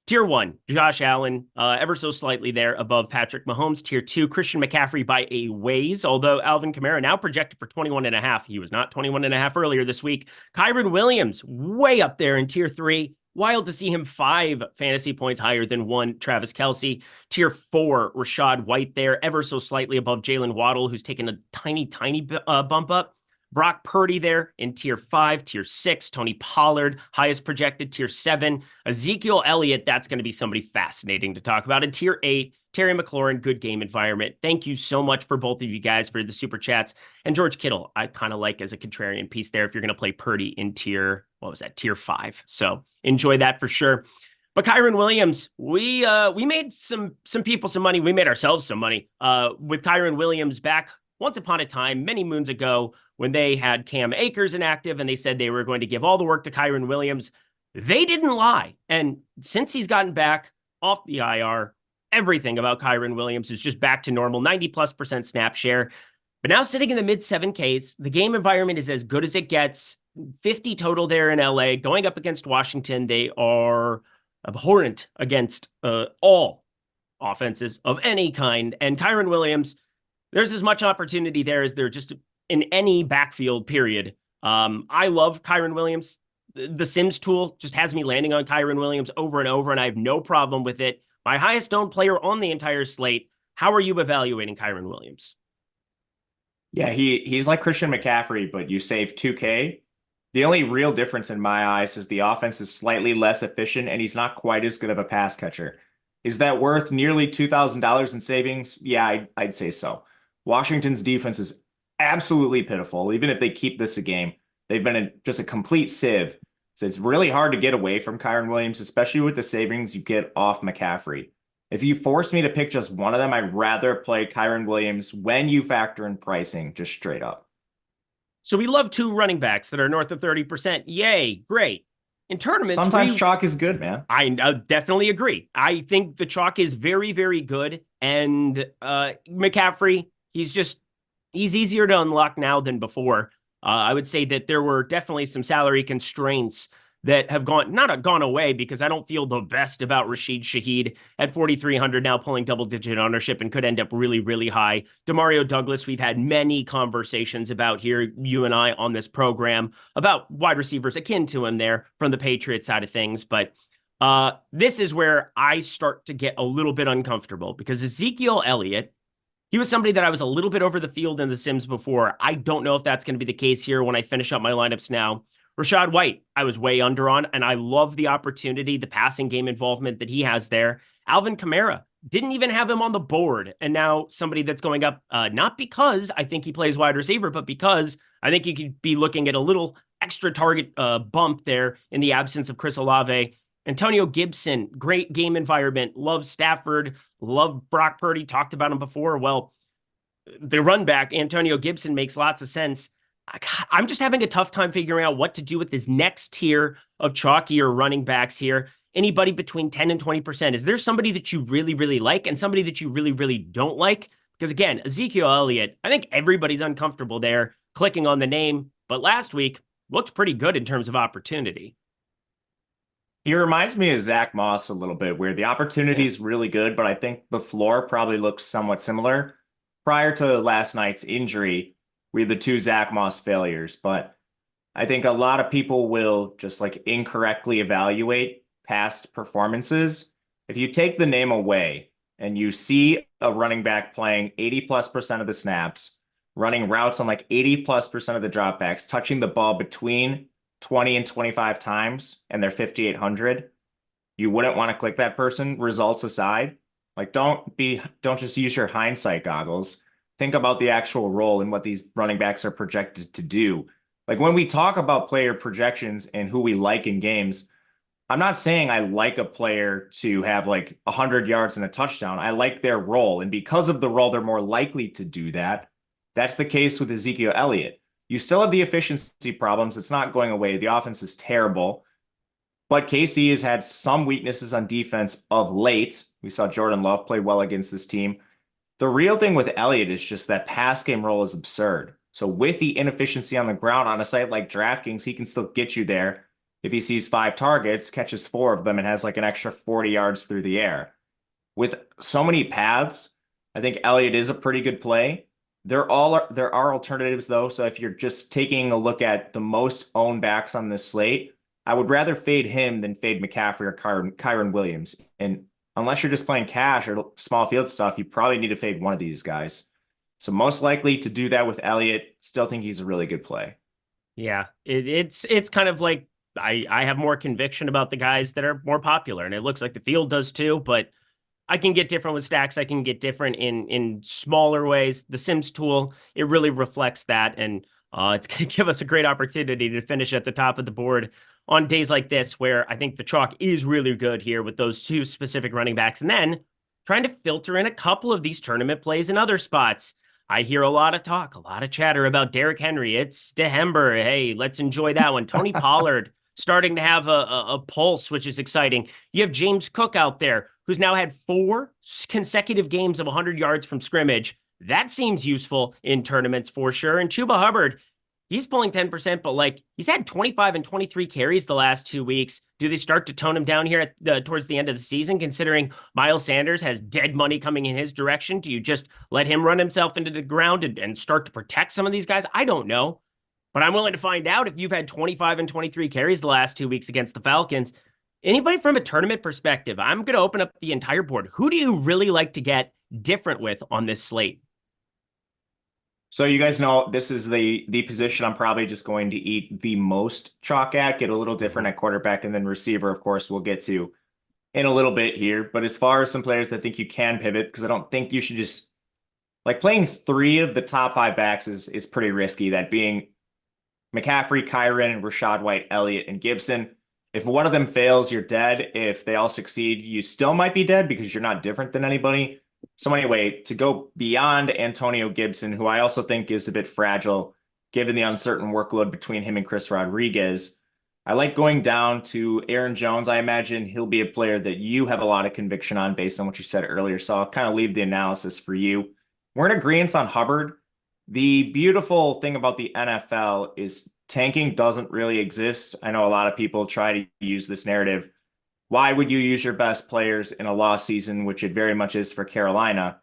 Tier 1, Josh Allen, ever so slightly there above Patrick Mahomes. Tier 2, Christian McCaffrey by a ways, although Alvin Kamara now projected for 21.5. He was not 21.5 earlier this week. Kyren Williams, way up there in Tier 3. Wild to see him 5 fantasy points higher than 1 Travis Kelce. Tier 4, Rachaad White there, ever so slightly above Jalen Waddle, who's taken a tiny bump up. Brock Purdy there in Tier 5. Tier 6, Tony Pollard, highest projected. Tier 7, Ezekiel Elliott, that's going to be somebody fascinating to talk about. In Tier 8, Terry McLaurin, good game environment. Thank you so much for both of you guys for the super chats. And George Kittle, I kind of like as a contrarian piece there if you're going to play Purdy in Tier 5. So enjoy that for sure. But Kyren Williams, we made some people some money. We made ourselves some money with Kyren Williams back once upon a time, many moons ago, when they had Cam Akers inactive and they said they were going to give all the work to Kyren Williams. They didn't lie. And since he's gotten back off the IR, everything about Kyren Williams is just back to normal, 90+% snap share. But now sitting in the mid 7Ks, the game environment is as good as it gets. 50 total there in LA. Going up against Washington, they are abhorrent against all offenses of any kind. And Kyren Williams, there's as much opportunity there as there just in any backfield period. I love Kyren Williams. The Sims tool just has me landing on Kyren Williams over and over, and I have no problem with it. My highest owned player on the entire slate. How are you evaluating Kyren Williams? Yeah, he's like Christian McCaffrey, but you save 2K. The only real difference in my eyes is the offense is slightly less efficient, and he's not quite as good of a pass catcher. Is that worth nearly $2,000 in savings? Yeah, I'd say so. Washington's defense is absolutely pitiful. Even if they keep this a game, they've been just a complete sieve. So it's really hard to get away from Kyren Williams, especially with the savings you get off McCaffrey. If you force me to pick just one of them, I'd rather play Kyren Williams when you factor in pricing, just straight up. So we love 2 running backs that are north of 30%. Yay, great. In tournaments, sometimes chalk is good, man. I definitely agree. I think the chalk is very, very good. And McCaffrey, he's easier to unlock now than before. I would say that there were definitely some salary constraints that have not gone away, because I don't feel the best about Rashid Shaheed at 4,300 now, pulling double-digit ownership and could end up really, really high. Demario Douglas, we've had many conversations about here, you and I, on this program, about wide receivers akin to him there from the Patriots side of things. But this is where I start to get a little bit uncomfortable, because Ezekiel Elliott, he was somebody that I was a little bit over the field in the Sims before. I don't know if that's going to be the case here when I finish up my lineups now. Rachaad White, I was way under on, and I love the opportunity, the passing game involvement that he has there. Alvin Kamara, didn't even have him on the board, and now somebody that's going up, not because I think he plays wide receiver, but because I think you could be looking at a little extra target bump there in the absence of Chris Olave. Antonio Gibson, great game environment. Love Stafford, love Brock Purdy, talked about him before. Well, the run back, Antonio Gibson, makes lots of sense. I'm just having a tough time figuring out what to do with this next tier of chalkier running backs here. Anybody between 10 and 20%. Is there somebody that you really, really like and somebody that you really, really don't like? Because again, Ezekiel Elliott, I think everybody's uncomfortable there clicking on the name, but last week looked pretty good in terms of opportunity. He reminds me of Zach Moss a little bit, where the opportunity is really good, but I think the floor probably looks somewhat similar. Prior to last night's injury, we had the 2 Zach Moss failures, but I think a lot of people will just like incorrectly evaluate past performances. If you take the name away and you see a running back playing 80+% of the snaps, running routes on like 80+% of the dropbacks, touching the ball between 20 and 25 times, and they're 5,800, you wouldn't want to click that person, results aside. Like, don't just use your hindsight goggles. think about the actual role and what these running backs are projected to do. Like when we talk about player projections and who we like in games, I'm not saying I like a player to have like 100 yards and a touchdown. I like their role. And because of the role, they're more likely to do that. That's the case with Ezekiel Elliott. You still have the efficiency problems. It's not going away. The offense is terrible. But KC has had some weaknesses on defense of late. We saw Jordan Love play well against this team. The real thing with Elliott is just that pass game role is absurd. So with the inefficiency on the ground on a site like DraftKings, he can still get you there. If he sees 5 targets, catches 4 of them, and has like an extra 40 yards through the air. With so many paths, I think Elliott is a pretty good play. There are alternatives though. So if you're just taking a look at the most owned backs on this slate, I would rather fade him than fade McCaffrey or Kyren Williams. And unless you're just playing cash or small field stuff, you probably need to fade one of these guys. So most likely to do that with Elliott. Still think he's a really good play. Yeah, it's kind of like I have more conviction about the guys that are more popular, and it looks like the field does too, but I can get different with stacks. I can get different in smaller ways. The Sims tool, it really reflects that, and it's going to give us a great opportunity to finish at the top of the board on days like this, where I think the chalk is really good here with those 2 specific running backs, and then trying to filter in a couple of these tournament plays in other spots. I hear a lot of talk, a lot of chatter about Derrick Henry. It's Dehember. Hey, let's enjoy that one. Tony Pollard starting to have a pulse, which is exciting. You have James Cook out there, who's now had 4 consecutive games of 100 yards from scrimmage. That seems useful in tournaments for sure. And Chuba Hubbard, he's pulling 10%, but like he's had 25 and 23 carries the last 2 weeks. Do they start to tone him down here towards the end of the season, considering Miles Sanders has dead money coming in his direction? Do you just let him run himself into the ground and start to protect some of these guys? I don't know. But I'm willing to find out if you've had 25 and 23 carries the last 2 weeks against the Falcons. Anybody from a tournament perspective, I'm going to open up the entire board. Who do you really like to get different with on this slate? So you guys know this is the position I'm probably just going to eat the most chalk at, get a little different at quarterback, and then receiver, of course, we'll get to in a little bit here. But as far as some players I think you can pivot, because I don't think you should just like playing 3 of the top 5 backs is pretty risky. That being McCaffrey, Kyren, and Rachaad White, Elliott, and Gibson. If one of them fails, you're dead. If they all succeed, you still might be dead because you're not different than anybody. So anyway, to go beyond Antonio Gibson, who I also think is a bit fragile, given the uncertain workload between him and Chris Rodriguez, I like going down to Aaron Jones. I imagine he'll be a player that you have a lot of conviction on based on what you said earlier. So I'll kind of leave the analysis for you. We're in agreement on Hubbard. The beautiful thing about the NFL is tanking doesn't really exist. I know a lot of people try to use this narrative. Why would you use your best players in a lost season, which it very much is for Carolina?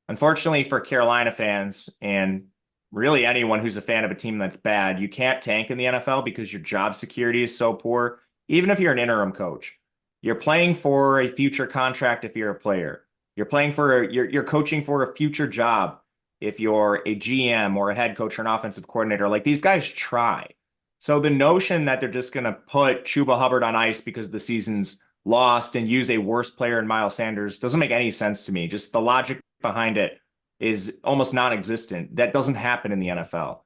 Unfortunately for Carolina fans, and really anyone who's a fan of a team that's bad, you can't tank in the NFL because your job security is so poor. Even if you're an interim coach, you're playing for a future contract if you're a player. You're playing for, you're coaching for a future job. If you're a GM or a head coach or an offensive coordinator, like these guys try. So the notion that they're just going to put Chuba Hubbard on ice because the season's lost and use a worse player in Miles Sanders doesn't make any sense to me. Just the logic behind it is almost non-existent. That doesn't happen in the NFL.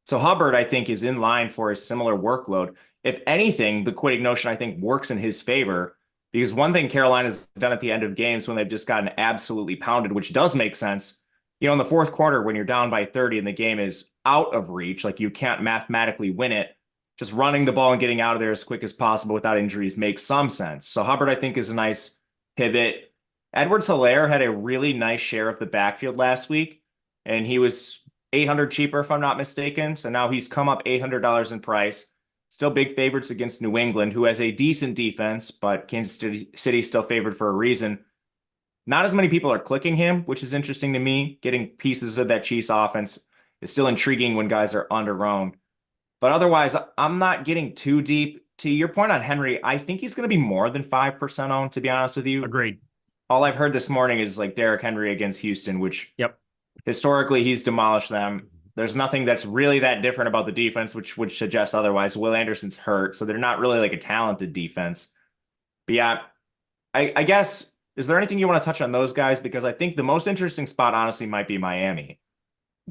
So Hubbard, I think, is in line for a similar workload. If anything, the quitting notion, I think, works in his favor because one thing Carolina's done at the end of games when they've just gotten absolutely pounded, which does make sense, you know, in the fourth quarter, when you're down by 30 and the game is out of reach, like you can't mathematically win it, just running the ball and getting out of there as quick as possible without injuries makes some sense. So Hubbard, I think, is a nice pivot. Edwards-Helaire had a really nice share of the backfield last week, and he was $800 cheaper, if I'm not mistaken. So now he's come up $800 in price. Still big favorites against New England, who has a decent defense, but Kansas City still favored for a reason. Not as many people are clicking him, which is interesting to me. Getting pieces of that Chiefs offense is still intriguing when guys are under-owned. But otherwise, I'm not getting too deep. To your point on Henry, I think he's going to be more than 5% owned, to be honest with you. Agreed. All I've heard this morning is like Derrick Henry against Houston, which historically he's demolished them. There's nothing that's really that different about the defense, which would suggest otherwise. Will Anderson's hurt, so they're not really like a talented defense. But yeah, I guess, is there anything you want to touch on those guys? Because I think the most interesting spot, honestly, might be Miami.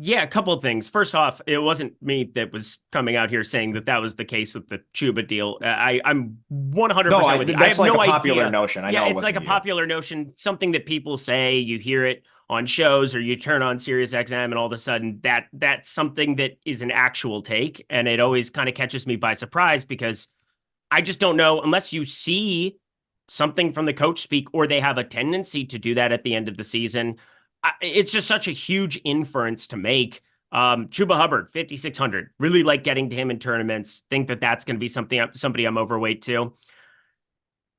Yeah, a couple of things. First off, it wasn't me that was coming out here saying that was the case with the Chuba deal. I'm 100% with you. I have like no a popular idea. notion. I Yeah, know it it's like a wasn't you. popular notion, something that people say, you hear it on shows or you turn on Sirius XM and all of a sudden that's something that is an actual take. And it always kind of catches me by surprise because I just don't know unless you see something from the coach speak or they have a tendency to do that at the end of the season. It's just such a huge inference to make. Chuba Hubbard, 5,600. Really like getting to him in tournaments. Think that that's going to be somebody I'm overweight to.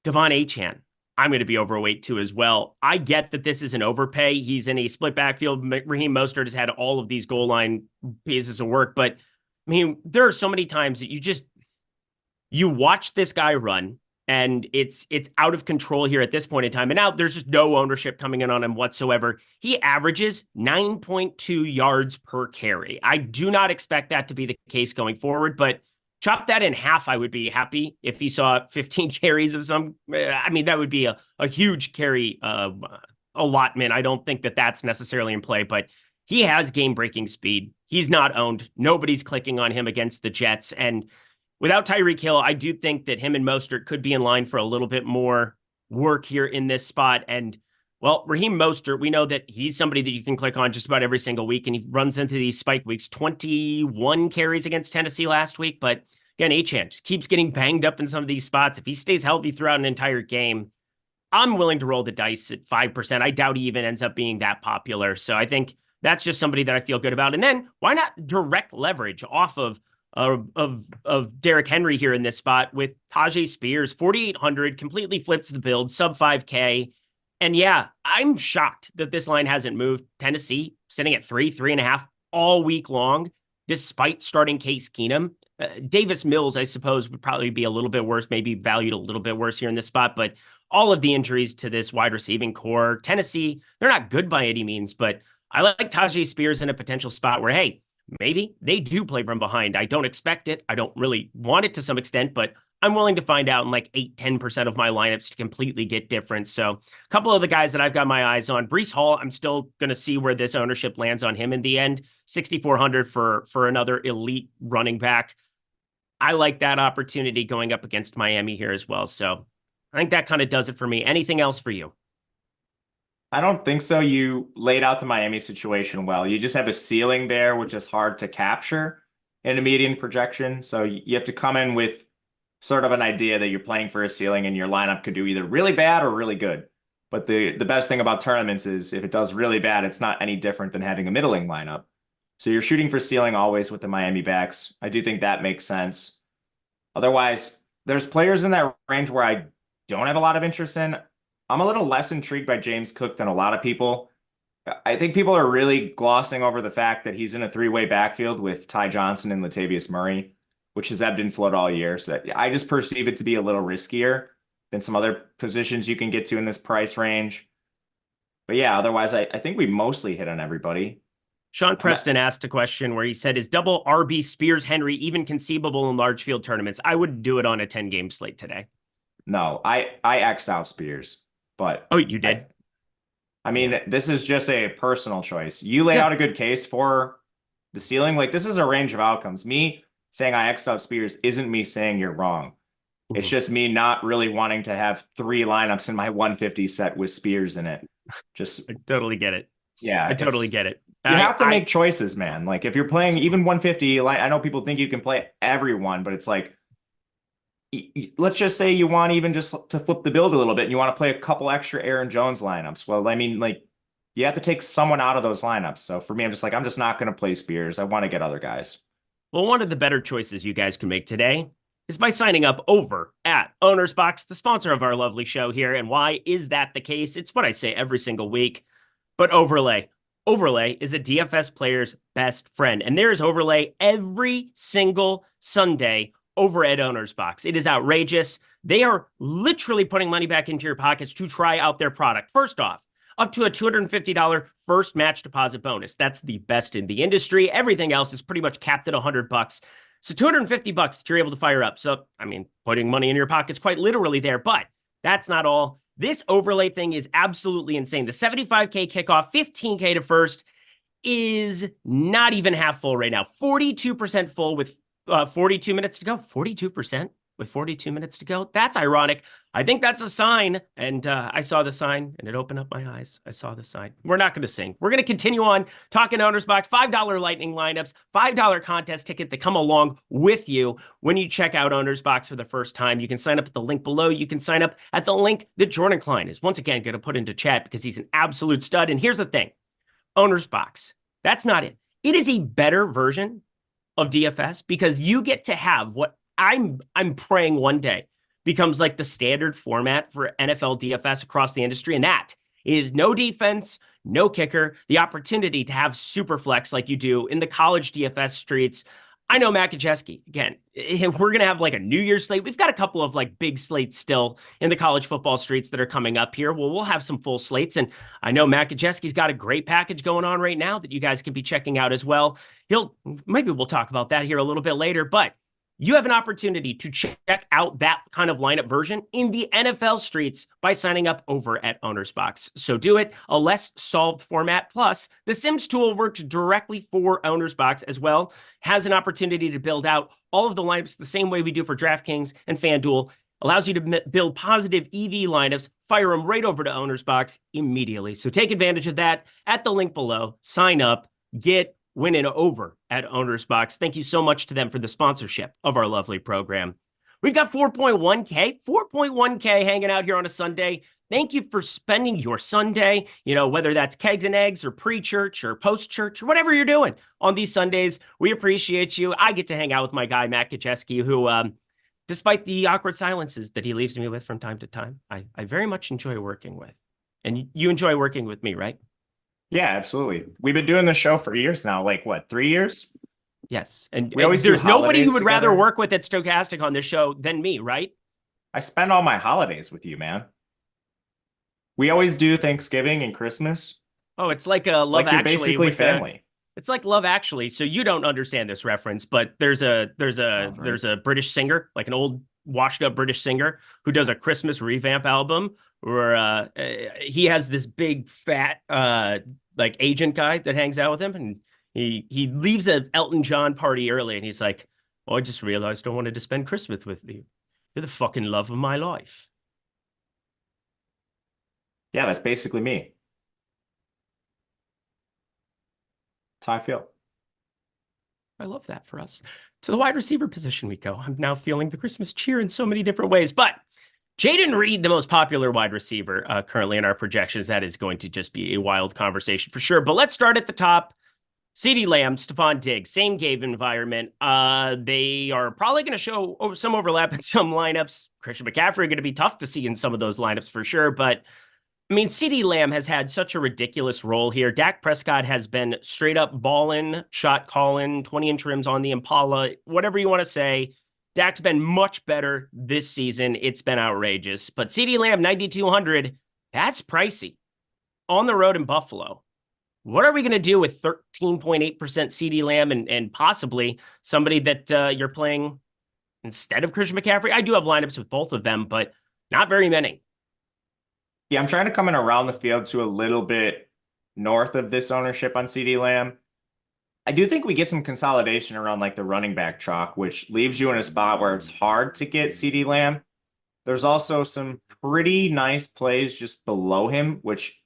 Devon Achane, I'm going to be overweight to as well. I get that this is an overpay. He's in a split backfield. Raheem Mostert has had all of these goal line pieces of work, but I mean, there are so many times that you watch this guy run and it's out of control here at this point in time. And now there's just no ownership coming in on him whatsoever. He averages 9.2 yards per carry. I do not expect that to be the case going forward, but chop that in half. I would be happy if he saw 15 carries of some. I mean, that would be a huge carry allotment. I don't think that that's necessarily in play, but he has game-breaking speed. He's not owned. Nobody's clicking on him against the Jets. And without Tyreek Hill, I do think that him and Mostert could be in line for a little bit more work here in this spot. And, well, Raheem Mostert, we know that he's somebody that you can click on just about every single week, and he runs into these spike weeks. 21 carries against Tennessee last week, but again, Achane just keeps getting banged up in some of these spots. If he stays healthy throughout an entire game, I'm willing to roll the dice at 5%. I doubt he even ends up being that popular. So I think that's just somebody that I feel good about. And then why not direct leverage off of Derrick Henry here in this spot with Tajay Spears, 4,800, completely flips the build, sub 5K. And yeah, I'm shocked that this line hasn't moved. Tennessee sitting at 3.5 all week long, despite starting Case Keenum. Davis Mills, I suppose, would probably be a little bit worse, maybe valued a little bit worse here in this spot, but all of the injuries to this wide receiving core, Tennessee, they're not good by any means, but I like Tajay Spears in a potential spot where, hey, maybe they do play from behind. I don't expect it. I don't really want it to some extent, but I'm willing to find out in like 8-10% of my lineups to completely get different. So a couple of the guys that I've got my eyes on, Breece Hall, I'm still going to see where this ownership lands on him in the end. 6,400 for another elite running back. I like that opportunity going up against Miami here as well. So I think that kind of does it for me. Anything else for you? I don't think so. You laid out the Miami situation well. You just have a ceiling there, which is hard to capture in a median projection. So you have to come in with sort of an idea that you're playing for a ceiling and your lineup could do either really bad or really good. But the best thing about tournaments is if it does really bad, it's not any different than having a middling lineup. So you're shooting for ceiling always with the Miami backs. I do think that makes sense. Otherwise, there's players in that range where I don't have a lot of interest in. I'm a little less intrigued by James Cook than a lot of people. I think people are really glossing over the fact that he's in a three-way backfield with Ty Johnson and Latavius Murray, which has ebbed and flowed all year. So I just perceive it to be a little riskier than some other positions you can get to in this price range. But yeah, otherwise, I think we mostly hit on everybody. Sean Preston asked a question where he said, is double RB Spears Henry even conceivable in large field tournaments? I would do it on a 10-game slate today. No, I X'd out Spears. But oh, you did? I mean, this is just a personal choice. You laid out a good case for the ceiling. Like, this is a range of outcomes. Me saying I X'd out Spears isn't me saying you're wrong. It's just me not really wanting to have 3 lineups in my 150 set with Spears in it. Just I totally get it. Yeah, I totally get it. You have to make choices, man. Like, if you're playing even 150, like, I know people think you can play everyone, but it's like, let's just say you want even just to flip the build a little bit and you want to play a couple extra Aaron Jones lineups. Well, I mean, like, you have to take someone out of those lineups. So for me, I'm just not going to play Spears. I want to get other guys. Well, one of the better choices you guys can make today is by signing up over at OwnersBox, the sponsor of our lovely show here. And why is that the case? It's what I say every single week. But Overlay is a DFS player's best friend. And there is Overlay every single Sunday over at OwnersBox. It is outrageous. They are literally putting money back into your pockets to try out their product. First off, up to a $250 first match deposit bonus. That's the best in the industry. Everything else is pretty much capped at $100. So $250 that you're able to fire up. So, I mean, putting money in your pockets quite literally there, but that's not all. This Overlay thing is absolutely insane. The 75K kickoff, 15K to first. is not even half full right now. 42% full with 42 minutes to go. 42% with 42 minutes to go. That's ironic. I think that's a sign. And I saw the sign and it opened up my eyes. I saw the sign. We're not going to sing. We're going to continue on talking Owner's Box, $5 lightning lineups, $5 contest ticket that come along with you when you check out Owner's Box for the first time. You can sign up at the link below. You can sign up at the link that Jordan Klein is once again going to put into chat because he's an absolute stud. And here's the thing. Owner's Box. That's not it. It is a better version of DFS because you get to have what I'm praying one day becomes like the standard format for NFL DFS across the industry. And that is no defense, no kicker, the opportunity to have super flex like you do in the college DFS streets. I know Matt Gajewski, again, we're going to have like a New Year's slate. We've got a couple of like big slates still in the college football streets that are coming up here. Well, we'll have some full slates. And I know Matt Gajewski's got a great package going on right now that you guys can be checking out as well. Maybe we'll talk about that here a little bit later, but you have an opportunity to check out that kind of lineup version in the NFL streets by signing up over at Owner's Box. So do it, a less solved format. Plus, the Sims tool works directly for Owner's Box as well, has an opportunity to build out all of the lineups the same way we do for DraftKings and FanDuel, allows you to build positive EV lineups, fire them right over to Owner's Box immediately. So take advantage of that at the link below, sign up, get winning over at Owner's Box. Thank you so much to them for the sponsorship of our lovely program. We've got 4.1K hanging out here on a Sunday. Thank you for spending your Sunday, whether that's kegs and eggs or pre-church or post-church or whatever you're doing on these Sundays. We appreciate you. I get to hang out with my guy, Matt Gajewski, who, despite the awkward silences that he leaves me with from time to time, I very much enjoy working with. And you enjoy working with me, right? Yeah, absolutely. We've been doing the show for years now, like what, 3 years? Yes. And we always there's nobody who would together. rather work with at Stochastic on this show than me, right? I spend all my holidays with you, man. We always do Thanksgiving and Christmas. Oh, it's like a Love like Actually. You're basically family. It's like Love Actually. So you don't understand this reference, but there's a British singer, like an old washed up British singer who does a Christmas revamp album where he has this big fat like agent guy that hangs out with him, and he leaves a Elton John party early, and he's like, "Oh, I just realized I wanted to spend Christmas with you. You're the fucking love of my life." Yeah, that's basically me. That's how I feel. I love that for us. To the wide receiver position we go. I'm now feeling the Christmas cheer in so many different ways. But Jaden Reed, the most popular wide receiver currently in our projections, that is going to just be a wild conversation for sure. But let's start at the top. CeeDee Lamb, Stephon Diggs, same game environment. They are probably going to show some overlap in some lineups. Christian McCaffrey going to be tough to see in some of those lineups for sure. But I mean, CeeDee Lamb has had such a ridiculous role here. Dak Prescott has been straight up balling, shot calling, 20 interims on the Impala, whatever you want to say. Dak's been much better this season. It's been outrageous. But CeeDee Lamb, 9,200, that's pricey. On the road in Buffalo. What are we going to do with 13.8% CeeDee Lamb and possibly somebody that you're playing instead of Christian McCaffrey? I do have lineups with both of them, but not very many. Yeah, I'm trying to come in around the field to a little bit north of this ownership on CeeDee Lamb. I do think we get some consolidation around like the running back chalk, which leaves you in a spot where it's hard to get CeeDee Lamb. There's also some pretty nice plays just below him, which,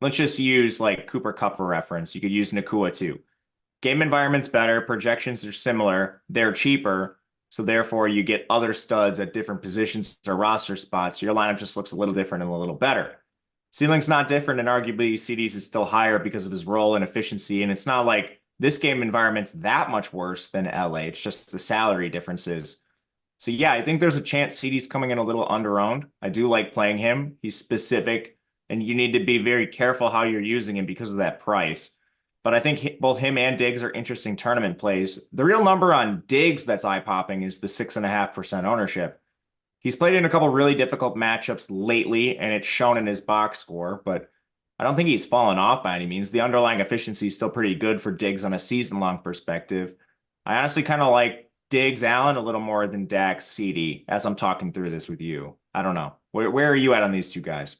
let's just use like Cooper Kupp for reference. You could use Nakua too. Game environment's better. Projections are similar. They're cheaper. So therefore, you get other studs at different positions or roster spots. Your lineup just looks a little different and a little better. Ceiling's not different, and arguably CD's is still higher because of his role and efficiency. And it's not like this game environment's that much worse than LA. It's just the salary differences. So yeah, I think there's a chance CD's coming in a little under-owned. I do like playing him. He's specific, and you need to be very careful how you're using him because of that price. But I think both him and Diggs are interesting tournament plays. The real number on Diggs that's eye-popping is the 6.5% ownership. He's played in a couple really difficult matchups lately, and it's shown in his box score, but I don't think he's fallen off by any means. The underlying efficiency is still pretty good for Diggs on a season-long perspective. I honestly kind of like Diggs Allen a little more than Dak CD as I'm talking through this with you. I don't know. Where are you at on these two guys?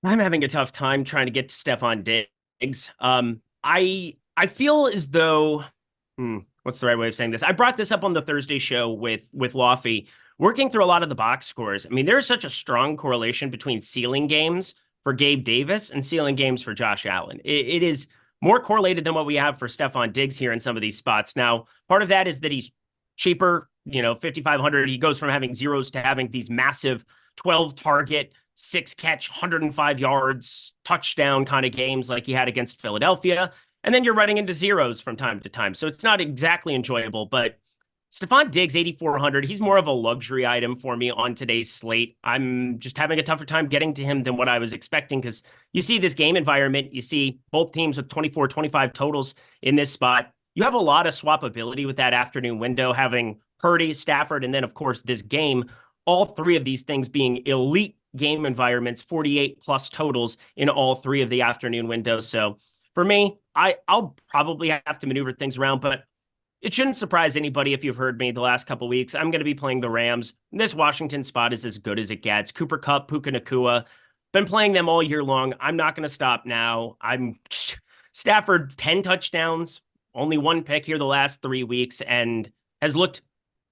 I'm having a tough time trying to get to Stephon Diggs. Diggs. I feel as though, what's the right way of saying this? I brought this up on the Thursday show with Loughy, working through a lot of the box scores. I mean, there's such a strong correlation between ceiling games for Gabe Davis and ceiling games for Josh Allen. It is more correlated than what we have for Stephon Diggs here in some of these spots. Now, part of that is that he's cheaper, 5,500. He goes from having zeros to having these massive 12 target, 6 catch, 105 yards, touchdown kind of games like he had against Philadelphia. And then you're running into zeros from time to time. So it's not exactly enjoyable, but Stephon Diggs, 8,400. He's more of a luxury item for me on today's slate. I'm just having a tougher time getting to him than what I was expecting because you see this game environment. You see both teams with 24, 25 totals in this spot. You have a lot of swappability with that afternoon window, having Purdy, Stafford, and then, of course, this game. All three of these things being elite game environments, 48 plus totals in all three of the afternoon windows. So for me, I'll probably have to maneuver things around, but it shouldn't surprise anybody if you've heard me the last couple of weeks. I'm going to be playing the Rams. This Washington spot is as good as it gets. Cooper Kupp, Puka Nacua, been playing them all year long. I'm not going to stop now. Stafford, 10 touchdowns, only one pick here the last 3 weeks, and has looked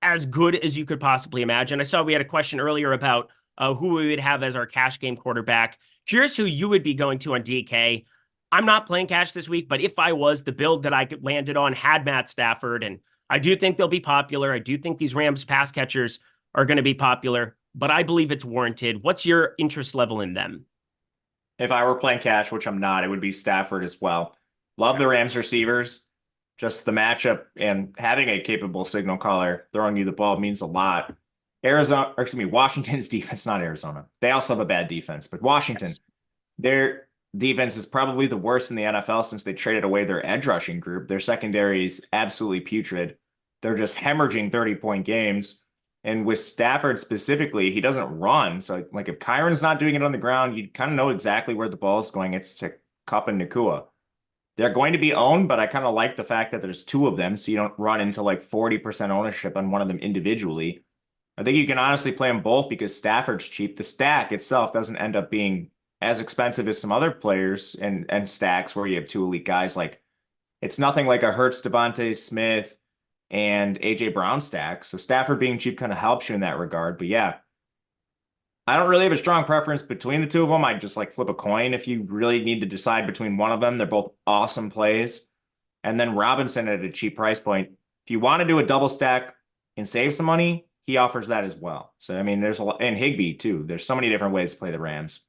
as good as you could possibly imagine. I saw we had a question earlier about who we would have as our cash game quarterback. Curious who you would be going to on DK. I'm not playing cash this week, but if I was, the build that I landed on had Matt Stafford, and I do think they'll be popular. I do think these Rams pass catchers are going to be popular, but I believe it's warranted. What's your interest level in them? If I were playing cash, which I'm not, it would be Stafford as well. Love the Rams receivers. Just the matchup and having a capable signal caller throwing you the ball means a lot. Washington's defense, not Arizona. They also have a bad defense, but Washington, Yes. Their defense is probably the worst in the NFL since they traded away their edge rushing group. Their secondary is absolutely putrid. They're just hemorrhaging 30-point games. And with Stafford specifically, he doesn't run. So like if Kyron's not doing it on the ground, you kind of know exactly where the ball is going. It's to Kupp and Nacua. They're going to be owned, but I kind of like the fact that there's two of them, so you don't run into like 40% ownership on one of them individually. I think you can honestly play them both because Stafford's cheap. The stack itself doesn't end up being as expensive as some other players and stacks where you have two elite guys. Like it's nothing like a Hurts, Devontae Smith, and AJ Brown stack. So Stafford being cheap kind of helps you in that regard. But yeah, I don't really have a strong preference between the two of them. I'd just like flip a coin if you really need to decide between one of them. They're both awesome plays. And then Robinson at a cheap price point. If you want to do a double stack and save some money, he offers that as well. So, I mean, there's a lot, and Higbee too. There's so many different ways to play the Rams.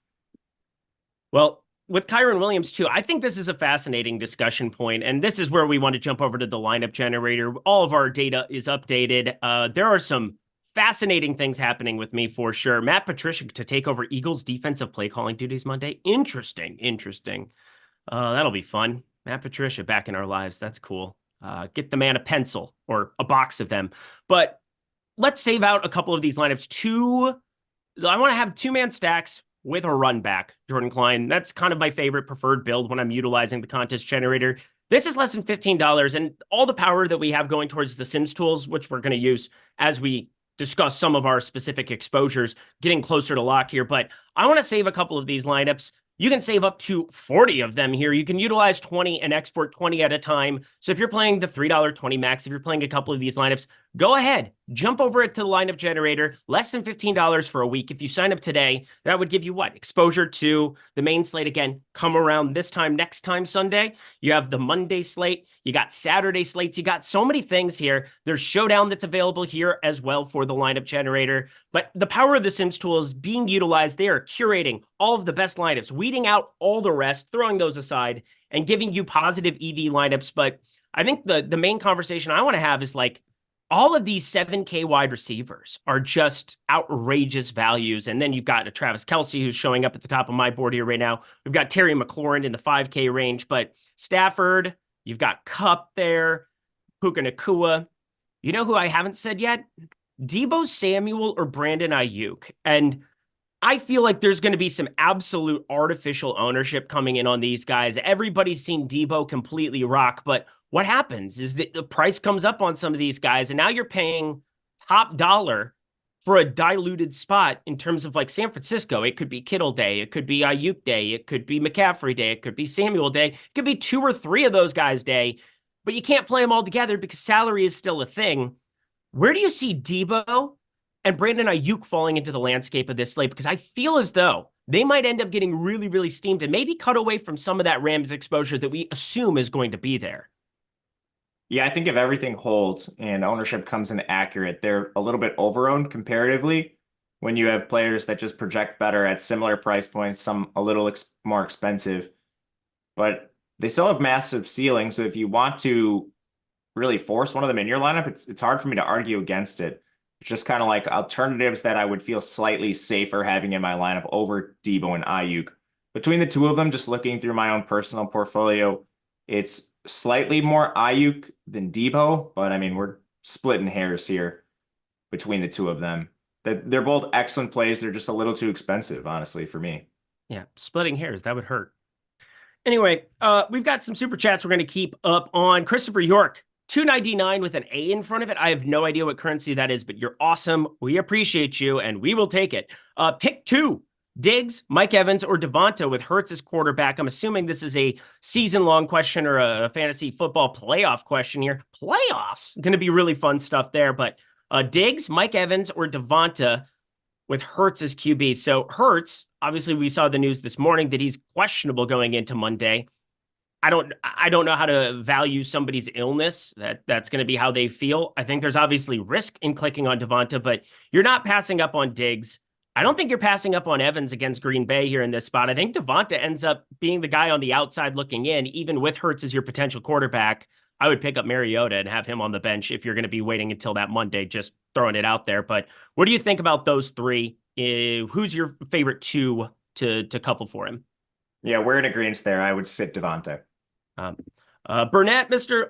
Well, with Kyron Williams too, I think this is a fascinating discussion point, and this is where we want to jump over to the lineup generator. All of our data is updated. There are some fascinating things happening with me for sure. Matt Patricia to take over Eagles defensive play calling duties Monday. Interesting. That'll be fun. Matt Patricia back in our lives. That's cool. Get the man a pencil or a box of them. But let's save out a couple of these lineups. I want to have 2-man stacks with a run back, Jordan Klein. That's kind of my favorite preferred build when I'm utilizing the contest generator. This is less than $15, and all the power that we have going towards the Sims tools, which we're going to use as we discuss some of our specific exposures, getting closer to lock here. But I want to save a couple of these lineups. You can save up to 40 of them here. You can utilize 20 and export 20 at a time. So if you're playing the $3.20 max, if you're playing a couple of these lineups, go ahead, jump over it to the lineup generator, less than $15 for a week. If you sign up today, that would give you what? Exposure to the main slate again, come around this time, next time Sunday. You have the Monday slate, you got Saturday slates, you got so many things here. There's Showdown that's available here as well for the lineup generator. But the power of the Sims tool is being utilized. They are curating all of the best lineups, weeding out all the rest, throwing those aside, and giving you positive EV lineups. But I think the main conversation I want to have is like, all of these 7K wide receivers are just outrageous values. And then you've got a Travis Kelce who's showing up at the top of my board here right now. We've got Terry McLaurin in the 5K range, but Stafford, you've got Kupp there, Puka Nacua. You know who I haven't said yet? Deebo Samuel or Brandon Ayuk. And I feel like there's going to be some absolute artificial ownership coming in on these guys. Everybody's seen Deebo completely rock, but what happens is that the price comes up on some of these guys, and now you're paying top dollar for a diluted spot in terms of like San Francisco. It could be Kittle day. It could be Ayuk day. It could be McCaffrey day. It could be Samuel day. It could be 2 or 3 of those guys day, but you can't play them all together because salary is still a thing. Where do you see Debo and Brandon Ayuk falling into the landscape of this slate? Because I feel as though they might end up getting really, really steamed and maybe cut away from some of that Rams exposure that we assume is going to be there. Yeah, I think if everything holds and ownership comes in accurate, they're a little bit overowned comparatively when you have players that just project better at similar price points, some a little more expensive, but they still have massive ceilings. So if you want to really force one of them in your lineup, it's hard for me to argue against it. It's just kind of like alternatives that I would feel slightly safer having in my lineup over Debo and Ayuk. Between the two of them, just looking through my own personal portfolio, it's slightly more Ayuk than Debo, but I mean, we're splitting hairs here between the two of them. They're both excellent plays. They're just a little too expensive, honestly, for me. Yeah, splitting hairs, that would hurt. Anyway, we've got some super chats we're going to keep up on. Christopher York, $2.99 with an A in front of it. I have no idea what currency that is, but you're awesome. We appreciate you, and we will take it. Pick 2. Diggs, Mike Evans, or Devonta with Hurts as quarterback. I'm assuming this is a season-long question or a fantasy football playoff question here. Playoffs, going to be really fun stuff there. But Diggs, Mike Evans, or Devonta with Hurts as QB. So Hurts, obviously we saw the news this morning that he's questionable going into Monday. I don't know how to value somebody's illness. That's going to be how they feel. I think there's obviously risk in clicking on Devonta, but you're not passing up on Diggs. I don't think you're passing up on Evans against Green Bay here in this spot. I think Devonta ends up being the guy on the outside looking in, even with Hurts as your potential quarterback. I would pick up Mariota and have him on the bench if you're going to be waiting until that Monday, just throwing it out there. But what do you think about those 3? Who's your favorite 2 to couple for him? Yeah, we're in agreement there. I would sit Devonta. Burnett, Mr.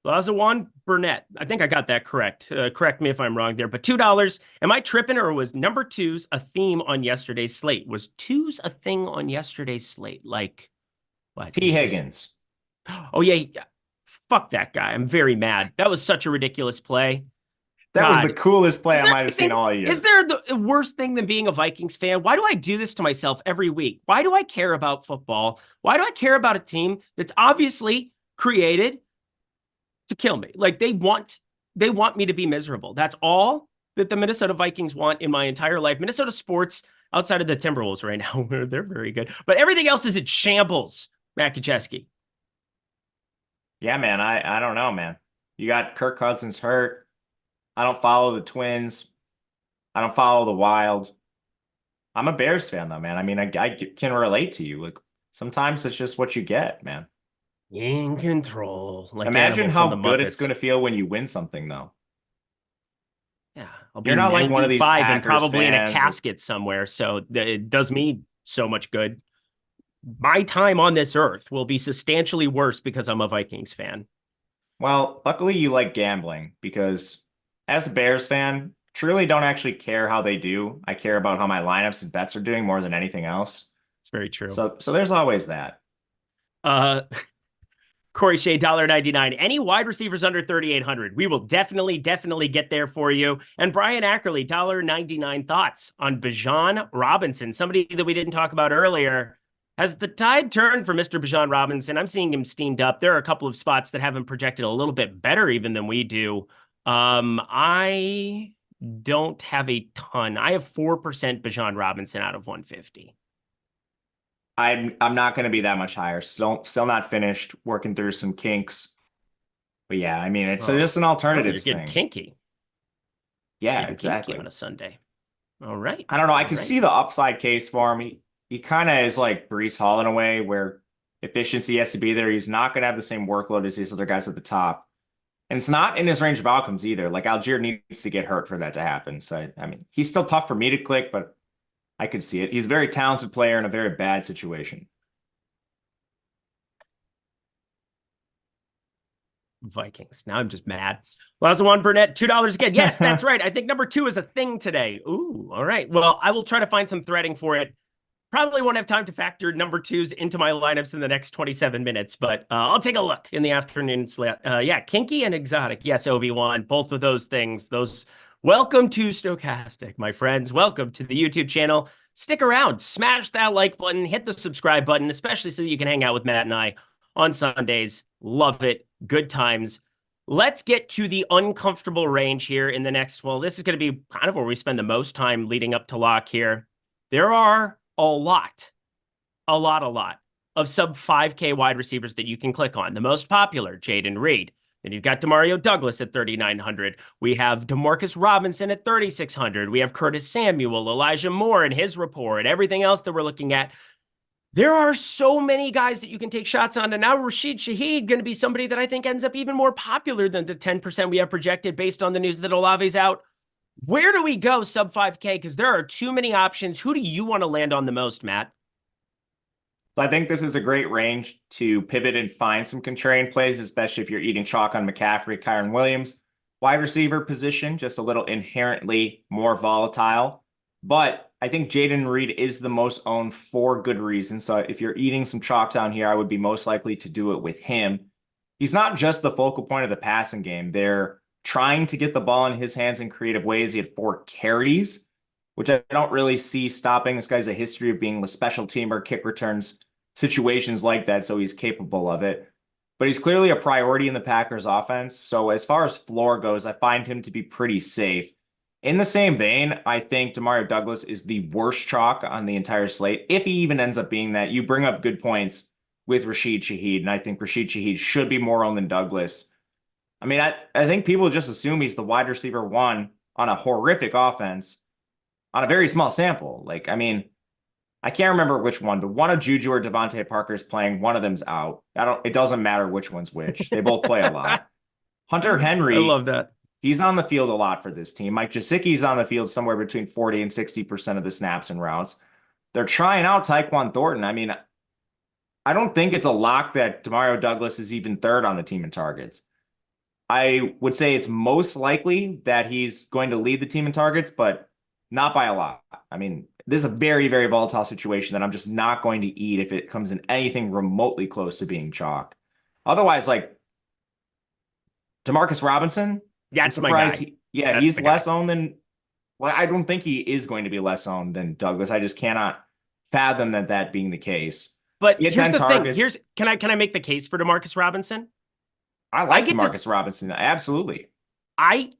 Lazawan Burnett. I think I got that correct. Correct me if I'm wrong there, but $2. Am I tripping, or was number 2s a theme on yesterday's slate? Was 2s a thing on yesterday's slate? Like what? T. Higgins. Oh yeah. Fuck that guy. I'm very mad. That was such a ridiculous play. That was the coolest play I might have seen all year. Is there the worst thing than being a Vikings fan? Why do I do this to myself every week? Why do I care about football? Why do I care about a team that's obviously created to kill me? Like they want me to be miserable. That's all that the Minnesota Vikings want in my entire life. Minnesota sports outside of the Timberwolves right now, they're very good, but everything else is in shambles. Matt Gajewski. Yeah, man. I don't know, man. You got Kirk Cousins hurt. I don't follow the Twins. I don't follow the Wild. I'm a Bears fan, though, man. I mean, I can relate to you. Like sometimes it's just what you get, man. In control. Like imagine how good it's going to feel when you win something, though. Yeah, I'll be you're not like one of these Packers and probably fans. In a casket somewhere, so it does me so much good. My time on this earth will be substantially worse because I'm a Vikings fan. Well, luckily you like gambling because as a Bears fan, truly don't actually care how they do. I care about how my lineups and bets are doing more than anything else. It's very true. So there's always that. Corey Shea, $1.99. Any wide receivers under 3,800? We will definitely get there for you. And Brian Ackerley, $1.99. Thoughts on Bijan Robinson, somebody that we didn't talk about earlier. Has the tide turned for Mr. Bijan Robinson? I'm seeing him steamed up. There are a couple of spots that have him projected a little bit better even than we do. I don't have a ton. I have 4% Bijan Robinson out of 150. I'm not going to be that much higher. Still not finished working through some kinks. But yeah, I mean, it's just an alternative thing. You're getting kinky. Yeah, exactly. Kinky on a Sunday. All right. I don't know. I can see the upside case for him. He kind of is like Breece Hall in a way where efficiency has to be there. He's not going to have the same workload as these other guys at the top. And it's not in his range of outcomes either. Like Algier needs to get hurt for that to happen. So, I mean, he's still tough for me to click, but I could see it. He's a very talented player in a very bad situation. Vikings. Now I'm just mad. Lazawan Burnett, $2 again. Yes, that's right. I think number 2 is a thing today. Ooh, all right. Well, I will try to find some threading for it. Probably won't have time to factor number 2s into my lineups in the next 27 minutes, but I'll take a look in the afternoon slot. Yeah, kinky and exotic. Yes, Obi-Wan, both of those things, those Welcome to Stochastic, my friends. Welcome to the YouTube channel. Stick around, smash that like button, hit the subscribe button, especially so that you can hang out with Matt and I on Sundays. Love it. Good times. Let's get to the uncomfortable range here in the next, well, this is going to be kind of where we spend the most time leading up to lock here. There are a lot of sub 5K wide receivers that you can click on. The most popular, Jayden Reed. Then you've got Demario Douglas at 3,900. We have Demarcus Robinson at 3,600. We have Curtis Samuel, Elijah Moore and his report, everything else that we're looking at. There are so many guys that you can take shots on. And now Rashid Shaheed going to be somebody that I think ends up even more popular than the 10% we have projected based on the news that Olave's out. Where do we go sub 5K? Because there are too many options. Who do you want to land on the most, Matt? I think this is a great range to pivot and find some contrarian plays, especially if you're eating chalk on McCaffrey, Kyren Williams. Wide receiver position, just a little inherently more volatile. But I think Jayden Reed is the most owned for good reason. So if you're eating some chalk down here, I would be most likely to do it with him. He's not just the focal point of the passing game. They're trying to get the ball in his hands in creative ways. He had 4 carries, which I don't really see stopping. This guy's a history of being a special teamer, kick returns, situations like that, so he's capable of it. But he's clearly a priority in the Packers offense. So as far as floor goes, I find him to be pretty safe. In the same vein, I think Demario Douglas is the worst chalk on the entire slate. If he even ends up being that, you bring up good points with Rashid Shaheed, and I think Rashid Shaheed should be more owned than Douglas. I mean, I think people just assume he's the wide receiver 1 on a horrific offense on a very small sample. Like, I mean, I can't remember which one, but one of Juju or Devontae Parker's playing. One of them's out. It doesn't matter which one's which. They both play a lot. Hunter Henry, I love that. He's on the field a lot for this team. Mike Gesicki's on the field somewhere between 40 and 60% of the snaps and routes. They're trying out Tyquan Thornton. I mean, I don't think it's a lock that Demario Douglas is even third on the team in targets. I would say it's most likely that he's going to lead the team in targets, but not by a lot. I mean, this is a very, very volatile situation that I'm just not going to eat if it comes in anything remotely close to being chalk. Otherwise, like Demarcus Robinson, that's my guy. He's less owned than. Well, I don't think he is going to be less owned than Douglas. I just cannot fathom that being the case. But here's the thing. Can I make the case for Demarcus Robinson? I like Demarcus Robinson. Absolutely. I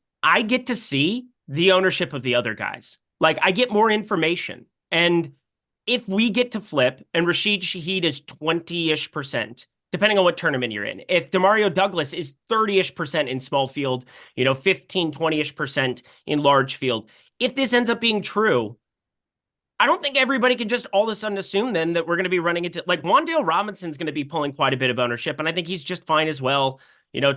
get to see the ownership of the other guys. Like, I get more information. And if we get to flip and Rashid Shaheed is 20-ish%, depending on what tournament you're in, if Demario Douglas is 30-ish% in small field, 15, 20-ish% in large field, if this ends up being true, I don't think everybody can just all of a sudden assume then that we're going to be running into, like, Wan'Dale Robinson's going to be pulling quite a bit of ownership, and I think he's just fine as well.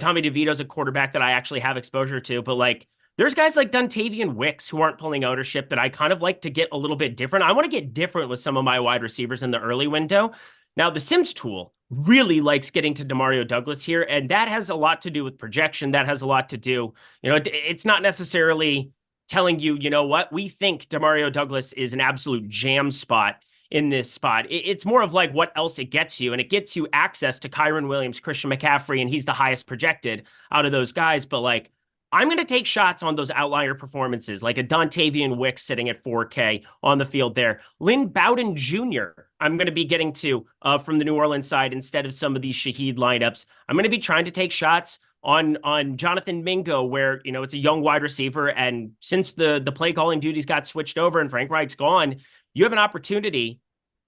Tommy DeVito's a quarterback that I actually have exposure to, but like, there's guys like Dontavian Wicks who aren't pulling ownership that I kind of like to get a little bit different. I want to get different with some of my wide receivers in the early window. Now, the Sims tool really likes getting to Demario Douglas here, and that has a lot to do with projection. That has a lot to do, it's not necessarily telling you, what, we think Demario Douglas is an absolute jam spot in this spot. It's more of like what else it gets you, and it gets you access to Kyren Williams, Christian McCaffrey, and he's the highest projected out of those guys. But like, I'm going to take shots on those outlier performances, like a Dontavian Wicks sitting at 4K on the field there. Lynn Bowden Jr., I'm going to be getting to from the New Orleans side instead of some of these Shaheed lineups. I'm going to be trying to take shots on Jonathan Mingo, where, it's a young wide receiver. And since the play calling duties got switched over and Frank Reich's gone, you have an opportunity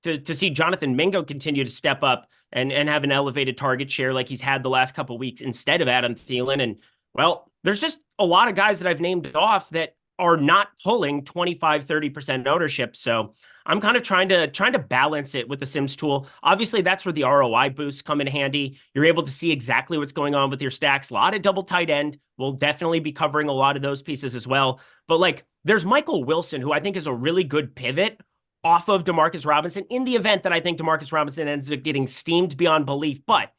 to see Jonathan Mingo continue to step up and have an elevated target share like he's had the last couple of weeks instead of Adam Thielen. And, well, there's just a lot of guys that I've named off that are not pulling 25, 30% ownership. So I'm kind of trying to balance it with the Sims tool. Obviously, that's where the ROI boosts come in handy. You're able to see exactly what's going on with your stacks. A lot of double tight end. We'll definitely be covering a lot of those pieces as well. But like, there's Michael Wilson, who I think is a really good pivot off of Demarcus Robinson in the event that I think Demarcus Robinson ends up getting steamed beyond belief. But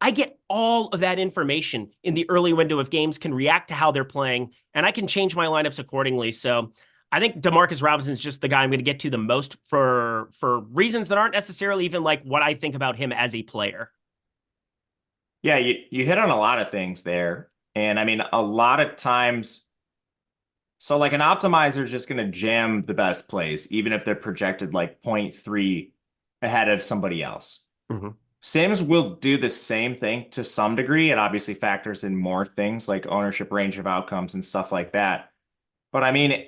I get all of that information in the early window of games, can react to how they're playing, and I can change my lineups accordingly. So I think Demarcus Robinson is just the guy I'm going to get to the most for reasons that aren't necessarily even like what I think about him as a player. Yeah, you hit on a lot of things there. And I mean, a lot of times So like an optimizer is just going to jam the best plays, even if they're projected like 0.3 ahead of somebody else. Mhm. Sims will do the same thing to some degree. It obviously factors in more things like ownership range of outcomes and stuff like that. But I mean,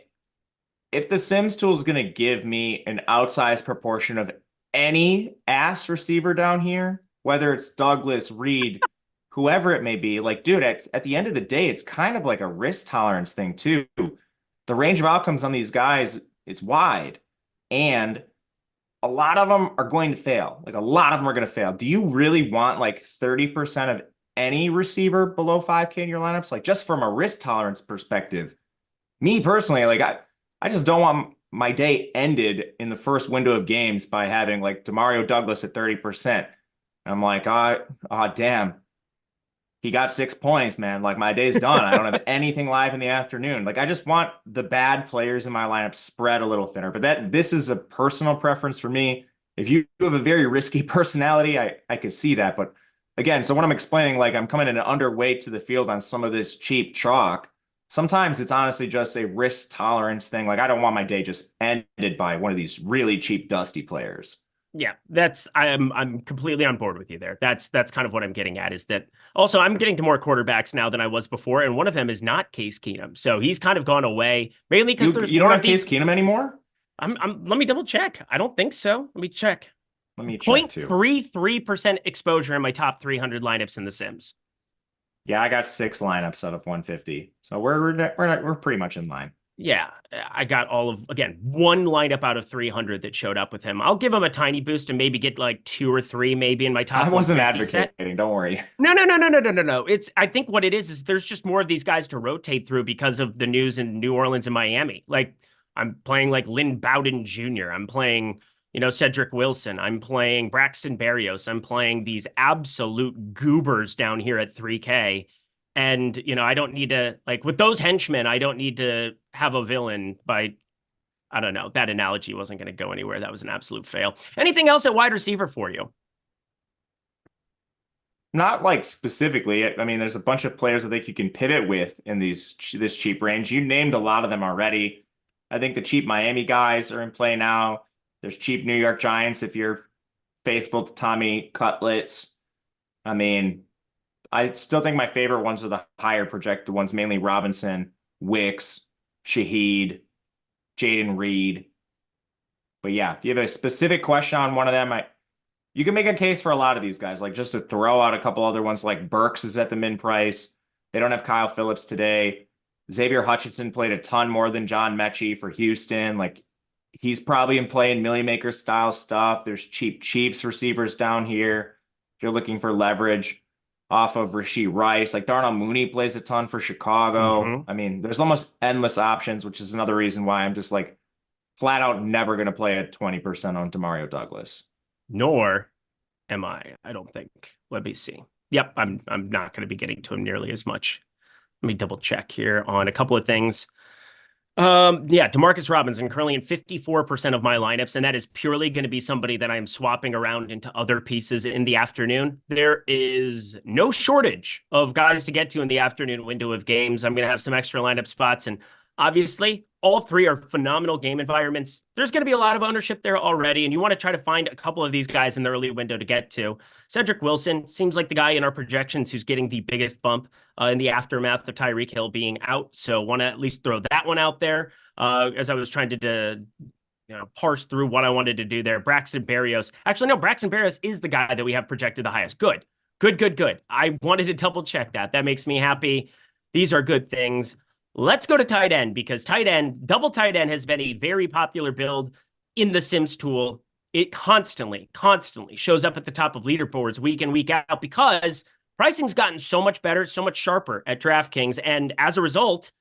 if the Sims tool is going to give me an outsized proportion of any ass receiver down here, whether it's Douglas, Reed, whoever it may be, like, dude, at the end of the day, it's kind of like a risk tolerance thing too. The range of outcomes on these guys is wide, and a lot of them are going to fail. Like a lot of them are going to fail. Do you really want like 30% of any receiver below 5K in your lineups? Like just from a risk tolerance perspective, me personally, like I just don't want my day ended in the first window of games by having like Demario Douglas at 30%. I'm like, damn. He got 6 points, man. Like my day's done. I don't have anything live in the afternoon. Like I just want the bad players in my lineup spread a little thinner. But this is a personal preference for me. If you have a very risky personality, I could see that. But again, so what I'm explaining, like I'm coming in an underweight to the field on some of this cheap chalk. Sometimes it's honestly just a risk tolerance thing. Like I don't want my day just ended by one of these really cheap, dusty players. Yeah, I'm completely on board with you there. That's kind of what I'm getting at, is that also I'm getting to more quarterbacks now than I was before, and one of them is not Case Keenum. So he's kind of gone away, mainly because you don't have Case Keenum anymore? Let me double check. I don't think so. Let me check. Let me check too. 0.33% exposure in my top 300 lineups in the Sims. Yeah, I got 6 lineups out of 150. So we're pretty much in line. Yeah, I got one lineup out of 300 that showed up with him. I'll give him a tiny boost and maybe get like 2 or 3 maybe in my top. I wasn't advocating, don't worry. No. I think what it is there's just more of these guys to rotate through because of the news in New Orleans and Miami. Like I'm playing like Lynn Bowden Jr. I'm playing, Cedric Wilson. I'm playing Braxton Berrios. I'm playing these absolute goobers down here at 3K. And, I don't need to, like, with those henchmen, I don't need to have a villain by, I don't know. That analogy wasn't going to go anywhere. That was an absolute fail. Anything else at wide receiver for you? Not like specifically. I mean, there's a bunch of players I think you can pivot with in this cheap range. You named a lot of them already. I think the cheap Miami guys are in play now. There's cheap New York Giants if you're faithful to Tommy Cutlets. I mean, I still think my favorite ones are the higher projected ones, mainly Robinson, Wicks, Shaheed, Jaden Reed. But yeah, if you have a specific question on one of them, you can make a case for a lot of these guys. Like just to throw out a couple other ones, like Burks is at the min price. They don't have Kyle Phillips today. Xavier Hutchinson played a ton more than John Mechie for Houston. Like he's probably in play in Millie Maker style stuff. There's cheap Chiefs receivers down here. If you're looking for leverage off of Rashee Rice, like Darnell Mooney plays a ton for Chicago. Mm-hmm. I mean, there's almost endless options, which is another reason why I'm just like flat out never going to play at 20% on Demario Douglas. Nor am I don't think. Let me see. Yep, I'm not going to be getting to him nearly as much. Let me double check here on a couple of things. Yeah, Demarcus Robinson currently in 54% of my lineups, and that is purely going to be somebody that I'm swapping around into other pieces in the afternoon. There is no shortage of guys to get to in the afternoon window of games. I'm going to have some extra lineup spots, and obviously all 3 are phenomenal game environments. There's going to be a lot of ownership there already, and you want to try to find a couple of these guys in the early window to get to. Cedric Wilson seems like the guy in our projections who's getting the biggest bump in the aftermath of Tyreek Hill being out. So want to at least throw that one out there as I was trying to parse through what I wanted to do there. Braxton Berrios. Actually, no, Braxton Berrios is the guy that we have projected the highest. Good. I wanted to double check that. That makes me happy. These are good things. Let's go to tight end, because double tight end has been a very popular build in the Sims tool. It constantly shows up at the top of leaderboards week in, week out, because pricing's gotten so much better, so much sharper at DraftKings. And as a result,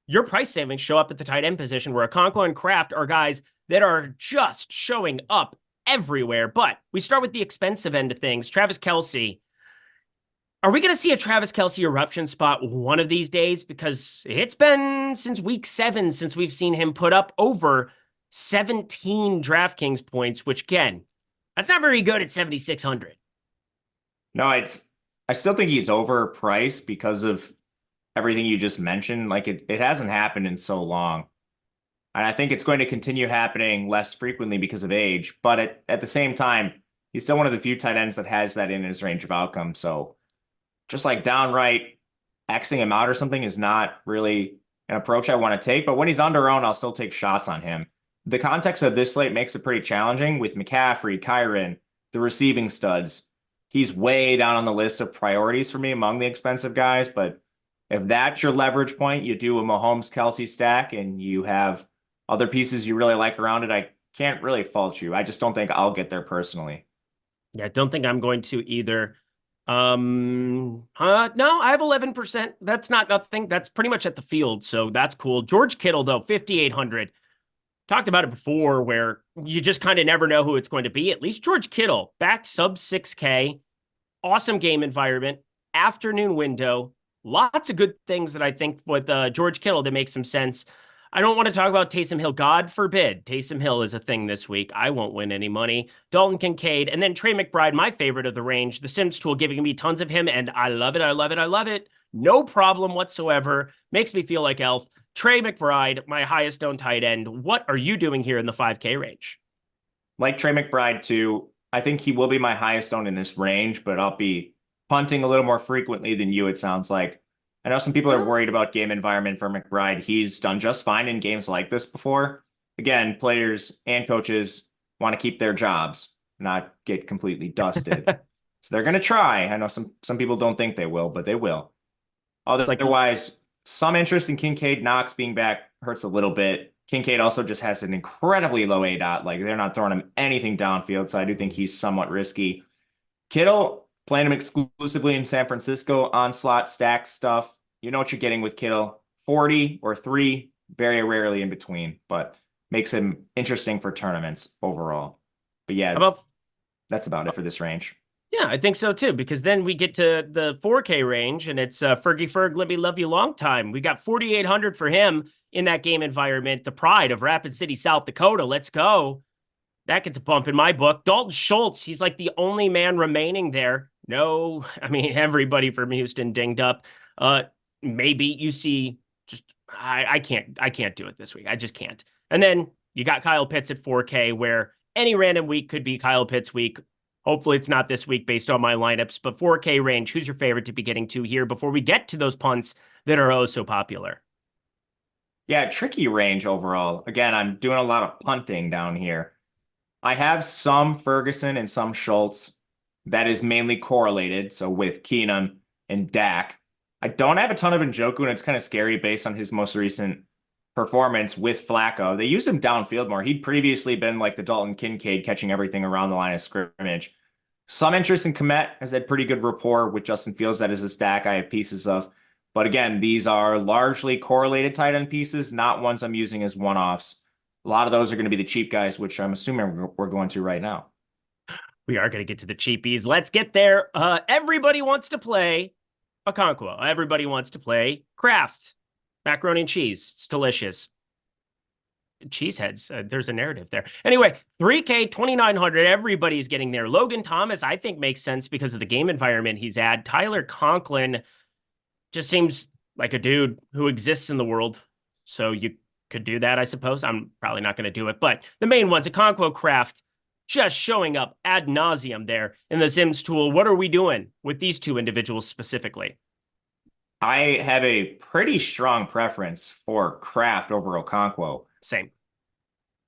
your price savings show up at the tight end position, where Okonkwo and Kraft are guys that are just showing up everywhere. But we start with the expensive end of things. Travis Kelce. Are we going to see a Travis Kelce eruption spot one of these days? Because it's been since week 7 since we've seen him put up over 17 DraftKings points, which, again, that's not very good at 7,600. No, I still think he's overpriced because of everything you just mentioned, like it hasn't happened in so long. And I think it's going to continue happening less frequently because of age. But at the same time, he's still one of the few tight ends that has that in his range of outcome. So just like downright Xing him out or something is not really an approach I want to take. But when he's under owned, I'll still take shots on him. The context of this slate makes it pretty challenging with McCaffrey, Kyren, the receiving studs. He's way down on the list of priorities for me among the expensive guys. But if that's your leverage point, you do a Mahomes Kelsey stack and you have other pieces you really like around it, I can't really fault you. I just don't think I'll get there personally. Yeah, don't think I'm going to either. No, I have 11%. That's not nothing. That's pretty much at the field, so that's cool. George Kittle, though, 5,800. Talked about it before where you just kind of never know who it's going to be. At least George Kittle, back sub 6K, awesome game environment, afternoon window, lots of good things that I think with George Kittle that make some sense. I don't want to talk about Taysom Hill. God forbid Taysom Hill is a thing this week. I won't win any money. Dalton Kincaid, and then Trey McBride, my favorite of the range. The Sims tool giving me tons of him, and I love it, I love it, I love it. No problem whatsoever. Makes me feel like Elf. Trey McBride, my highest owned tight end. What are you doing here in the 5K range? Like Trey McBride, too. I think he will be my highest owned in this range, but I'll be punting a little more frequently than you, it sounds like. I know some people are worried about game environment for McBride. He's done just fine in games like this before. Again, players and coaches want to keep their jobs, not get completely dusted. So they're going to try. I know some people don't think they will, but they will. Otherwise, some interest in Kincaid. Knox being back hurts a little bit. Kincaid also just has an incredibly low ADOT. Like, they're not throwing him anything downfield, so I do think he's somewhat risky. Kittle, playing him exclusively in San Francisco, on slot stack stuff. You know what you're getting with Kittle. 40 or 3, very rarely in between, but makes him interesting for tournaments overall. But yeah, that's about it for this range. Yeah, I think so too, because then we get to the 4K range and it's Fergie Ferg, let me love you long time. We got 4,800 for him in that game environment, the pride of Rapid City, South Dakota. Let's go. That gets a bump in my book. Dalton Schultz, he's like the only man remaining there. No, I mean, everybody from Houston dinged up. Maybe you see just, I can't do it this week. I just can't. And then you got Kyle Pitts at 4K, where any random week could be Kyle Pitts week. Hopefully it's not this week based on my lineups, but 4K range, who's your favorite to be getting to here before we get to those punts that are oh so popular? Yeah, tricky range overall. Again, I'm doing a lot of punting down here. I have some Ferguson and some Schultz. That is mainly correlated, so with Keenum and Dak. I don't have a ton of Njoku, and it's kind of scary based on his most recent performance with Flacco. They use him downfield more. He'd previously been like the Dalton Kincaid, catching everything around the line of scrimmage. Some interest in Kmet, has had pretty good rapport with Justin Fields. That is a stack I have pieces of. But again, these are largely correlated tight end pieces, not ones I'm using as one-offs. A lot of those are going to be the cheap guys, which I'm assuming we're going to right now. We are going to get to the cheapies. Let's get there. Everybody wants to play Okonkwo. Everybody wants to play Kraft. Macaroni and cheese. It's delicious. Cheeseheads. There's a narrative there. Anyway, 3K, 2,900. Everybody's getting there. Logan Thomas, I think, makes sense because of the game environment he's at. Tyler Conklin just seems like a dude who exists in the world. So you could do that, I suppose. I'm probably not going to do it. But the main ones, Okonkwo, Kraft, just showing up ad nauseum there in the Sims tool. What are we doing with these two individuals specifically? I have a pretty strong preference for Kraft over Okonkwo. Same.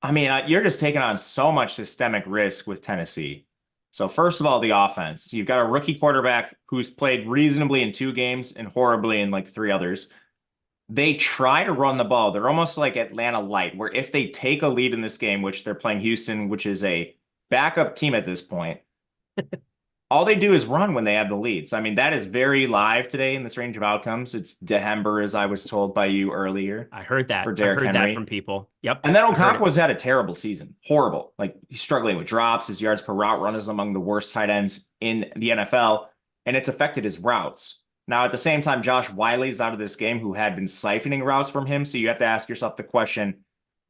I mean, you're just taking on so much systemic risk with Tennessee. So first of all, the offense. You've got a rookie quarterback who's played reasonably in 2 games and horribly in like 3 others. They try to run the ball. They're almost like Atlanta light, where if they take a lead in this game, which they're playing Houston, which is a backup team at this point, all they do is run when they have the lead. So, I mean, that is very live today in this range of outcomes. It's Dehember, as I was told by you earlier. I heard that. For Derrick Henry. That from people. Yep. And then Okonkwo's had a terrible season. Horrible. Like, he's struggling with drops. His yards per route run is among the worst tight ends in the NFL, and it's affected his routes. Now, at the same time, Josh Wiley's out of this game, who had been siphoning routes from him. So you have to ask yourself the question,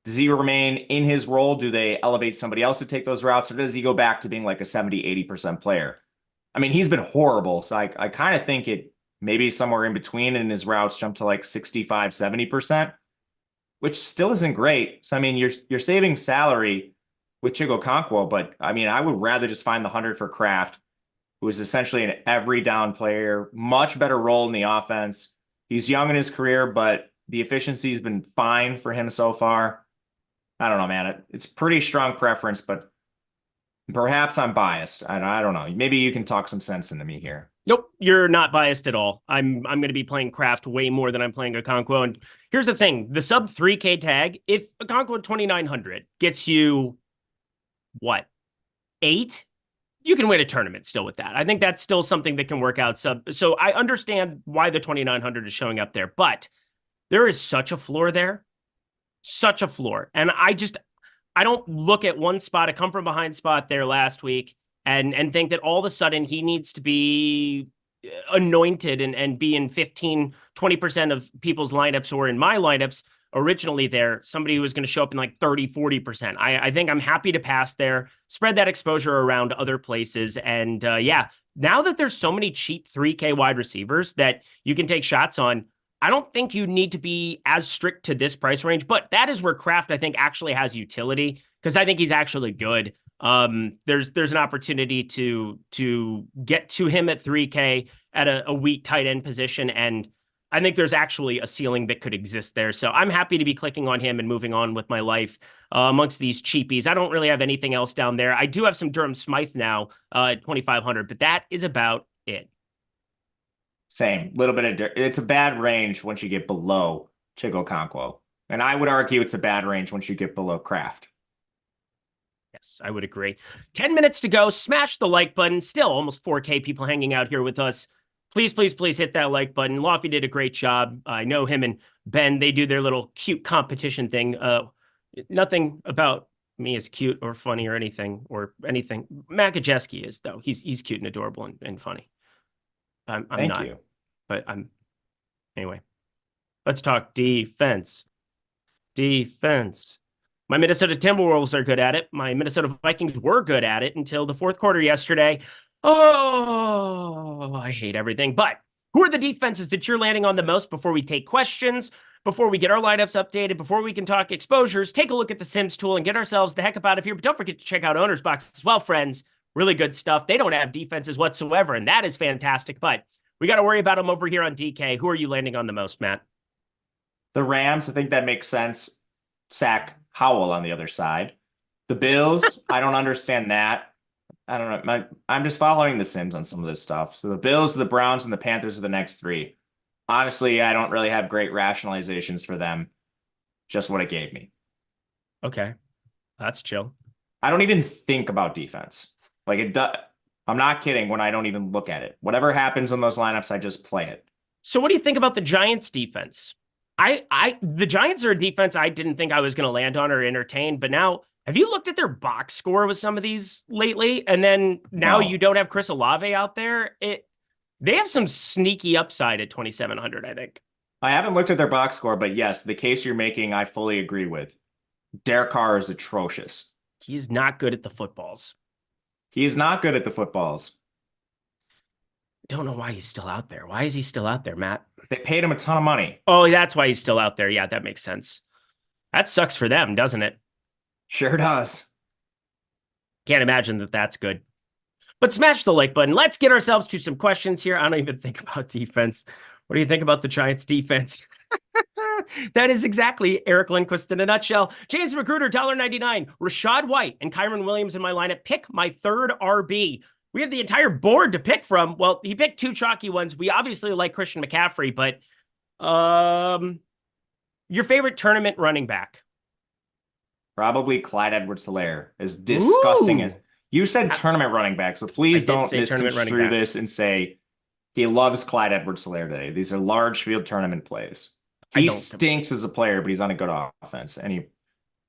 does he remain in his role? Do they elevate somebody else to take those routes? Or does he go back to being like a 70, 80% player? I mean, he's been horrible. So I kind of think it maybe somewhere in between, and his routes jump to like 65, 70%, which still isn't great. So, I mean, you're saving salary with Chigokonkwo, but I mean, I would rather just find the 100 for Kraft, who is essentially an every down player, much better role in the offense. He's young in his career, but the efficiency has been fine for him so far. I don't know, man. It's pretty strong preference, but perhaps I'm biased. I don't know. Maybe you can talk some sense into me here. Nope, you're not biased at all. I'm going to be playing Kraft way more than I'm playing Okonkwo. And here's the thing: the sub 3K tag, if Okonkwo 2,900 gets you what, 8, you can win a tournament still with that. I think that's still something that can work out. So I understand why the 2,900 is showing up there, but there is such a floor there, such a floor. And I don't look at one spot, a come from behind spot there last week, and think that all of a sudden he needs to be anointed and be in 15, 20% of people's lineups, or in my lineups originally there, somebody who was going to show up in like 30, 40%. I think I'm happy to pass there, spread that exposure around other places. And yeah, now that there's so many cheap 3K wide receivers that you can take shots on, I don't think you need to be as strict to this price range, but that is where Kraft, I think, actually has utility, because I think he's actually good. There's an opportunity to get to him at 3K at a weak tight end position, and I think there's actually a ceiling that could exist there. So I'm happy to be clicking on him and moving on with my life amongst these cheapies. I don't really have anything else down there. I do have some Durham Smythe now at 2,500, but that is about it. Same, little bit of it's a bad range once you get below Chigokonkwo, and I would argue it's a bad range once you get below Kraft. Yes, I would agree. 10 minutes to go. Smash the like button. Still almost 4K people hanging out here with us. Please, please, please hit that like button. Loughy did a great job. I know him and Ben, they do their little cute competition thing. Nothing about me is cute or funny or anything. Matt Gajewski is, though. He's cute and adorable and funny. I'm Thank not, you. But anyway, let's talk defense. Defense. My Minnesota Timberwolves are good at it. My Minnesota Vikings were good at it until the fourth quarter yesterday. Oh, I hate everything. But who are the defenses that you're landing on the most before we take questions, before we get our lineups updated, before we can talk exposures? Take a look at the Sims tool and get ourselves the heck up out of here. But don't forget to check out OwnersBox as well, friends. Really good stuff. They don't have defenses whatsoever, and that is fantastic. But we got to worry about them over here on DK. Who are you landing on the most, Matt? The Rams, I think that makes sense. Sack Howell on the other side. The Bills, I don't understand that. I don't know. I'm just following the Sims on some of this stuff. So the Bills, the Browns, and the Panthers are the next 3. Honestly, I don't really have great rationalizations for them. Just what it gave me. Okay. That's chill. I don't even think about defense. Like it does. I'm not kidding when I don't even look at it. Whatever happens in those lineups, I just play it. So what do you think about the Giants defense? The Giants are a defense I didn't think I was going to land on or entertain, but now, have you looked at their box score with some of these lately? And then now you don't have Chris Olave out there. They have some sneaky upside at 2,700, I think. I haven't looked at their box score, but yes, the case you're making, I fully agree with. Derek Carr is atrocious. He is not good at the footballs. He is not good at the footballs. Don't know why he's still out there. Why is he still out there, Matt? They paid him a ton of money. Oh, that's why he's still out there. Yeah, that makes sense. That sucks for them, doesn't it? Sure does. Can't imagine that that's good. But smash the like button. Let's get ourselves to some questions here. I don't even think about defense. What do you think about the Giants defense? That is exactly Eric Lindquist in a nutshell. James Magruder, $1.99. Rashad White and Kyron Williams in my lineup. Pick my third RB. We have the entire board to pick from. Well, he picked 2 chalky ones. We obviously like Christian McCaffrey, but your favorite tournament running back? Probably Clyde Edwards-Helaire. As disgusting as you said, tournament running back. So please don't misconstrue this and say he loves Clyde Edwards-Helaire today. These are large field tournament plays. He stinks as a player, but he's on a good offense. Any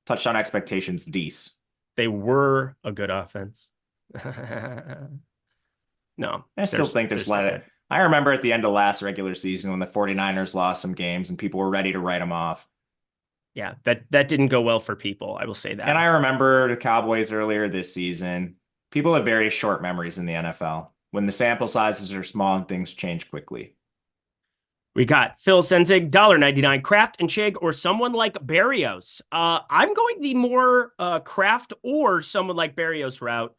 touchdown expectations, Dees. They were a good offense. No, I still think there's I remember at the end of last regular season when the 49ers lost some games and people were ready to write them off. Yeah, that didn't go well for people. I will say that. And I remember the Cowboys earlier this season. People have very short memories in the NFL. When the sample sizes are small and things change quickly. We got Phil Senzig, $1.99, Kraft and Chig, or someone like Barrios. I'm going the more Kraft or someone like Barrios route.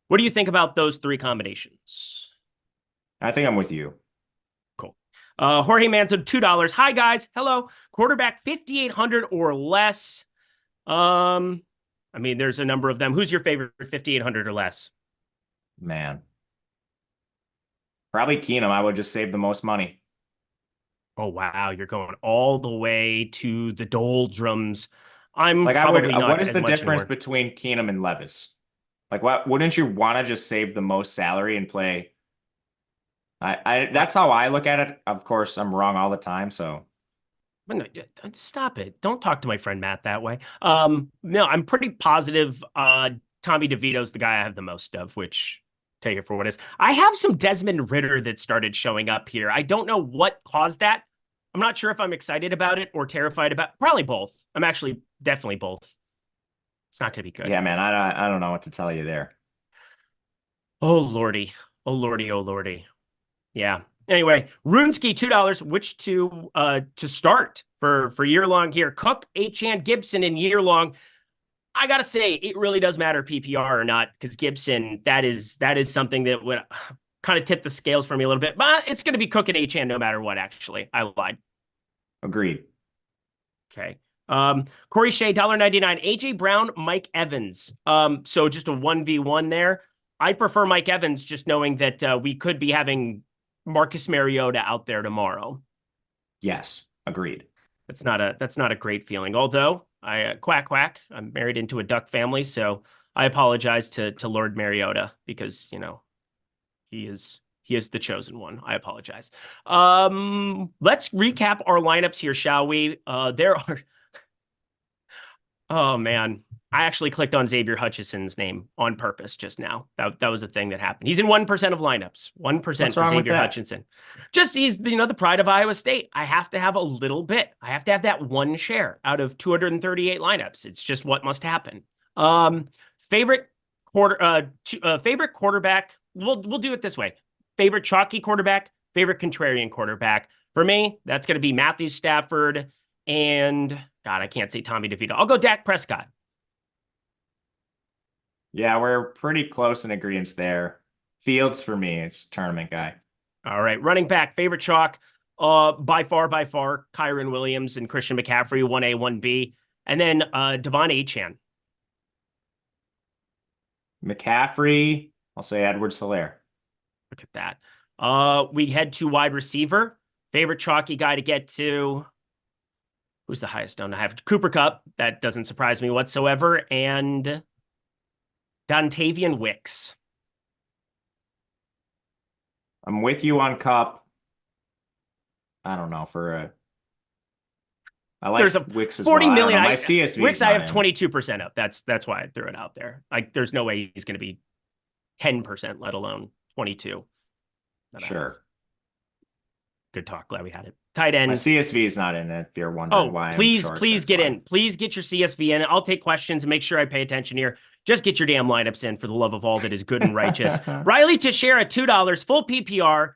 What do you think about those three combinations? I think I'm with you. Cool. Jorge Manson, $2. Hi, guys. Hello. Quarterback 5,800 or less. I mean, there's a number of them. Who's your favorite 5,800 or less? Man. Probably Keenum. I would just save the most money. Oh, wow. You're going all the way to the doldrums. I'm like, probably not. What is the difference anymore. between Keenum and Levis? Like, what wouldn't you want to just save the most salary and play? That's how I look at it. Of course, I'm wrong all the time. So, but no, stop it. Don't talk to my friend Matt that way. No, I'm pretty positive. Tommy DeVito's the guy I have the most of, which take it for what it is. I have some Desmond Ridder that started showing up here. I don't know what caused that. I'm not sure if I'm excited about it or terrified about. Probably both. I'm actually definitely both. It's not going to be good. Yeah, man. I don't know what to tell you there. Oh lordy. Oh lordy. Oh lordy. Yeah. Anyway, Runeski, $2. Which to start for year long here? Cook, Achane, Gibson in year long. I gotta say, it really does matter PPR or not, because Gibson, that is something that would kind of tip the scales for me a little bit. But it's going to be Cook and Achane no matter what. Actually, I lied. Agreed. Okay. Corey Shea, $1.99. AJ Brown, Mike Evans. So just a 1v1 there. I prefer Mike Evans, just knowing that we could be having Marcus Mariota out there tomorrow. Yes, agreed. That's not a great feeling. Although quack. I'm married into a duck family, so I apologize to Lord Mariota because he is the chosen one. I apologize. Let's recap our lineups here, shall we? There are. Oh man, I actually clicked on Xavier Hutchinson's name on purpose just now. That was a thing that happened. He's in 1% of lineups. 1% for Xavier Hutchinson. Just he's the pride of Iowa State. I have to have a little bit. I have to have that one share out of 238 lineups. It's just what must happen. Favorite quarterback. We'll do it this way. Favorite chalky quarterback. Favorite contrarian quarterback. For me, that's going to be Matthew Stafford and God, I can't say Tommy DeVito. I'll go Dak Prescott. Yeah, we're pretty close in agreement there. Fields for me, it's tournament guy. All right, running back, favorite chalk, by far, Kyron Williams and Christian McCaffrey, 1A, 1B, and then Devon Achane. McCaffrey, I'll say Edwards-Helaire. Look at that. We head to wide receiver. Favorite chalky guy to get to. Who's the highest down? I have Cooper Kupp. That doesn't surprise me whatsoever. And Dontavian Wicks. I'm with you on Kupp. I don't know I like Wicks as 40 well. million. My CSV Wicks, I have 22% of. That's why I threw it out there. Like, there's no way he's going to be 10%, let alone 22. Sure. Good talk. Glad we had it. Tight end. My CSV is not in it if you're wondering why. Please get in. Please get your CSV in. I'll take questions and make sure I pay attention here. Just get your damn lineups in for the love of all that is good and righteous. Riley Teixeira, $2, full PPR.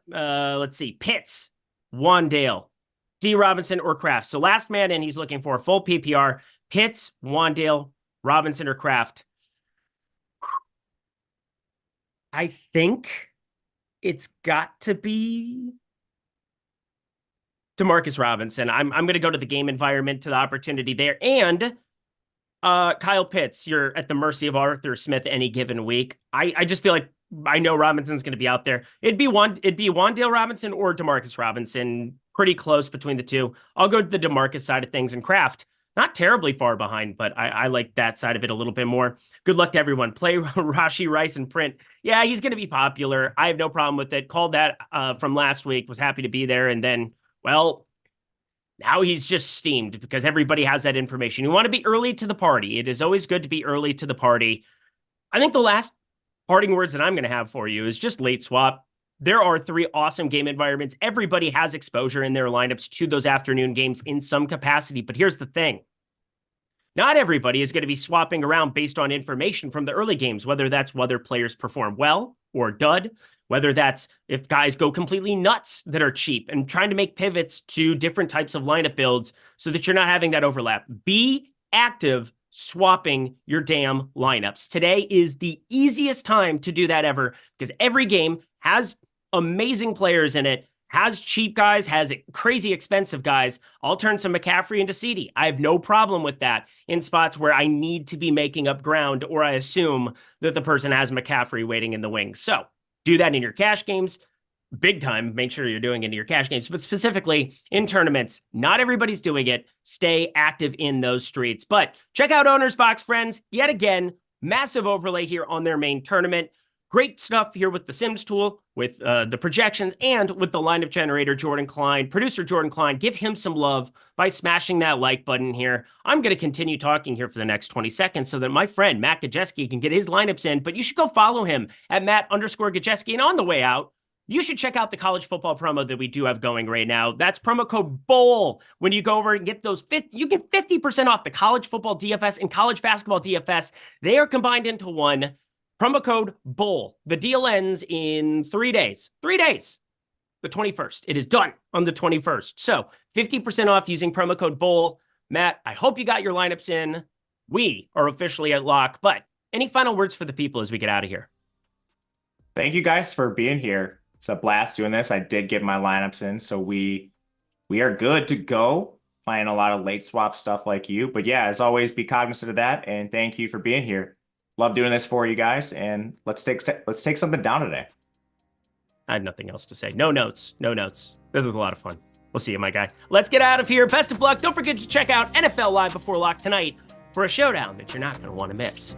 Let's see. Pitts, Wandale, D. Robinson, or Kraft. So last man in, he's looking for a full PPR. Pitts, Wandale, Robinson, or Kraft. I think it's got to be DeMarcus Robinson. I'm going to go to the game environment, to the opportunity there. And Kyle Pitts, you're at the mercy of Arthur Smith any given week. I just feel like I know Robinson's going to be out there. It'd be Wandale Robinson or DeMarcus Robinson. Pretty close between the two. I'll go to the DeMarcus side of things, and Kraft, not terribly far behind, but I like that side of it a little bit more. Good luck to everyone. Play Rashee Rice in print. Yeah, he's going to be popular. I have no problem with it. Called that from last week. Was happy to be there. And then, well, now he's just steamed because everybody has that information. You want to be early to the party. It is always good to be early to the party. I think the last parting words that I'm going to have for you is just late swap. There are 3 awesome game environments. Everybody has exposure in their lineups to those afternoon games in some capacity. But here's the thing. Not everybody is going to be swapping around based on information from the early games, whether that's whether players perform well or dud, whether that's if guys go completely nuts that are cheap and trying to make pivots to different types of lineup builds so that you're not having that overlap. Be active swapping your damn lineups. Today is the easiest time to do that ever because every game has amazing players in it, has cheap guys, has crazy expensive guys. I'll turn some McCaffrey into CD. I have no problem with that in spots where I need to be making up ground or I assume that the person has McCaffrey waiting in the wings. So do that in your cash games. Big time, make sure you're doing it in your cash games, but specifically in tournaments. Not everybody's doing it. Stay active in those streets. But check out OwnersBox, friends. Yet again, massive overlay here on their main tournament. Great stuff here with the Sims tool, with the projections, and with the lineup generator, Jordan Klein, producer Jordan Klein. Give him some love by smashing that like button here. I'm going to continue talking here for the next 20 seconds so that my friend Matt Gajewski can get his lineups in, but you should go follow him at Matt_Gajewski. And on the way out, you should check out the college football promo that we do have going right now. That's promo code BOWL. When you go over and get those, you get 50% off the college football DFS and college basketball DFS. They are combined into one. Promo code BOWL. The deal ends in 3 days. 3 days. The 21st. It is done on the 21st. So 50% off using promo code BOWL. Matt, I hope you got your lineups in. We are officially at lock. But any final words for the people as we get out of here? Thank you guys for being here. It's a blast doing this. I did get my lineups in, so we are good to go. Playing a lot of late swap stuff like you. But yeah, as always, be cognizant of that. And thank you for being here. Love doing this for you guys. And let's take something down today. I had nothing else to say. No notes. No notes. This was a lot of fun. We'll see you, my guy. Let's get out of here. Best of luck. Don't forget to check out NFL Live Before Lock tonight for a showdown that you're not going to want to miss.